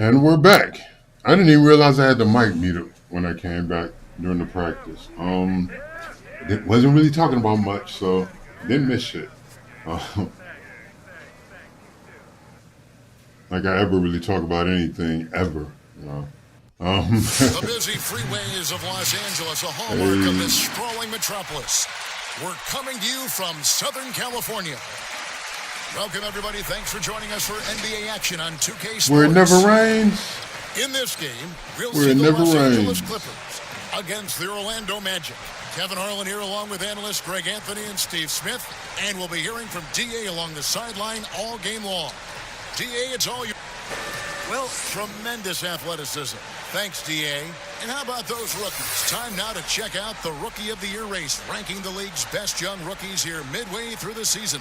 And we're back. I didn't even realize I had the mic muted when I came back during the practice. Wasn't really talking about much, so didn't miss shit. Like I ever really talk about anything ever, you know. The busy freeways of Los Angeles, a hallmark of this sprawling metropolis. We're coming to you from Southern California. Welcome, everybody. Thanks for joining us for NBA action on 2K Sports. Where it never rains. In this game, we'll see the Los Angeles Clippers against the Orlando Magic. Kevin Harlan here along with analysts Greg Anthony and Steve Smith. And we'll be hearing from D.A. along the sideline all game long. D.A., it's all you. Well, tremendous athleticism. Thanks, D.A. And how about those rookies? Time now to check out the Rookie of the Year race, ranking the league's best young rookies here midway through the season.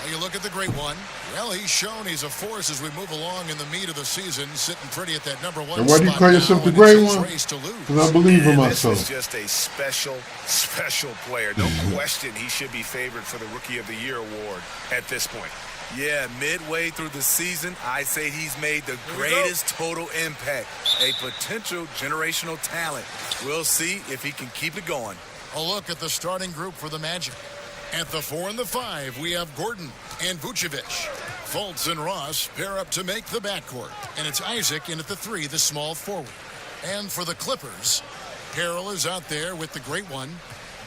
Now you look at the great one. Well, he's shown he's a force as we move along in the meat of the season, sitting pretty at that number one. And why do you call yourself the great one? Because I believe in myself. This is just a special player. No question he should be favored for the Rookie of the Year award at this point. Yeah, midway through the season, I say he's made the greatest total impact. A potential generational talent. We'll see if he can keep it going. A look at the starting group for the Magic. At the 4 and the 5, we have Gordon and Vucevic. Fultz and Ross pair up to make the backcourt. And it's Isaac in at the 3, the small forward. And for the Clippers, Harrell is out there with the great one.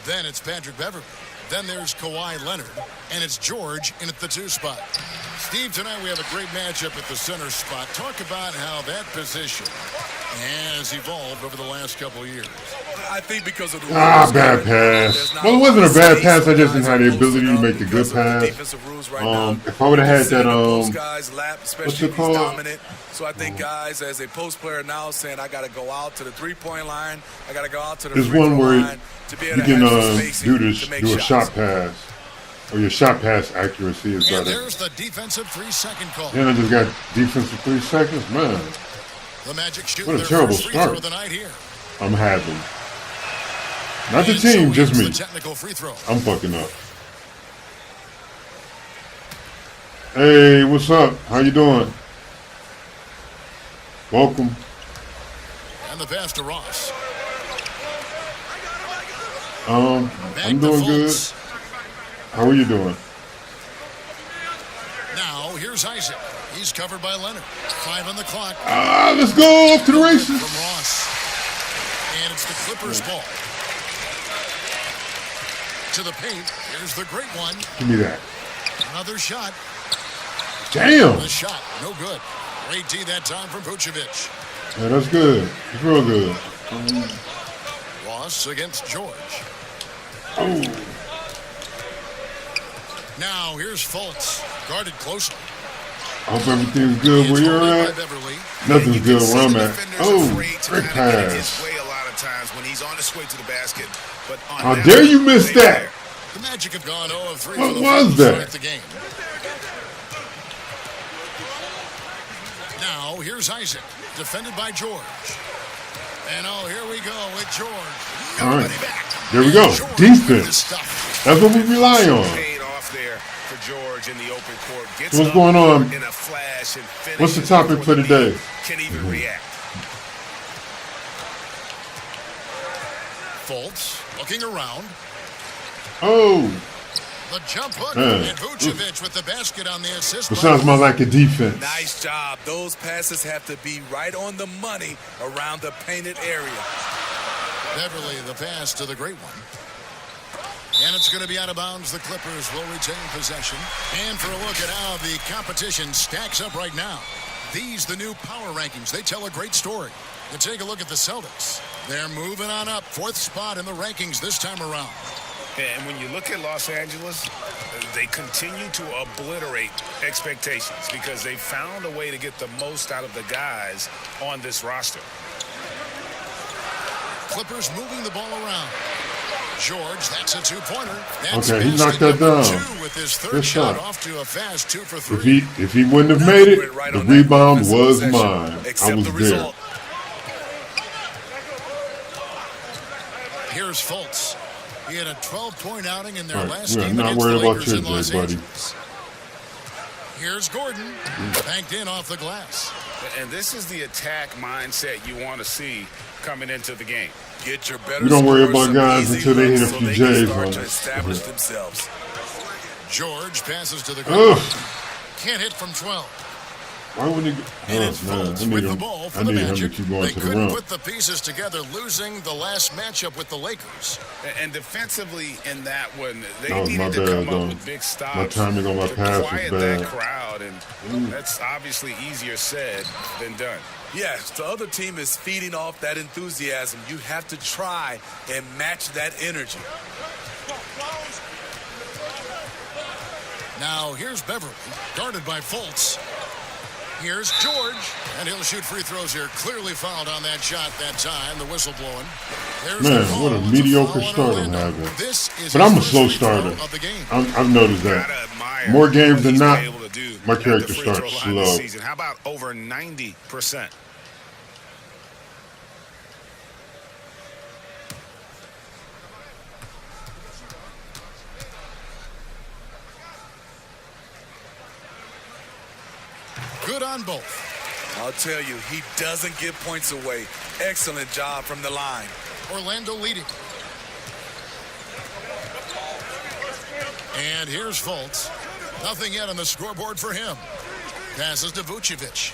Then it's Patrick Beverley. Then there's Kawhi Leonard. And it's George in at the 2 spot. Steve, tonight we have a great matchup at the center spot. Talk about how that position has evolved over the last couple of years. I think because of the bad pass. Well, it wasn't a bad pass. I just didn't have the ability to make a good pass. If I would have had that, what's it called? So I think guys, as a post player now, saying I got to go out to the 3-point line, I got to go out to the There's one where you can do a shot pass, or your shot pass accuracy is better. And there's the defensive 3-second call. Yeah, I just got defensive 3 seconds, man. The Magic shoot what a terrible start. the night here. I'm happy. Not the team, just me. Technical free throw. I'm fucking up. Hey, what's up? How you doing? Welcome. And the pass to Ross. I'm doing good. How are you doing? Now, here's Isaac. He's covered by Leonard. 5 on the clock. Let's go off to the races. From Ross. And it's the Clippers ball. To the paint. Here's the great one. Give me that. Another shot. Damn. The shot. No good. Great D that time from Vucevic. Yeah, that's good. It's real good. Ross against George. Oh. Now, here's Fultz. Guarded closely. I hope everything's good where you're at. Nothing's good where I'm at. Oh, great pass. When he's on his way to the basket, but how dare you miss that? The Magic have gone 0 of 3 what for the was that? The game. Now here's Isaac, defended by George. And here we go with George. All right, there we go. Defense. That's what we rely on. George in the open court. So what's going on? In a flash and what's the topic for today? Can even react. Fultz looking around. Oh. The jump hook and Vucevic with the basket on the assist. That sounds more like a defense. Nice job. Those passes have to be right on the money around the painted area. Beverly, the pass to the great one. And it's going to be out of bounds. The Clippers will retain possession. And for a look at how the competition stacks up right now. These, the new power rankings, they tell a great story. You take a look at the Celtics. They're moving on up. 4th spot in the rankings this time around. And when you look at Los Angeles, they continue to obliterate expectations because they found a way to get the most out of the guys on this roster. Clippers moving the ball around. George, that's a 2-pointer. Okay, he knocked that down. With his third shot off to a fast 2 for 3. If he wouldn't have made it, the rebound was mine. I was there. Here's Fultz. He had a 12-point outing in their last game. We're not worried about Lakers you, buddy. Here's Gordon. Banked in off the glass. And this is the attack mindset you want to see coming into the game. Get your better We don't worry scores, about guys easy until they hit a looks so few they can J's start on to us. establish themselves. George passes to the Ugh. ground. Can't hit from 12. Why wouldn't he go? And Oh, it's man. Fultz I need with the him, ball for I the need him to Magic. keep going They to the couldn't rim. put the pieces together, losing the last matchup with the Lakers. And defensively in that one, they That was my needed to bad, come though. up with big stops. My timing on my to pass was quiet bad. that crowd, and that's obviously easier said than done. Yes, the other team is feeding off that enthusiasm. You have to try and match that energy. Now here's Beverly, guarded by Fultz. Here's George, and he'll shoot free throws here. Clearly fouled on that shot that time, the whistle blowing. There's the Man, call. what a It's mediocre foul on start I'm Orlando. having. This is But I'm a his slow first free throw starter. of the game. I've noticed that. More games than not, my character starts slow. How about over 90%? Good on both. I'll tell you, he doesn't give points away. Excellent job from the line. Orlando leading. And here's Fultz. Nothing yet on the scoreboard for him. Passes to Vucevic.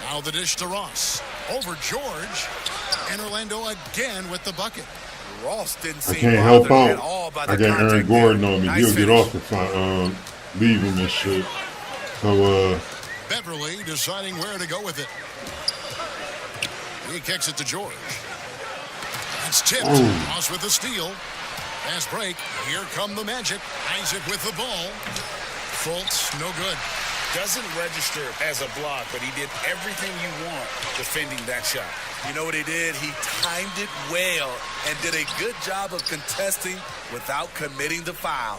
Now the dish to Ross. Over George. And Orlando again with the bucket. Ross didn't I seem can't help bothered at out. all by I the got Aaron contact Gordon there. on me. Nice He'll get finish. off if I leave him and shit. So, Beverly deciding where to go with it. He kicks it to George. It's tipped. Oh. Ross with the steal. Fast break. Here come the Magic. Isaac with the ball. Fultz, no good. Doesn't register as a block, but he did everything you want defending that shot. You know what he did? He timed it well and did a good job of contesting without committing the foul.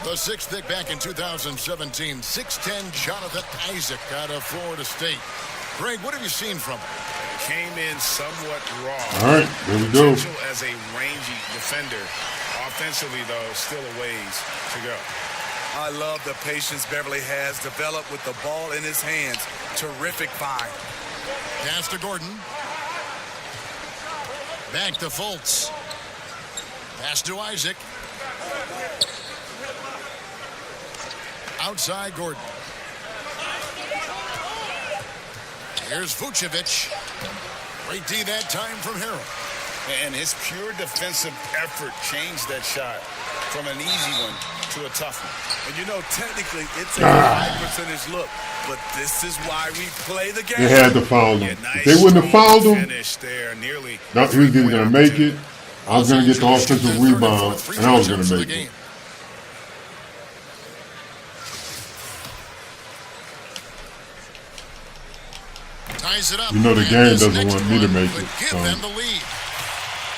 The sixth pick back in 2017, 6'10" Jonathan Isaac out of Florida State. Greg, what have you seen from him? Came in somewhat raw. All right, there we go. Potential as a rangy defender. Offensively, though, still a ways to go. I love the patience Beverly has developed with the ball in his hands. Terrific find. Pass to Gordon. Back to Fultz. Pass to Isaac. Outside Gordon. Here's Vucevic. Great D that time from Harrell. And his pure defensive effort changed that shot from an easy one to a tough one. And you know, technically, it's a high percentage look, but this is why we play the game. They had to foul him. Yeah, nice, If they wouldn't have fouled him, finish there, nearly he was either going to make it, I was going to get the offensive rebound, and I was going to make it. Ties it up. You know the game doesn't want me to make it. Give So them the lead.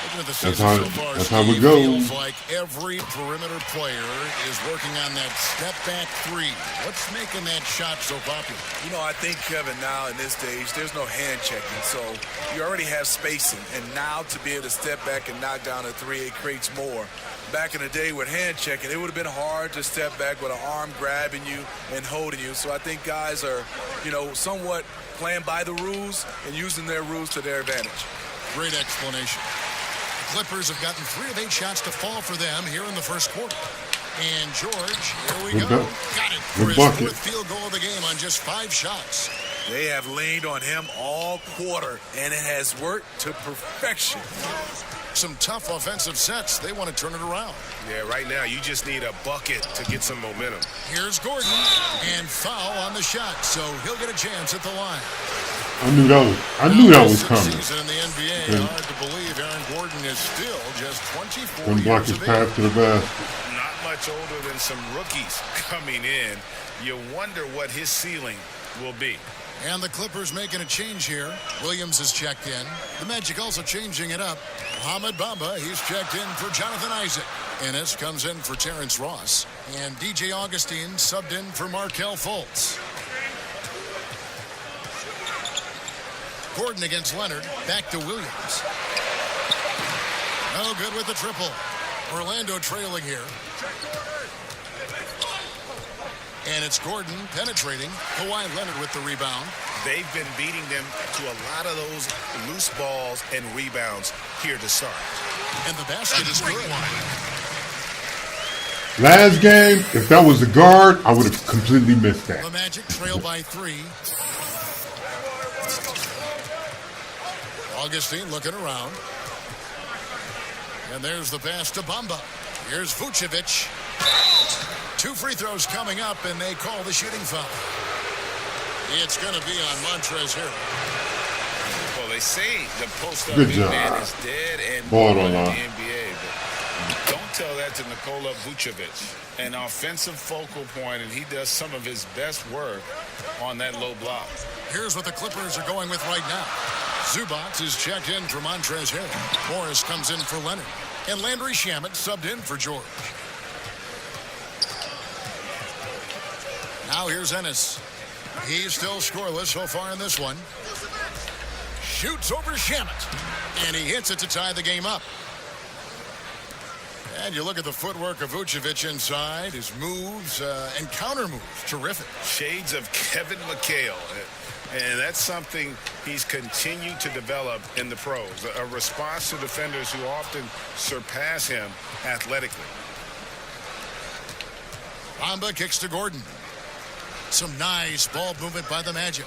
Looking at the that's season how so far, that's how it Steve, goes. feels like every perimeter player is working on that step back three. What's making that shot so popular? You know, I think, Kevin, now in this stage, there's no hand checking, so you already have spacing, and now to be able to step back and knock down a three, it creates more. Back in the day with hand checking, it would have been hard to step back with an arm grabbing you and holding you. So I think guys are, you know, somewhat playing by the rules and using their rules to their advantage. Great explanation. The Clippers have gotten 3 of 8 shots to fall for them here in the first quarter. And George, here we go. Got it for his bucket. 4th field goal of the game on just 5 shots. They have leaned on him all quarter, and it has worked to perfection. Some tough offensive sets. They want to turn it around. Yeah, right now you just need a bucket to get some momentum. Here's Gordon, and foul on the shot, so he'll get a chance at the line. I knew that was coming. Season in the NBA, hard to believe Aaron Gordon is still just 24 Couldn't block years his of pass age. to the basket. Not much older than some rookies coming in. You wonder what his ceiling will be. And the Clippers making a change here. Williams is checked in. The Magic also changing it up. Mohamed Bamba, he's checked in for Jonathan Isaac. Ennis comes in for Terrence Ross. And DJ Augustine subbed in for Markelle Fultz. Gordon against Leonard. Back to Williams. No good with the triple. Orlando trailing here. And it's Gordon penetrating. Kawhi Leonard with the rebound. They've been beating them to a lot of those loose balls and rebounds here to start. And the basket is good. Last game, if that was a guard, I would have completely missed that. The Magic trail by 3. Augustine looking around. And there's the pass to Bamba. Here's Vucevic. 2 free throws coming up, and they call the shooting foul. It's going to be on Montrezl Harrell. Well, they say the post-up Good big job. man is dead and Ball in on the line. NBA. But don't tell that to Nikola Vucevic, an offensive focal point, and he does some of his best work on that low block. Here's what the Clippers are going with right now. Zubac is checked in for Montrezl Harrell. Morris comes in for Leonard. And Landry Shamet subbed in for George. Now here's Ennis. He's still scoreless so far in this one. Shoots over Shamet. And he hits it to tie the game up. And you look at the footwork of Vucevic inside. His moves and counter moves. Terrific. Shades of Kevin McHale. And that's something he's continued to develop in the pros. A response to defenders who often surpass him athletically. Bamba kicks to Gordon. Some nice ball movement by the Magic.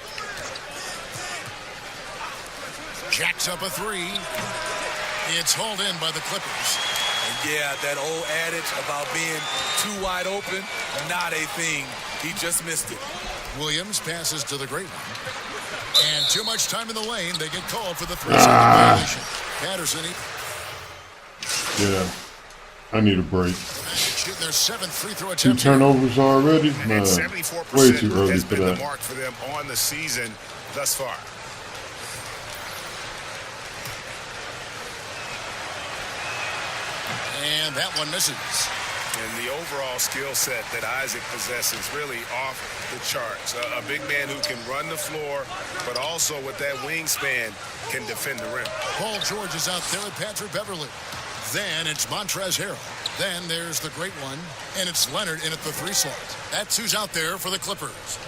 Jacks up a 3. It's hauled in by the Clippers. And yeah, that old adage about being too wide open, not a thing. He just missed it. Williams passes to the great one. And too much time in the lane. They get called for the 3-second violation. Patterson. Yeah, I need a break. Shooting their 7th free throw 2 attempt. turnovers already? Man, 74% way too early has for been the that. mark for them on the season thus far. And that one misses. And the overall skill set that Isaac possesses really off the charts. A big man who can run the floor, but also with that wingspan can defend the rim. Paul George is out there with Patrick Beverly. Then it's Montrezl Harrell. Then there's the great one, and it's Leonard in at the 3 slot. That's who's out there for the Clippers.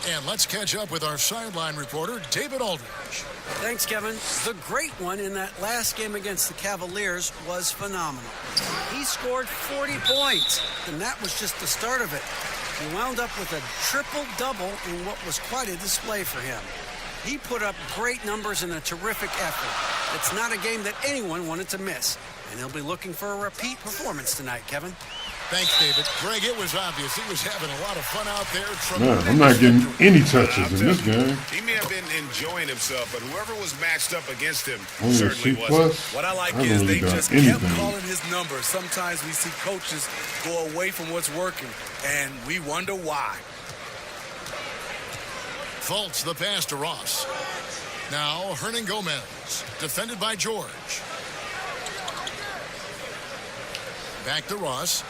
And let's catch up with our sideline reporter, David Aldridge. Thanks, Kevin. The great one in that last game against the Cavaliers was phenomenal. He scored 40 points, and that was just the start of it. He wound up with a triple-double in what was quite a display for him. He put up great numbers and a terrific effort. It's not a game that anyone wanted to miss, and he'll be looking for a repeat performance tonight, Kevin. Thanks, David. Greg, it was obvious. He was having a lot of fun out there. Man, I'm not getting any touches in this game. He may have been enjoying himself, but whoever was matched up against him Only a certainly C+. wasn't. What I like I is haven't they really done just kept anything. calling his number. Sometimes we see coaches go away from what's working, and we wonder why. Fultz the pass to Ross. Now Hernan Gomez, defended by George. Back to Ross.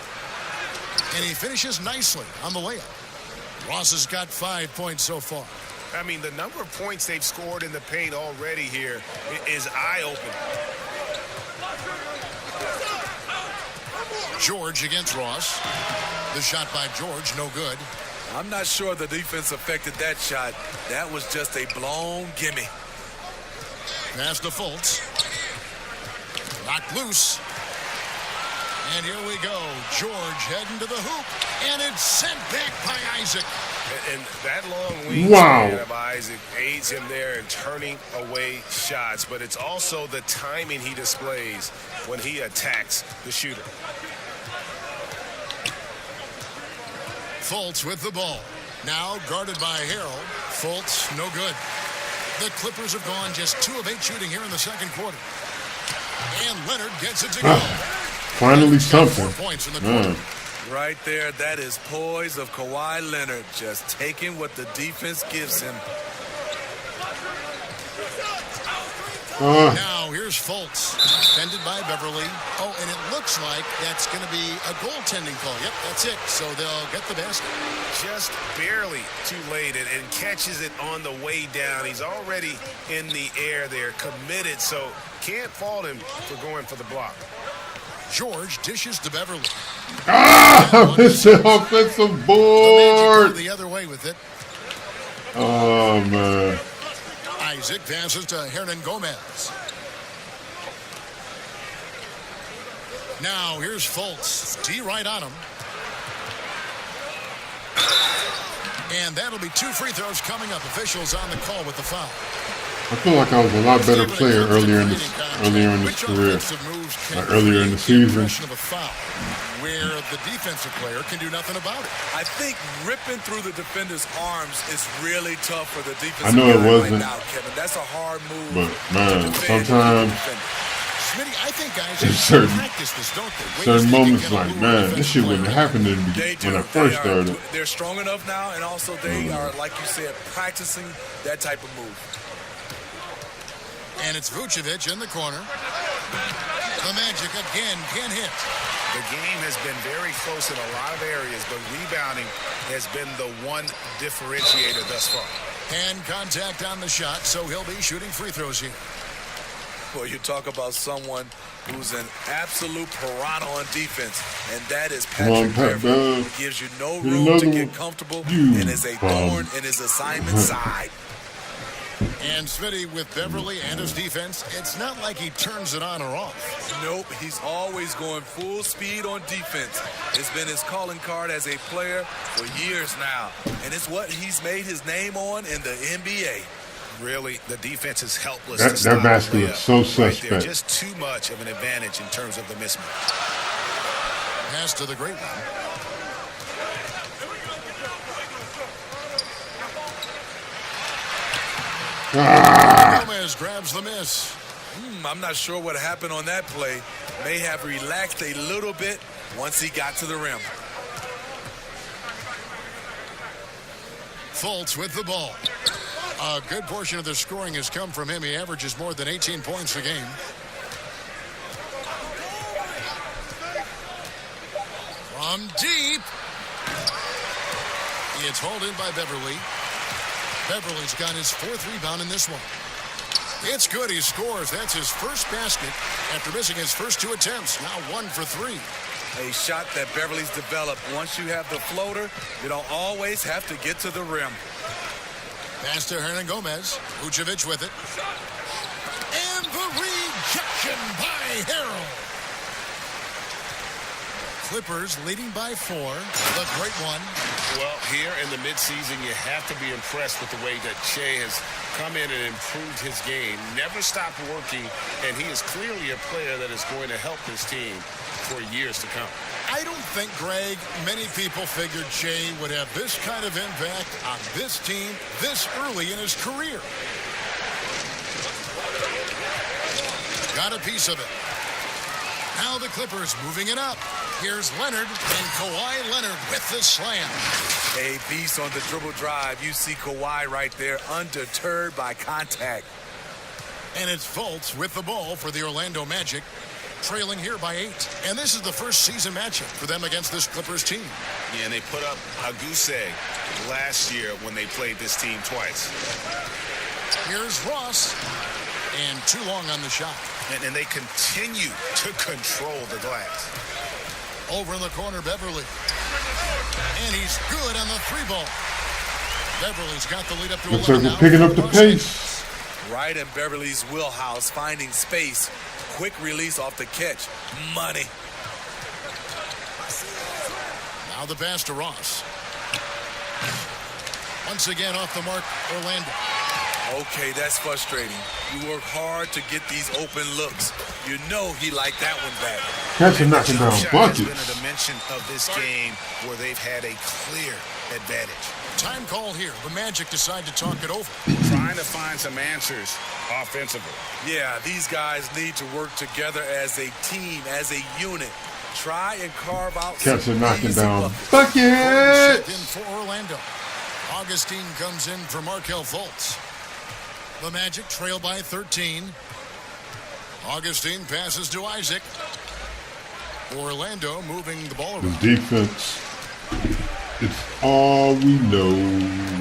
And he finishes nicely on the layup. Ross has got 5 points so far. I mean, the number of points they've scored in the paint already here is eye-opening. George against Ross. The shot by George, no good. I'm not sure the defense affected that shot. That was just a blown gimme. Pass to Fultz. Knocked loose. And here we go. George heading to the hoop. And it's sent back by Isaac. And that long wingspan Wow. of Isaac aids him there in turning away shots. But it's also the timing he displays when he attacks the shooter. Fultz with the ball. Now guarded by Harrell. Fultz, no good. The Clippers have gone just 2 of 8 shooting here in the second quarter. And Leonard gets it to go. Finally something. 4 points in the quarter. Right there, that is poise of Kawhi Leonard, just taking what the defense gives him. Now here's Fultz, defended by Beverly. Oh, and it looks like that's going to be a goaltending call. Yep, that's it. So they'll get the basket. Just barely too late and catches it on the way down. He's already in the air there, committed, so can't fault him for going for the block. George dishes to Beverly. Ah, it's an offensive board. The other way with it. Oh, man. Isaac passes to Hernan Gomez. Now here's Fultz. D right on him. And that'll be 2 free throws coming up. Officials on the call with the foul. I feel like I was a lot better player earlier in this career, like earlier in the season. Where the defensive player can do nothing about it. I think ripping through the defender's arms is really tough for the defensive I know it guy wasn't, right now, Kevin. That's a hard move. but man, sometimes Smitty, I think guys certain practice this, don't they? certain moments, like man, this shit wouldn't happen in the beginning when I first started. They're strong enough now, and also they are, like you said, practicing that type of move. And it's Vucevic in the corner. The Magic again can hit. The game has been very close in a lot of areas, but rebounding has been the one differentiator thus far. And contact on the shot, so he'll be shooting free throws here. Well, you talk about someone who's an absolute piranha on defense, and that is Patrick Beverly. Gives you no room to get comfortable and is a thorn in his assignment side. And Smitty with Beverly and his defense, it's not like he turns it on or off. Nope, he's always going full speed on defense. It's been his calling card as a player for years now, and it's what he's made his name on in the NBA. Really, the defense is helpless. That basket is so suspect. Right, just too much of an advantage in terms of the mismatch. Pass to the great one. Gomez grabs the miss. I'm not sure what happened on that play. May have relaxed a little bit once he got to the rim. Fultz with the ball. A good portion of the scoring has come from him. He averages more than 18 points a game. From deep. It's hauled in by Beverly. Beverly's got his 4th rebound in this one. It's good. He scores. That's his first basket after missing his first 2 attempts. Now 1 for 3. A shot that Beverly's developed. Once you have the floater, you don't always have to get to the rim. Pass to Hernan Gomez. Vucevic with it. And the rejection by Harrell. Clippers leading by 4. The great one. Well, here in the midseason, you have to be impressed with the way that Shea has come in and improved his game. Never stopped working, and he is clearly a player that is going to help this team for years to come. I don't think, Greg, many people figured Shea would have this kind of impact on this team this early in his career. Got a piece of it. Now the Clippers moving it up. Here's Leonard, and Kawhi Leonard with the slam. A beast on the dribble drive. You see Kawhi right there, undeterred by contact. And it's Fultz with the ball for the Orlando Magic, trailing here by 8. And this is the first season matchup for them against this Clippers team. Yeah, and they put up a goose egg last year when they played this team twice. Here's Ross, and too long on the shot. And they continue to control the glass. Over in the corner, Beverly. And he's good on the 3-ball. Beverly's got the lead up to 11 looks like now. we're picking up the pace. Right in Beverly's wheelhouse, finding space. Quick release off the catch. Money. Now the pass to Ross. Once again off the mark, Orlando. Okay, that's frustrating. You work hard to get these open looks. You know he liked that one back. Catch him knocking down buckets. There's been a dimension of this game where they've had a clear advantage. Time call here. The Magic decide to talk it over. Trying to find some answers offensively. Yeah, these guys need to work together as a team, as a unit. Try and carve out Catch him knocking down buckets. buckets. In for Orlando. Augustine comes in for Markelle Fultz. The Magic trail by 13. Augustine passes to Isaac. Orlando moving the ball around. The defense, it's all we know.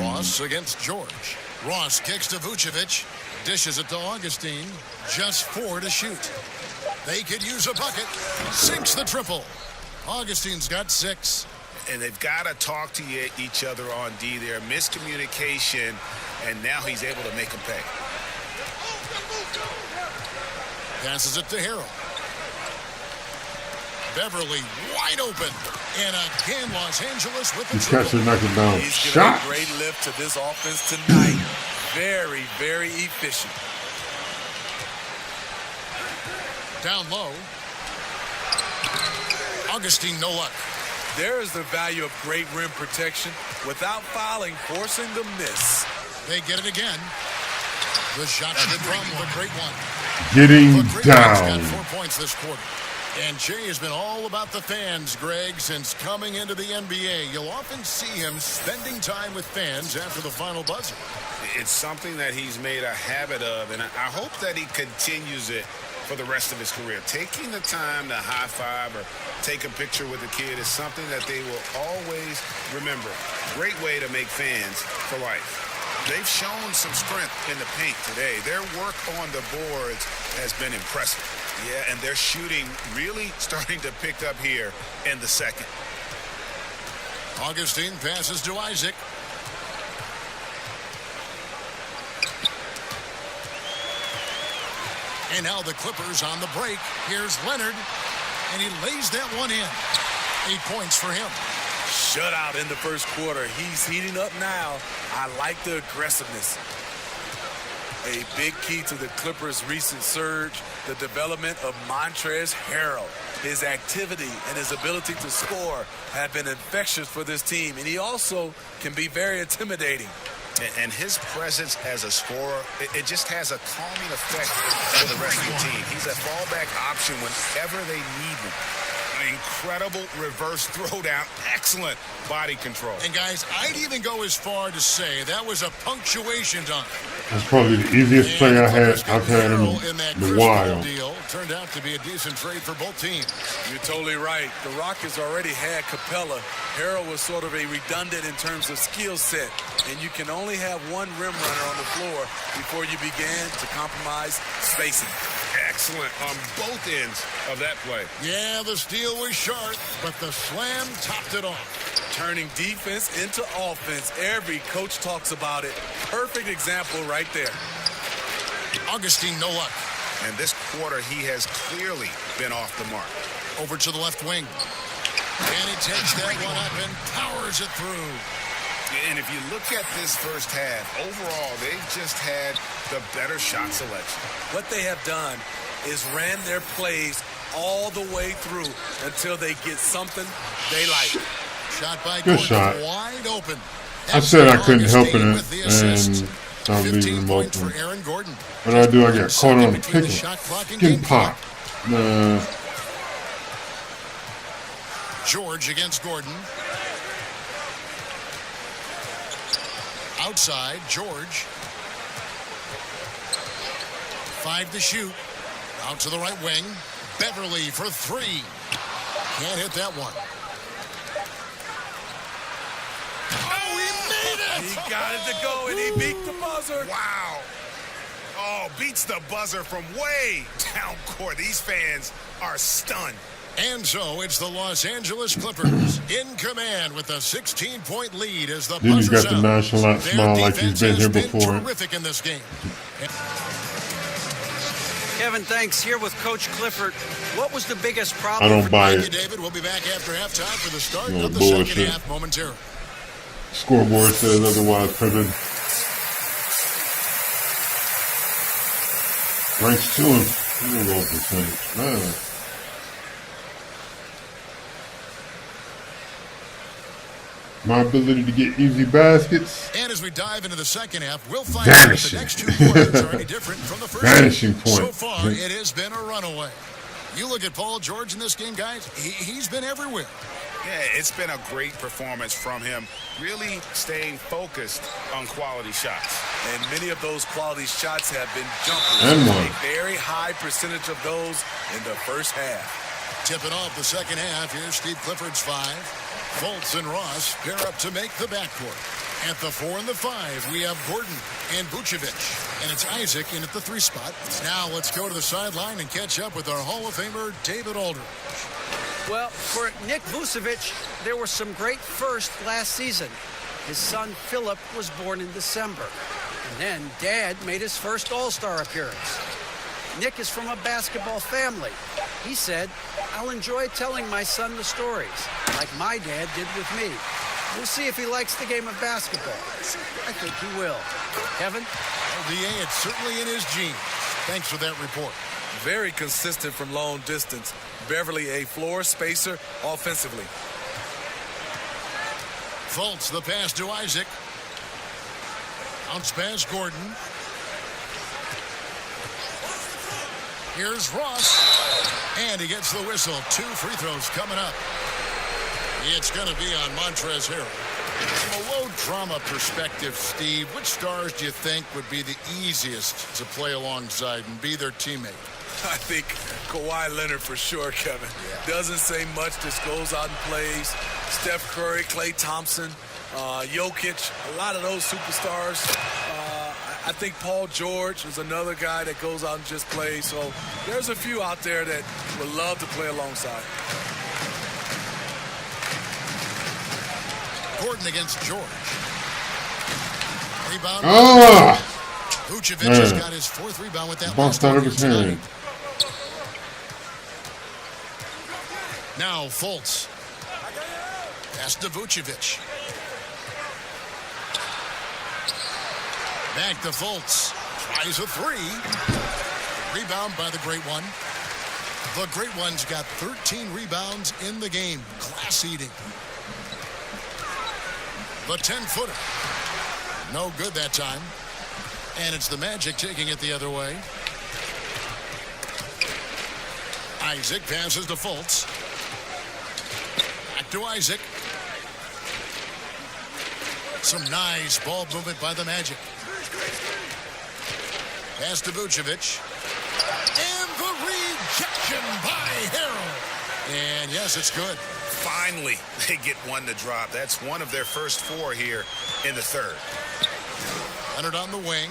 Ross against George. Ross kicks to Vucevic. Dishes it to Augustine. Just 4 to shoot. They could use a bucket. Sinks the triple. Augustine's got 6. And they've got to talk to each other on D there. Miscommunication, and now he's able to make them pay. Passes it to Harrell. Beverly wide open. And again, Los Angeles with the triple. Catcher knocking down He's shot. Giving a great lift to this offense tonight. Very, very efficient. Down low. Augustine, no luck. There is the value of great rim protection without fouling, forcing the miss. They get it again. The shot should from the great one. Getting Got down. 4 points this quarter. And Jay has been all about the fans, Greg, since coming into the NBA. You'll often see him spending time with fans after the final buzzer. It's something that he's made a habit of, and I hope that he continues it for the rest of his career. Taking the time to high five or take a picture with a kid is something that they will always remember. Great way to make fans for life. They've shown some strength in the paint today. Their work on the boards has been impressive. Yeah, and their shooting really starting to pick up here in the second. Augustine passes to Isaac. And now the Clippers on the break. Here's Leonard, and he lays that one in. 8 points for him. Shutout in the first quarter. He's heating up now. I like the aggressiveness. A big key to the Clippers' recent surge, the development of Montrezl Harrell. His activity and his ability to score have been infectious for this team, and he also can be very intimidating. And his presence as a scorer, it just has a calming effect for the rest of the team. He's a fallback option whenever they need him. Incredible reverse throwdown. Excellent body control. And guys, I'd even go as far to say that was a punctuation dunk. That's probably the easiest play I've had in a while. Deal turned out to be a decent trade for both teams. You're totally right. The Rockets already had Capella. Harrell was sort of a redundant in terms of skill set, and you can only have one rim runner on the floor before you began to compromise spacing. Excellent on both ends of that play. Yeah, the steal was short, but the slam topped it off. Turning defense into offense. Every coach talks about it. Perfect example right there. Augustine, no luck. And this quarter, he has clearly been off the mark. Over to the left wing. And he takes that one up and powers it through. And if you look at this first half, overall, they've just had the better shot selection. What they have done is ran their plays all the way through until they get something they like. Shot by Good Gordon, shot. wide open. I said I couldn't help it, and I was leaving them open. For Aaron Gordon. What I do? I got caught on the pick. Getting popped. George against Gordon. Outside, George. 5 to shoot. Out to the right wing. Beverly for 3. Can't hit that one. Oh, he made it! He got it to go, and he beat the buzzer. Wow. Oh, beats the buzzer from way down court. These fans are stunned. And so it's the Los Angeles Clippers in command with a 16-point lead as the Then you buzzer got the nonchalant smile like he's been here before. Terrific in this game. Kevin, thanks. Here with Coach Clifford. What was the biggest I problem? don't buy Thank it. you, David. We'll be back after halftime for the start No of the bullshit. second half momentarily. Scoreboard says otherwise, Kevin. Ranks 2 and 4 percentage. Man. My ability to get easy baskets. And as we dive into the second half, we'll find Vanishing. out if the next 2 quarters are any different from the first. Vanishing point. So far, it has been a runaway. You look at Paul George in this game, guys, he's been everywhere. Yeah, it's been a great performance from him, really staying focused on quality shots. And many of those quality shots have been jumpers. And one. A very high percentage of those in the first half. Tipping off the second half, here's Steve Clifford's 5. Fultz and Ross pair up to make the backcourt. At the 4 and the 5, we have Gordon and Vucevic. And it's Isaac in at the 3 spot. Now let's go to the sideline and catch up with our Hall of Famer, David Aldridge. Well, for Nick Vucevic, there were some great firsts last season. His son, Philip, was born in December. And then Dad made his first All-Star appearance. Nick is from a basketball family. He said, "I'll enjoy telling my son the stories, like my dad did with me. We'll see if he likes the game of basketball." I think he will. Kevin? LDA, it's certainly in his genes. Thanks for that report. Very consistent from long distance. Beverly, a floor spacer offensively. Fultz, the pass to Isaac. Bounce pass, Gordon. Here's Ross. And he gets the whistle. 2 free throws coming up. It's going to be on Montrezl Harrell. From a low drama perspective, Steve, which stars do you think would be the easiest to play alongside and be their teammate? I think Kawhi Leonard for sure, Kevin. Doesn't say much, just goes out and plays. Steph Curry, Klay Thompson, Jokic, a lot of those superstars. I think Paul George is another guy that goes out and just plays. So there's a few out there that would love to play alongside. Gordon against George. Rebound. Vucevic has got his 4th rebound with that. Bounced out of his hand. Now Fultz. Pass to Vucevic. Back to Fultz. Tries a 3. Rebound by the Great One. The Great One's got 13 rebounds in the game. Class eating. The 10-footer. No good that time. And it's the Magic taking it the other way. Isaac passes to Fultz. Back to Isaac. Some nice ball movement by the Magic. Pass to Vucevic. And the rejection by Harrell. And yes, it's good. Finally, they get one to drop. That's one of their first 4 here in the 3rd. Leonard on the wing.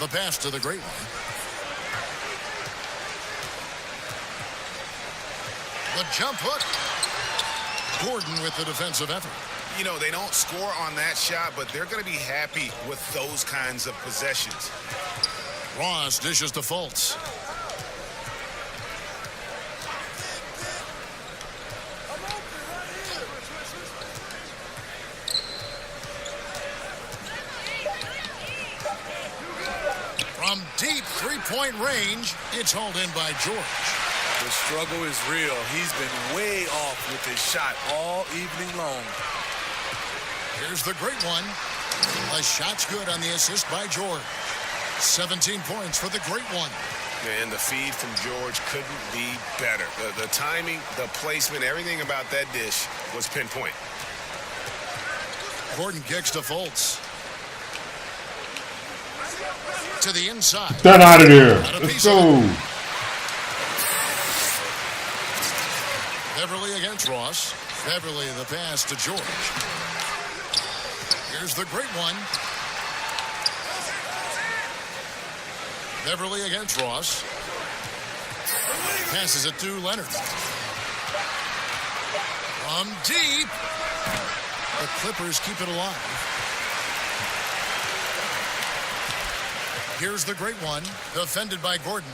The pass to the Great One. The jump hook. Gordon with the defensive effort. You know, they don't score on that shot, but they're going to be happy with those kinds of possessions. Ross dishes to Fultz. From deep 3-point range, it's hauled in by George. The struggle is real. He's been way off with his shot all evening long. Here's the Great One. The shot's good on the assist by George. 17 points for the Great One. And the feed from George couldn't be better. The timing, the placement, everything about that dish was pinpoint. Gordon kicks to Fultz. To the inside. Get out of here. Let's go. Beverly against Ross. Beverly the pass to George. Here's the Great One. Beverly against Ross. Passes it to Leonard. From deep. The Clippers keep it alive. Here's the Great One. Defended by Gordon.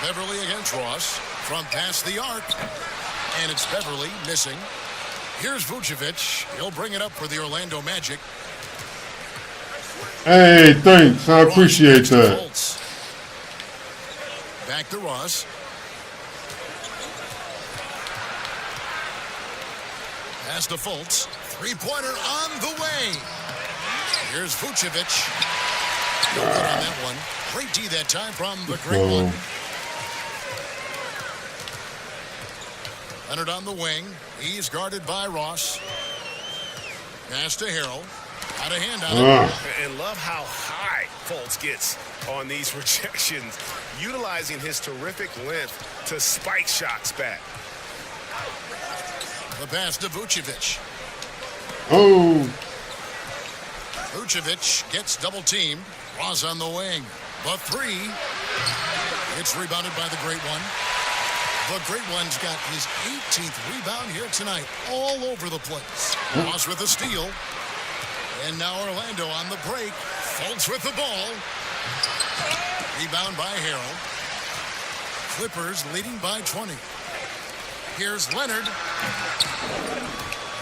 Beverly against Ross. From past the arc. And it's Beverly missing. Here's Vucevic. He'll bring it up for the Orlando Magic. Hey, thanks. I appreciate that. Back to Ross. Pass to Fultz. 3-pointer on the way. Here's Vucevic. No good on that one. Great D that time from the Great One. Leonard on the wing. He's guarded by Ross. Pass to Harrell. Out of hand on it. And love how high Fultz gets on these rejections, utilizing his terrific length to spike shots back. The pass to Vucevic. Oh. Vucevic gets double teamed. Ross on the wing. The three. It's rebounded by the Great One. The Great One's got his 18th rebound here tonight. All over the place. Ross with the steal. And now Orlando on the break. Fultz with the ball. Rebound by Harrell. Clippers leading by 20. Here's Leonard.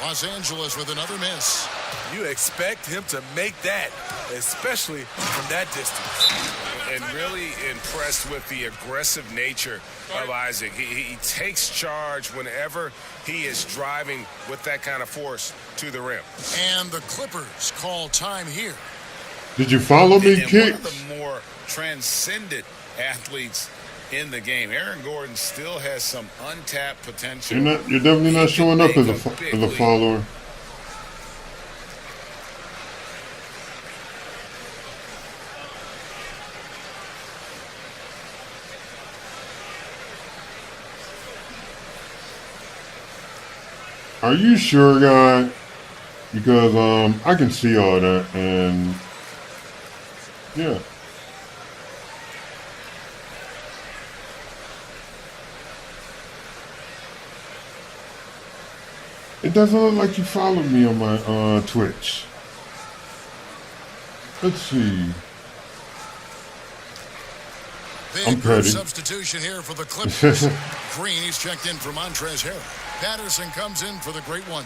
Los Angeles with another miss. You expect him to make that, especially from that distance. And really impressed with the aggressive nature of Isaac. He takes charge whenever he is driving with that kind of force to the rim. And the Clippers call time here. Did you follow me, and Kicks? one of the more transcendent athletes in the game. Aaron Gordon still has some untapped potential. You're definitely not showing up as a follower. Are you sure, guy? Because I can see all that, and yeah. It doesn't look like you followed me on my Twitch. Let's see. I'm petty. Substitution here for the Clippers. Green, he's checked in for Montrezl Harrell. Patterson comes in for the Great One.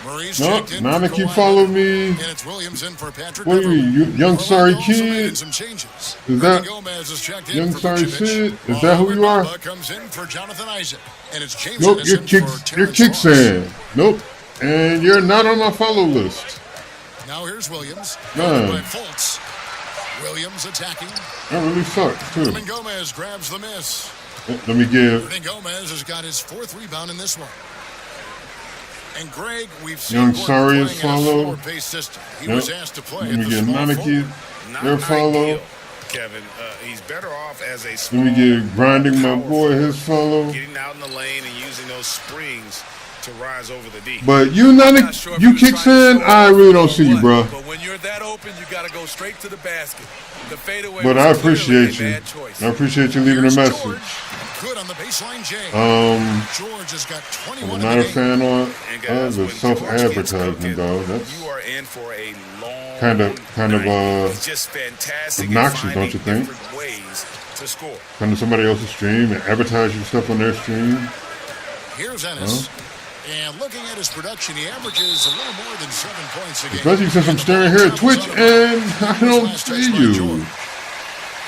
Murray's checked in now for that you Kawhi. follow me. And it's Williams in for Patrick. What are you young sorry kid? Some changes. Is that Gomez is checked in young for sorry Vucevic. kid? Is that who you are? Comes in for Jonathan Isaac. And it's James Nope, you're Kicksan. Nope. And you're not on my follow list. Now here's Williams. None. By Fultz. Williams attacking. That really sucks, too. Hernan Gomez grabs the miss. Let me give Hernan Gomez has got his 4th rebound in this one. And Greg, we've seen young Gordon sorry playing is in a follow. slower-paced system. He was asked to play Let me at the give small Nanaki forward. their follow. Ideal, Kevin. He's better off as a small. Let me give Grinding my boy his follow. Getting out in the lane and using those springs to rise over the deep. But you Kicksan, I really don't see you, bro. But when you're that open, you got to go straight to the basket. The fadeaway. But I appreciate you. I appreciate you leaving a message. Good on the baseline, Jay. George has got 21. I'm not a fan of the self-advertising, though. That's you are in for a long kind of just fantastic, obnoxious, don't you think? Ways to score. Come to somebody else's stream and advertise your stuff on their stream. Here's Ennis. And looking at his production, he averages a little more than 7 points a game. Especially since I'm staring here at Twitch and I don't see you.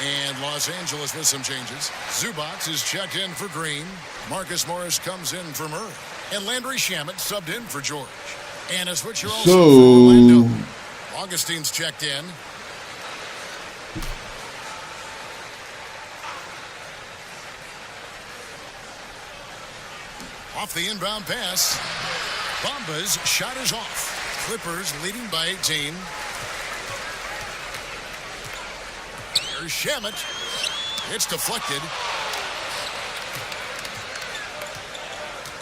And Los Angeles with some changes. Zubac is checked in for Green. Marcus Morris comes in for Murray. And Landry Shamet subbed in for George. And a switcher also for Orlando. Augustine's checked in. Off the inbound pass. Bamba's shot is off. Clippers leading by 18. Here's Shamet. It's deflected.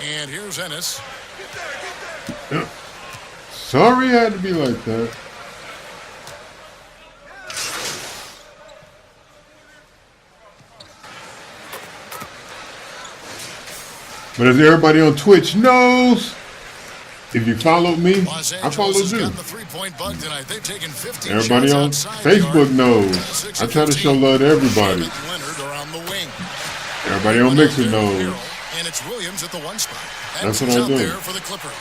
And here's Ennis. Yeah. Sorry it had to be like that. But as everybody on Twitch knows, if you followed me, I followed you. Everybody on Facebook knows. I try to show love to everybody. Everybody on Mixer knows. And it's Williams at the 1 spot. That's what I do. For the Clippers.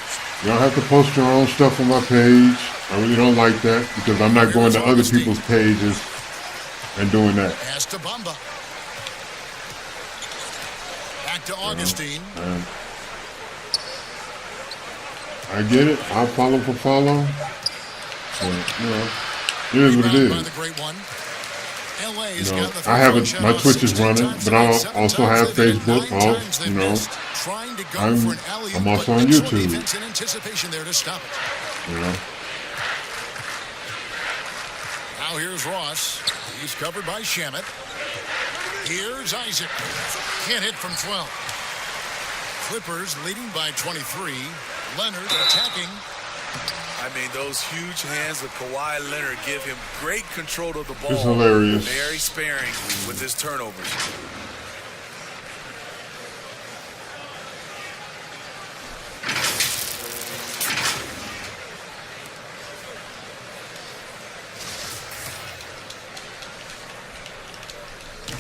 You don't have to post your own stuff on my page. I really don't like that because I'm not going to other people's pages and doing that. Pass to Bamba. Back to Augustine. I get it. I'll follow for follow. So, it is what it is. I haven't. My Twitch is running, but I also have Facebook. I'm also on YouTube. Now here's Ross. He's covered by Shamet. Here's Isaac. Can't hit from 12. Clippers leading by 23. Leonard attacking. I mean, those huge hands of Kawhi Leonard give him great control of the ball. It's hilarious. Very sparing with his turnovers.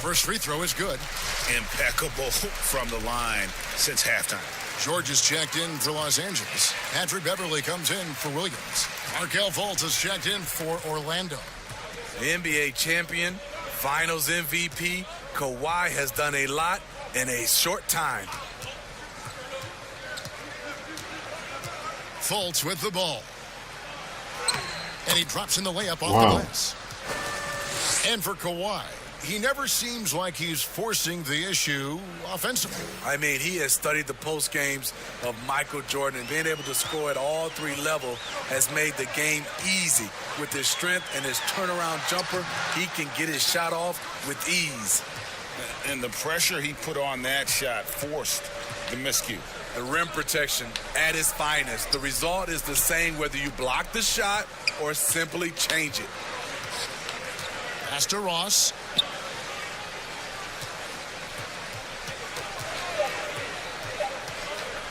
First free throw is good. Impeccable from the line since halftime. George is checked in for Los Angeles. Patrick Beverly comes in for Williams. Markelle Fultz is checked in for Orlando. The NBA champion, Finals MVP, Kawhi has done a lot in a short time. Fultz with the ball. And he drops in the layup off Wow. the glass. And for Kawhi, he never seems like he's forcing the issue offensively. I mean, he has studied the post games of Michael Jordan, and being able to score at all three levels has made the game easy. With his strength and his turnaround jumper, he can get his shot off with ease. And the pressure he put on that shot forced the miscue. The rim protection at its finest. The result is the same whether you block the shot or simply change it. Pass to Ross.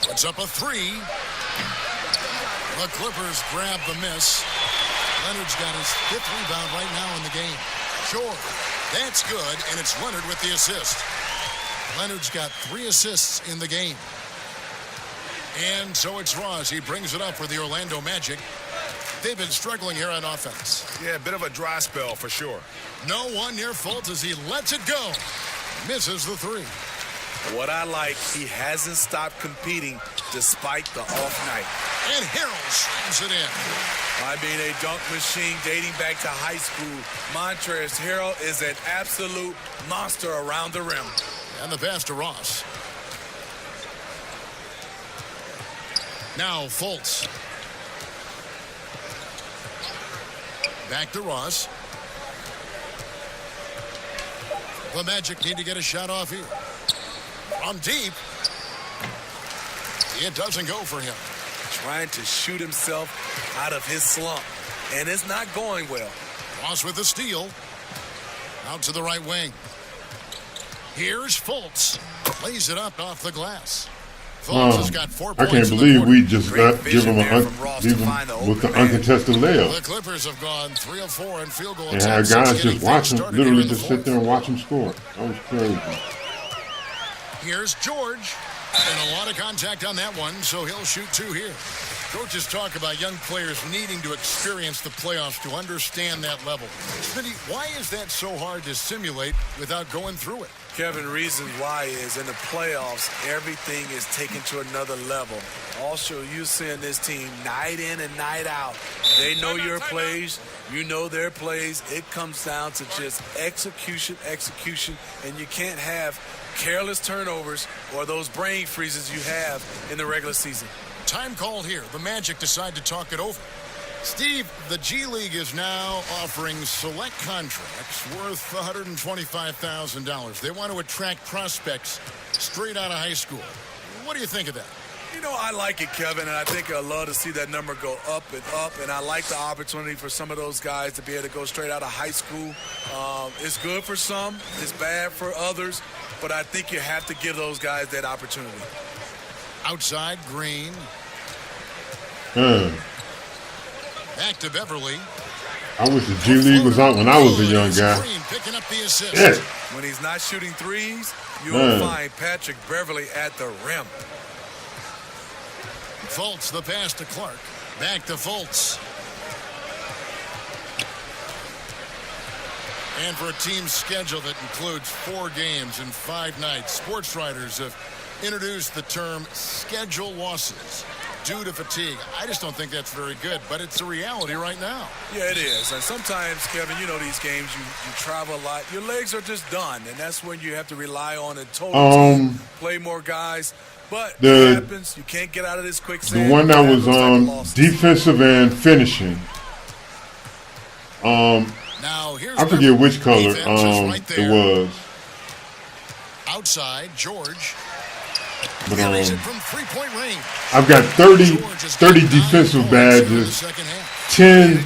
Puts up a three. The Clippers grab the miss. Leonard's got his 5th rebound right now in the game. Sure, that's good, and it's Leonard with the assist. Leonard's got 3 assists in the game. And so it's Ross. He brings it up for the Orlando Magic. They've been struggling here on offense. Yeah, a bit of a dry spell for sure. No one near Fultz as he lets it go. Misses the 3. What I like, he hasn't stopped competing despite the off night. And Harrell slams it in. I mean, a dunk machine dating back to high school. Montrezl Harrell is an absolute monster around the rim. And the pass to Ross. Now Fultz. Back to Ross. The Magic need to get a shot off here. From deep. It doesn't go for him. Trying to shoot himself out of his slump. And it's not going well. Ross with the steal. Out to the right wing. Here's Fultz. Lays it up off the glass. Fultz has got 4 points. I can't believe we just got give him with the uncontested layup. The Clippers have gone 3 of 4 in field goal And had guys just watch him, literally just sit there and watch him score. That was crazy. Here's George. And a lot of contact on that one, so he'll shoot 2 here. Coaches talk about young players needing to experience the playoffs to understand that level. Smitty, why is that so hard to simulate without going through it? Kevin, reason why is in the playoffs, everything is taken to another level. Also, you're seeing this team night in and night out. They know your plays. You know their plays. It comes down to just execution, and you can't have careless turnovers or those brain freezes you have in the regular season. Time called here. The Magic decide to talk it over. Steve, the G League is now offering select contracts worth $125,000. They want to attract prospects straight out of high school. What do you think of that? You know, I like it, Kevin, and I think I'd love to see that number go up and up, and I like the opportunity for some of those guys to be able to go straight out of high school. It's good for some, it's bad for others, but I think you have to give those guys that opportunity. Outside, Green. Back to Beverly. I wish the G League was out when I was a young guy. Green picking up the assist. Yeah. When he's not shooting threes, you will find Patrick Beverly at the rim. Fultz, the pass to Clark. Back to Fultz. And for a team's schedule that includes 4 games and 5 nights, sports writers have introduced the term schedule losses due to fatigue. I just don't think that's very good, but it's a reality right now. Yeah, it is. And sometimes, Kevin, you know these games, you travel a lot. Your legs are just done, and that's when you have to rely on a total team, play more guys. But it happens. You can't get out of this quicksand. The one that was defensive and finishing. Now, here's I forget which color right it was. Outside, George. But Carries it from three-point range. I've got 30 defensive badges, 10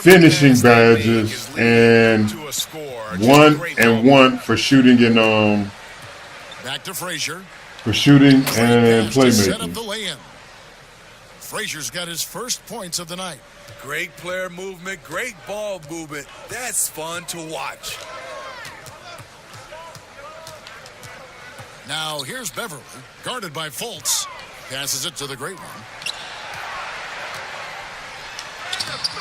finishing badges, and 1 for shooting and Back to Frazier. for shooting and Pass to set up playmaking. the lay-in. Frazier's got his first points of the night. Great player movement, great ball movement. That's fun to watch. Now here's Beverly, guarded by Fultz. Passes it to the great one.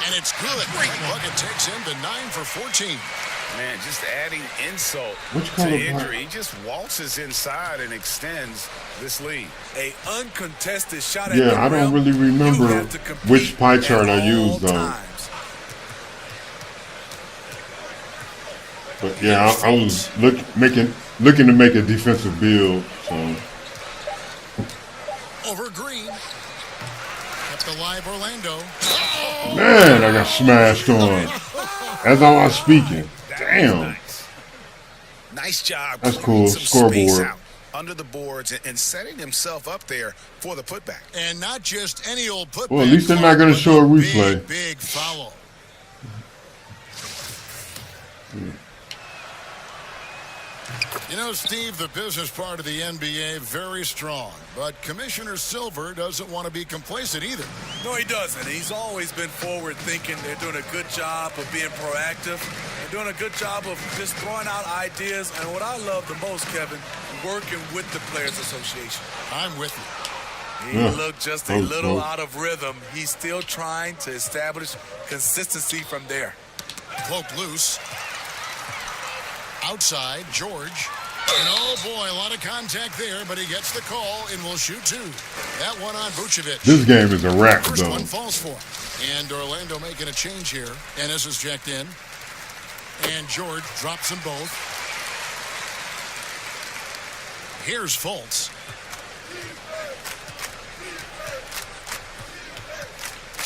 And it's good. Bucket takes him to 9 for 14. Man, just adding insult Which to color injury. He just waltzes inside and extends this lead. A uncontested shot at Yeah, the I don't rim. really remember You have to compete which pie chart at I used all though. times. But yeah, I was looking to make a defensive build. So Over Green. Kept alive Orlando. man, I got smashed on as I was speaking. Damn. Nice job. That's clearing cool. some space Scoreboard. out under the boards and setting himself up there for the putback. And not just any old putback. Well, at least they're not going to show a replay. Big foul. You know, Steve, the business part of the NBA, very strong. But Commissioner Silver doesn't want to be complacent either. No, he doesn't. He's always been forward thinking. They're doing a good job of being proactive. They're doing a good job of just throwing out ideas. And what I love the most, Kevin, working with the Players Association. I'm with you. He Yeah. looked just a little out of rhythm. He's still trying to establish consistency from there. Cloak loose. Outside, George. And oh boy, a lot of contact there, but he gets the call and will shoot two. That one on Vucevic. This game is a wrap First though. one falls for him. And Orlando making a change here. Ennis is checked in. And George drops them both. Here's Fultz.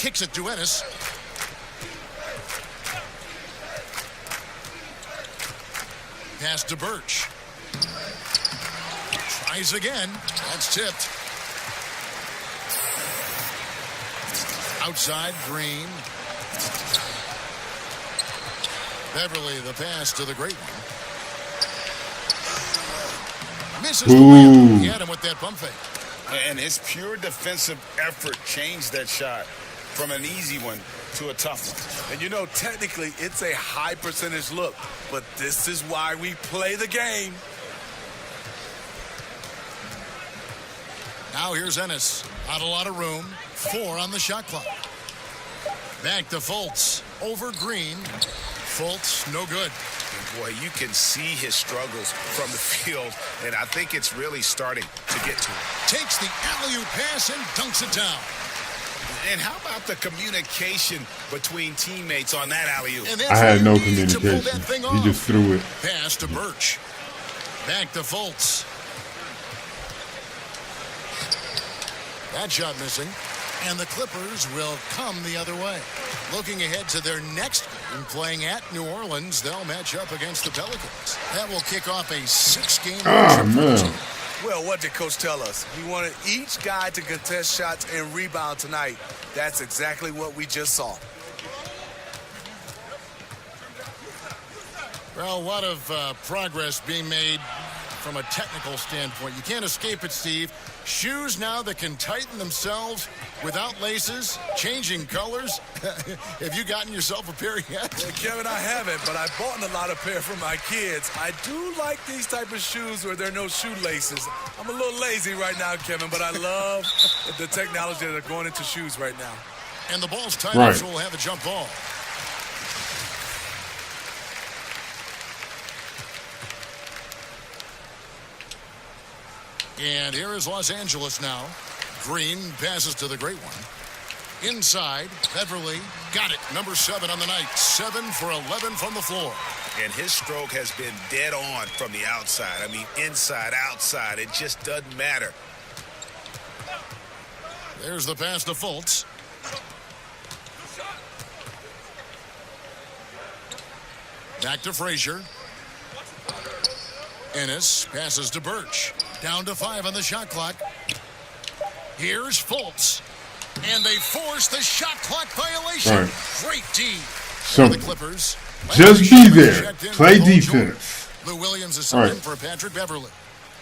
Kicks it to Ennis. Pass to Birch. Tries again. That's tipped. Outside, Green. Beverly, the pass to the great one. Misses the layup. He had him with that pump fake. And his pure defensive effort changed that shot from an easy one to a tough one. And you know, technically, it's a high percentage look, but this is why we play the game. Now here's Ennis. Not a lot of room. 4 on the shot clock. Back to Fultz. Over Green. Fultz, no good. And boy, you can see his struggles from the field, and I think it's really starting to get to him. Takes the alley-oop pass and dunks it down. And how about the communication between teammates on that alley-oop? I had no communication. He just threw it. Pass to Birch. Back to Fultz. That shot missing. And the Clippers will come the other way. Looking ahead to their next game, playing at New Orleans, they'll match up against the Pelicans. That will kick off a 6-game man. Well, what did Coach tell us? He wanted each guy to contest shots and rebound tonight. That's exactly what we just saw. Well, a lot of progress being made from a technical standpoint. You can't escape it, Steve. Shoes now that can tighten themselves without laces, changing colors. Have you gotten yourself a pair yet? Well, Kevin, I haven't, but I bought a lot of pair for my kids. I do like these type of shoes where there are no shoelaces. I'm a little lazy right now, Kevin, but I love the technology that are going into shoes right now. And the ball's tied up, so we'll have a jump ball. And here is Los Angeles now. Green passes to the great one. Inside, Beverly got it. Number 7 on the night. 7 for 11 from the floor. And his stroke has been dead on from the outside. I mean, inside, outside. It just doesn't matter. There's the pass to Fultz. Back to Frazier. Ennis passes to Birch. Down to 5 on the shot clock. Here's Fultz. And they force the shot clock violation. Right. Great D. So, The Clippers. just be there. Play defense. Lou Williams is All in right. for Patrick Beverly.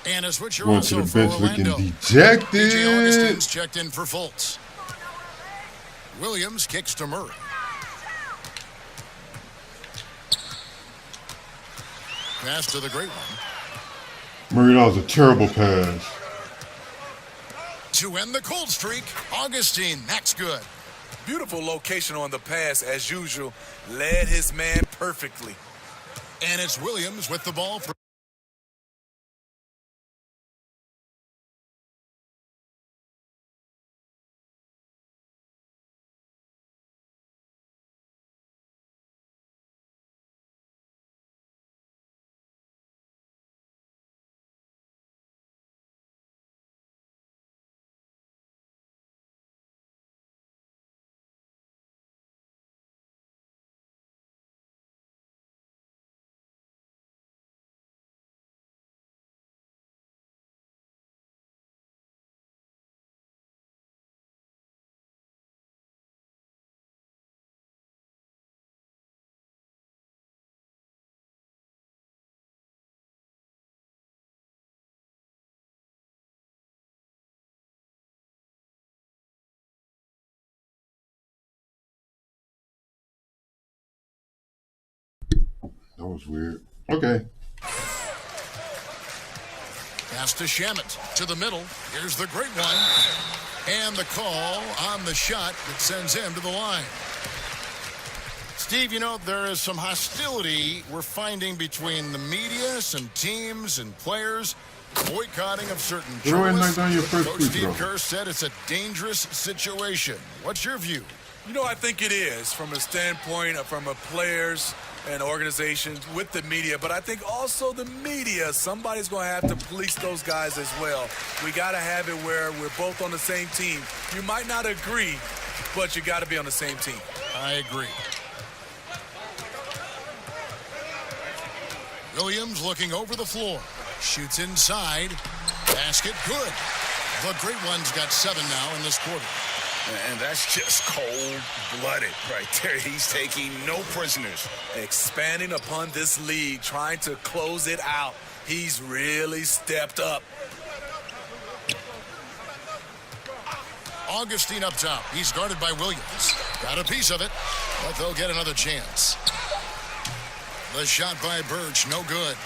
And a switcher Going to also the for bench Orlando. looking dejected. DJ Augustine's checked in for Fultz. Williams kicks to Murray. Pass to the great one. Murray, that was a terrible pass. To end the cold streak, Augustine, that's good. Beautiful location on the pass, as usual. Led his man perfectly. And it's Williams with the ball. That was weird. Okay. Pass to Shamet to the middle. Here's the great one. And the call on the shot that sends him to the line. Steve, you know, there is some hostility we're finding between the media, some teams and players, boycotting of certain Go ahead and knock journalists. down your first Coach free Steve throw. Kerr said it's a dangerous situation. What's your view? You know, I think it is from a standpoint from a players and organizations with the media, but I think also the media, somebody's going to have to police those guys as well. We got to have it where we're both on the same team. You might not agree, but you got to be on the same team. I agree. Williams looking over the floor. Shoots inside. Basket good. The great one's got 7 now in this quarter. And that's just cold-blooded right there. He's taking no prisoners. Expanding upon this league, trying to close it out. He's really stepped up. Augustine up top. He's guarded by Williams. Got a piece of it, but they'll get another chance. The shot by Birch, no good.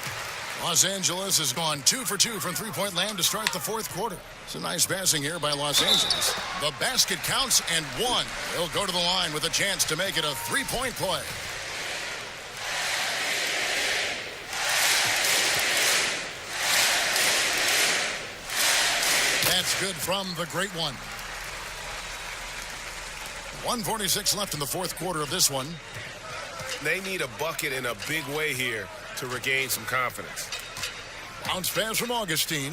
Los Angeles has gone 2 for 2 from three-point land to start the fourth quarter. It's a nice passing here by Los Angeles. The basket counts and 1. They'll go to the line with a chance to make it a three-point play. That's good from the great one. 1:46 left in the fourth quarter of this one. They need a bucket in a big way here to regain some confidence. Bounce pass from Augustine.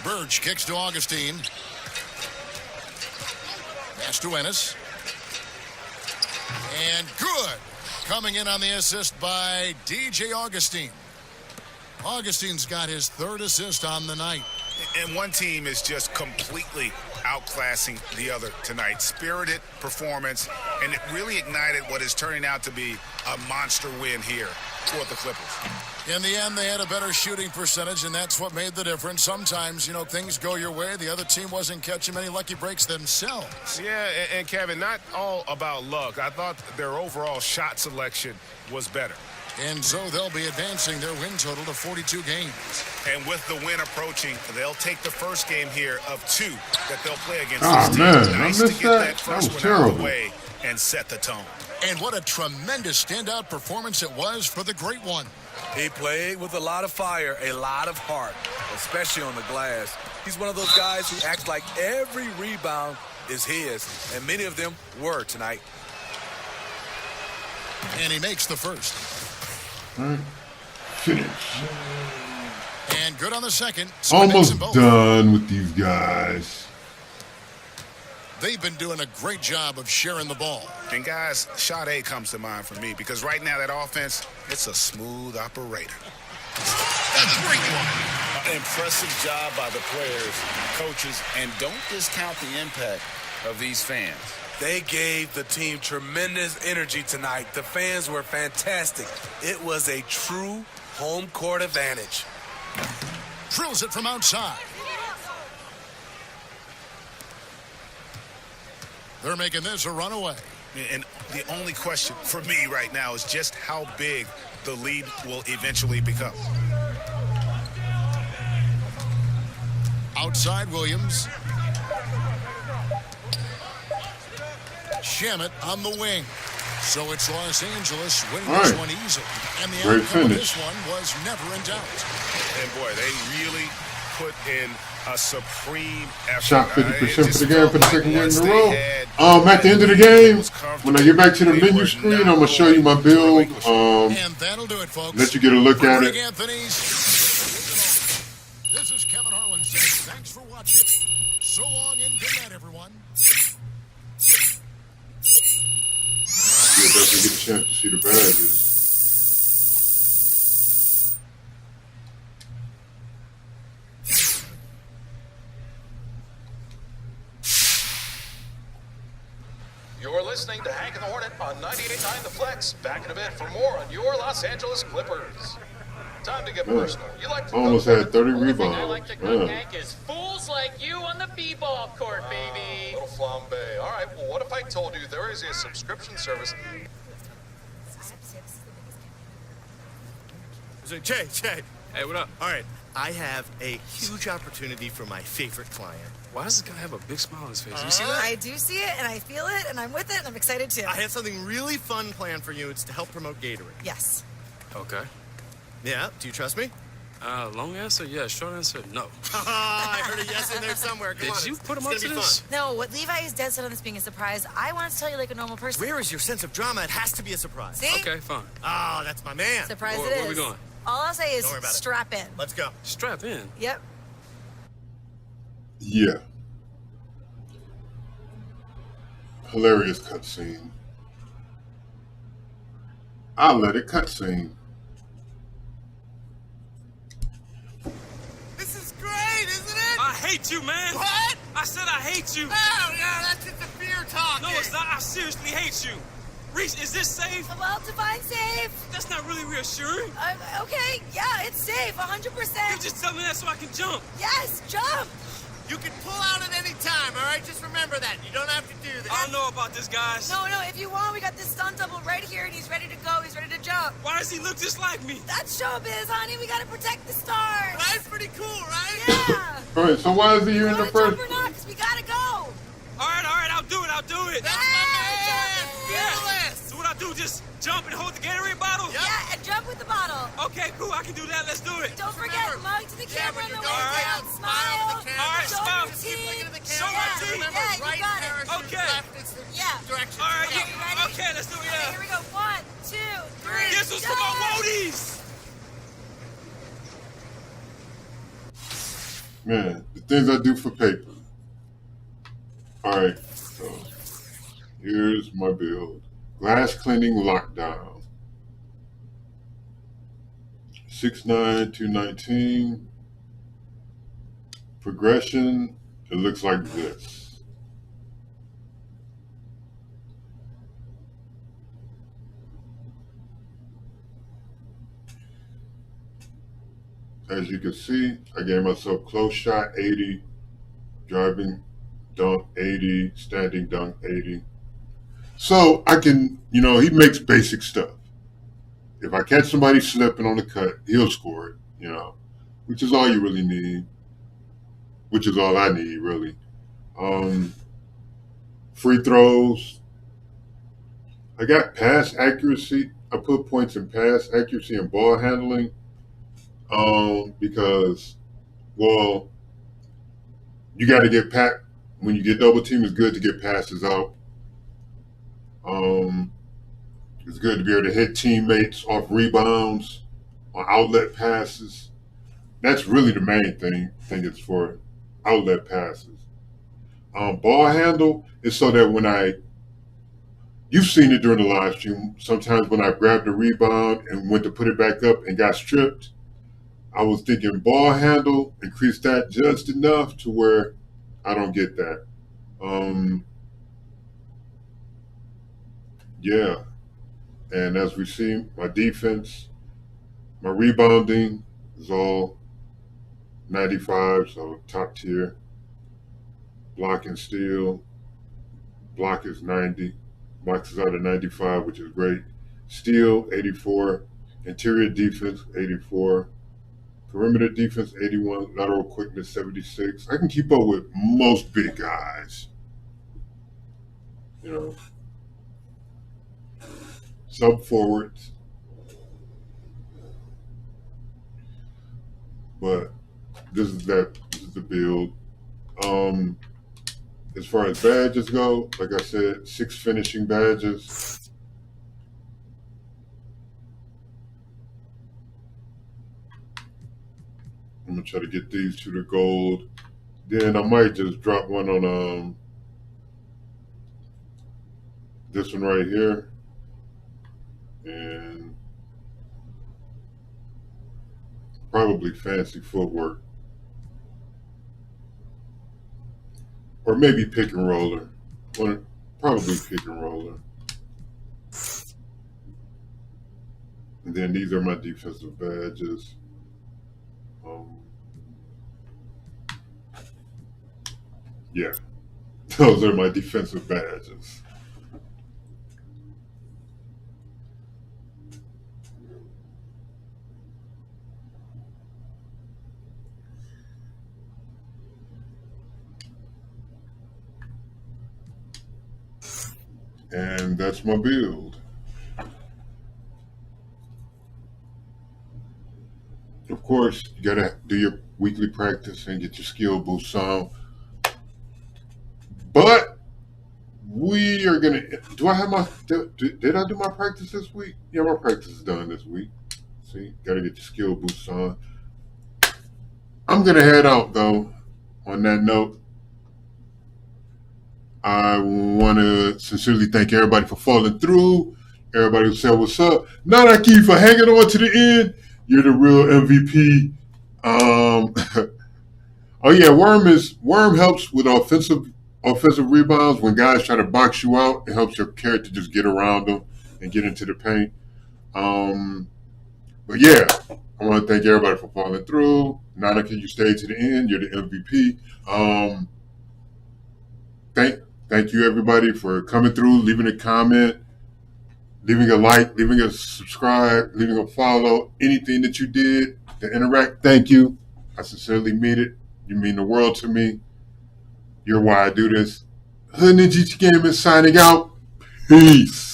Birch kicks to Augustine. Pass to Ennis. And good. Coming in on the assist by DJ Augustine. Augustine's got his 3rd assist on the night. And one team is just completely outclassing the other tonight. Spirited performance, and it really ignited what is turning out to be a monster win here for the Clippers. In the end, they had a better shooting percentage, and that's what made the difference. Sometimes, you know, things go your way. The other team wasn't catching many lucky breaks themselves. Yeah, and Kevin, not all about luck. I thought their overall shot selection was better. And so they'll be advancing their win total to 42 games. And with the win approaching, they'll take the first game here of 2 that they'll play against Ah, this team. man, I Nice to missed get that. that first That was one out of the terrible. way and set the tone. And what a tremendous standout performance it was for the great one. He played with a lot of fire, a lot of heart, especially on the glass. He's one of those guys who acts like every rebound is his, and many of them were tonight. And he makes the first. Finish. And good on the second. So he makes Almost them both. done with these guys. They've been doing a great job of sharing the ball. And guys, shot A comes to mind for me because right now that offense, it's a smooth operator. A great one. Impressive job by the players, coaches, and don't discount the impact of these fans. They gave the team tremendous energy tonight. The fans were fantastic. It was a true home court advantage. Drills it from outside. They're making this a runaway. And the only question for me right now is just how big the lead will eventually become. Outside Williams. Shamet on the wing. So it's Los Angeles winning this one easily. And the Great outcome of finish. this one was never in doubt. And boy, they really put in a supreme effort. Shot 50% for the game for the second game in a row. had At the end of the game, when I get back to the menu screen, I'm going to show you my build. And that'll do it, folks. Let you get a look at Greg it. Anthony's. This is Kevin Harlan saying thanks for watching. So long and good night, everyone. You'll definitely get a chance to see the badges. You're listening to Hank and the Hornet on 98.9 The Flex. Back in a bit for more on your Los Angeles Clippers. Time to get personal. You like to Almost had 30 I rebounds. like to cook, Hank, is fools like you on the b-ball court, baby. Little flambe. All right, well, what if I told you there is a subscription service? Jay. Hey, what up? All right, I have a huge opportunity for my favorite client. Why does this guy have a big smile on his face? You see that? I do see it, and I feel it, and I'm with it, and I'm excited too. I have something really fun planned for you. It's to help promote Gatorade. Yes. Okay. Yeah, do you trust me? Long answer, yes. Short answer, no. I heard a yes in there somewhere. Come Did on, you it's put him gonna up to be this? fun. No, what Levi is dead set on this being a surprise. I want to tell you like a normal person. Where is your sense of drama? It has to be a surprise. See? Okay, fine. Oh, that's my man. Surprise Where- it where is. we going? All I'll say is Don't worry about it. strap in. Let's go. Strap in. Yep. Yeah. Hilarious cutscene. I'll let it cutscene. This is great, isn't it? I hate you, man. What? I said I hate you. Oh, yeah, that's just a fear talk. No, it's not. I seriously hate you. Reese, is this safe? Well, define safe. That's not really reassuring. Okay, yeah, it's safe, 100%. You just tell me that so I can jump. Yes, jump. You can pull out at any time, all right? Just remember that. You don't have to do that. I don't know about this, guys. No, if you want, we got this stunt double right here, and he's ready to go. He's ready to jump. Why does he look just like me? That's showbiz, honey. We gotta protect the stars. That's pretty cool, right? Yeah. All right, so why is he here in the Wanna jump first? or not? 'Cause we gotta go. All right, I'll do it. That's my man. Fearless. So what I do, just jump and hold the Gatorade bottle? Yeah, and jump with the bottle. Okay, cool, I can do that. Let's do it. Don't forget, mug to the camera on the way going down. down, Smile. smile to the camera. All right, Show smile. your Keep looking at the teeth. camera. Show my teeth. Remember, Yeah, you right got it. parachute, Okay. left is the Yeah. direction. All right, Okay, you ready? okay, let's do it. Okay, Yeah. here we go. 1, 2, 3. This was for my roadies. Man, the things I do for paper. All right, so here's my build. Glass cleaning lockdown. 6'9", 219. Progression, it looks like this. As you can see, I gave myself close shot 80, driving dunk 80, standing dunk 80. So I can, he makes basic stuff. If I catch somebody slipping on the cut, he'll score it, which is all you really need, which is all I need, really. Free throws. I got pass accuracy. I put points in pass accuracy and ball handling because, well, you got to get when you get double team, it's good to get passes out. It's good to be able to hit teammates off rebounds, on outlet passes. That's really the main thing. I think it's for outlet passes. Ball handle is so that you've seen it during the live stream, sometimes when I grabbed a rebound and went to put it back up and got stripped, I was thinking ball handle, increase that just enough to where I don't get that. Yeah. And as we see, my defense, my rebounding is all 95, so top tier. Block and steal, block is 90. Blocks is out of 95, which is great. Steal, 84. Interior defense, 84. Perimeter defense, 81. Lateral quickness, 76. I can keep up with most big guys. You know, sub forwards. But this is the build. As far as badges go, like I said, 6 finishing badges. I'm gonna try to get these to the gold. Then I might just drop one on this one right here, and probably fancy footwork, or maybe pick and roller. Probably pick and roller. And then these are my defensive badges. Yeah, those are my defensive badges. And that's my build. Of course, you gotta do your weekly practice and get your skill boost on. But we are gonna. Do I have my? Did I do my practice this week? Yeah, my practice is done this week. See, gotta get your skill boost on. I'm gonna head out though. On that note, I want to sincerely thank everybody for following through. Everybody who said what's up. Nanaki for hanging on to the end. You're the real MVP. Oh yeah, Worm helps with offensive rebounds. When guys try to box you out, it helps your character just get around them and get into the paint. But yeah, I want to thank everybody for following through. Nanaki, you stayed to the end. You're the MVP. Thank you everybody for coming through, leaving a comment, leaving a like, leaving a subscribe, leaving a follow, anything that you did to interact. Thank you. I sincerely mean it. You mean the world to me. You're why I do this. Hood Ninja Gaming signing out. Peace.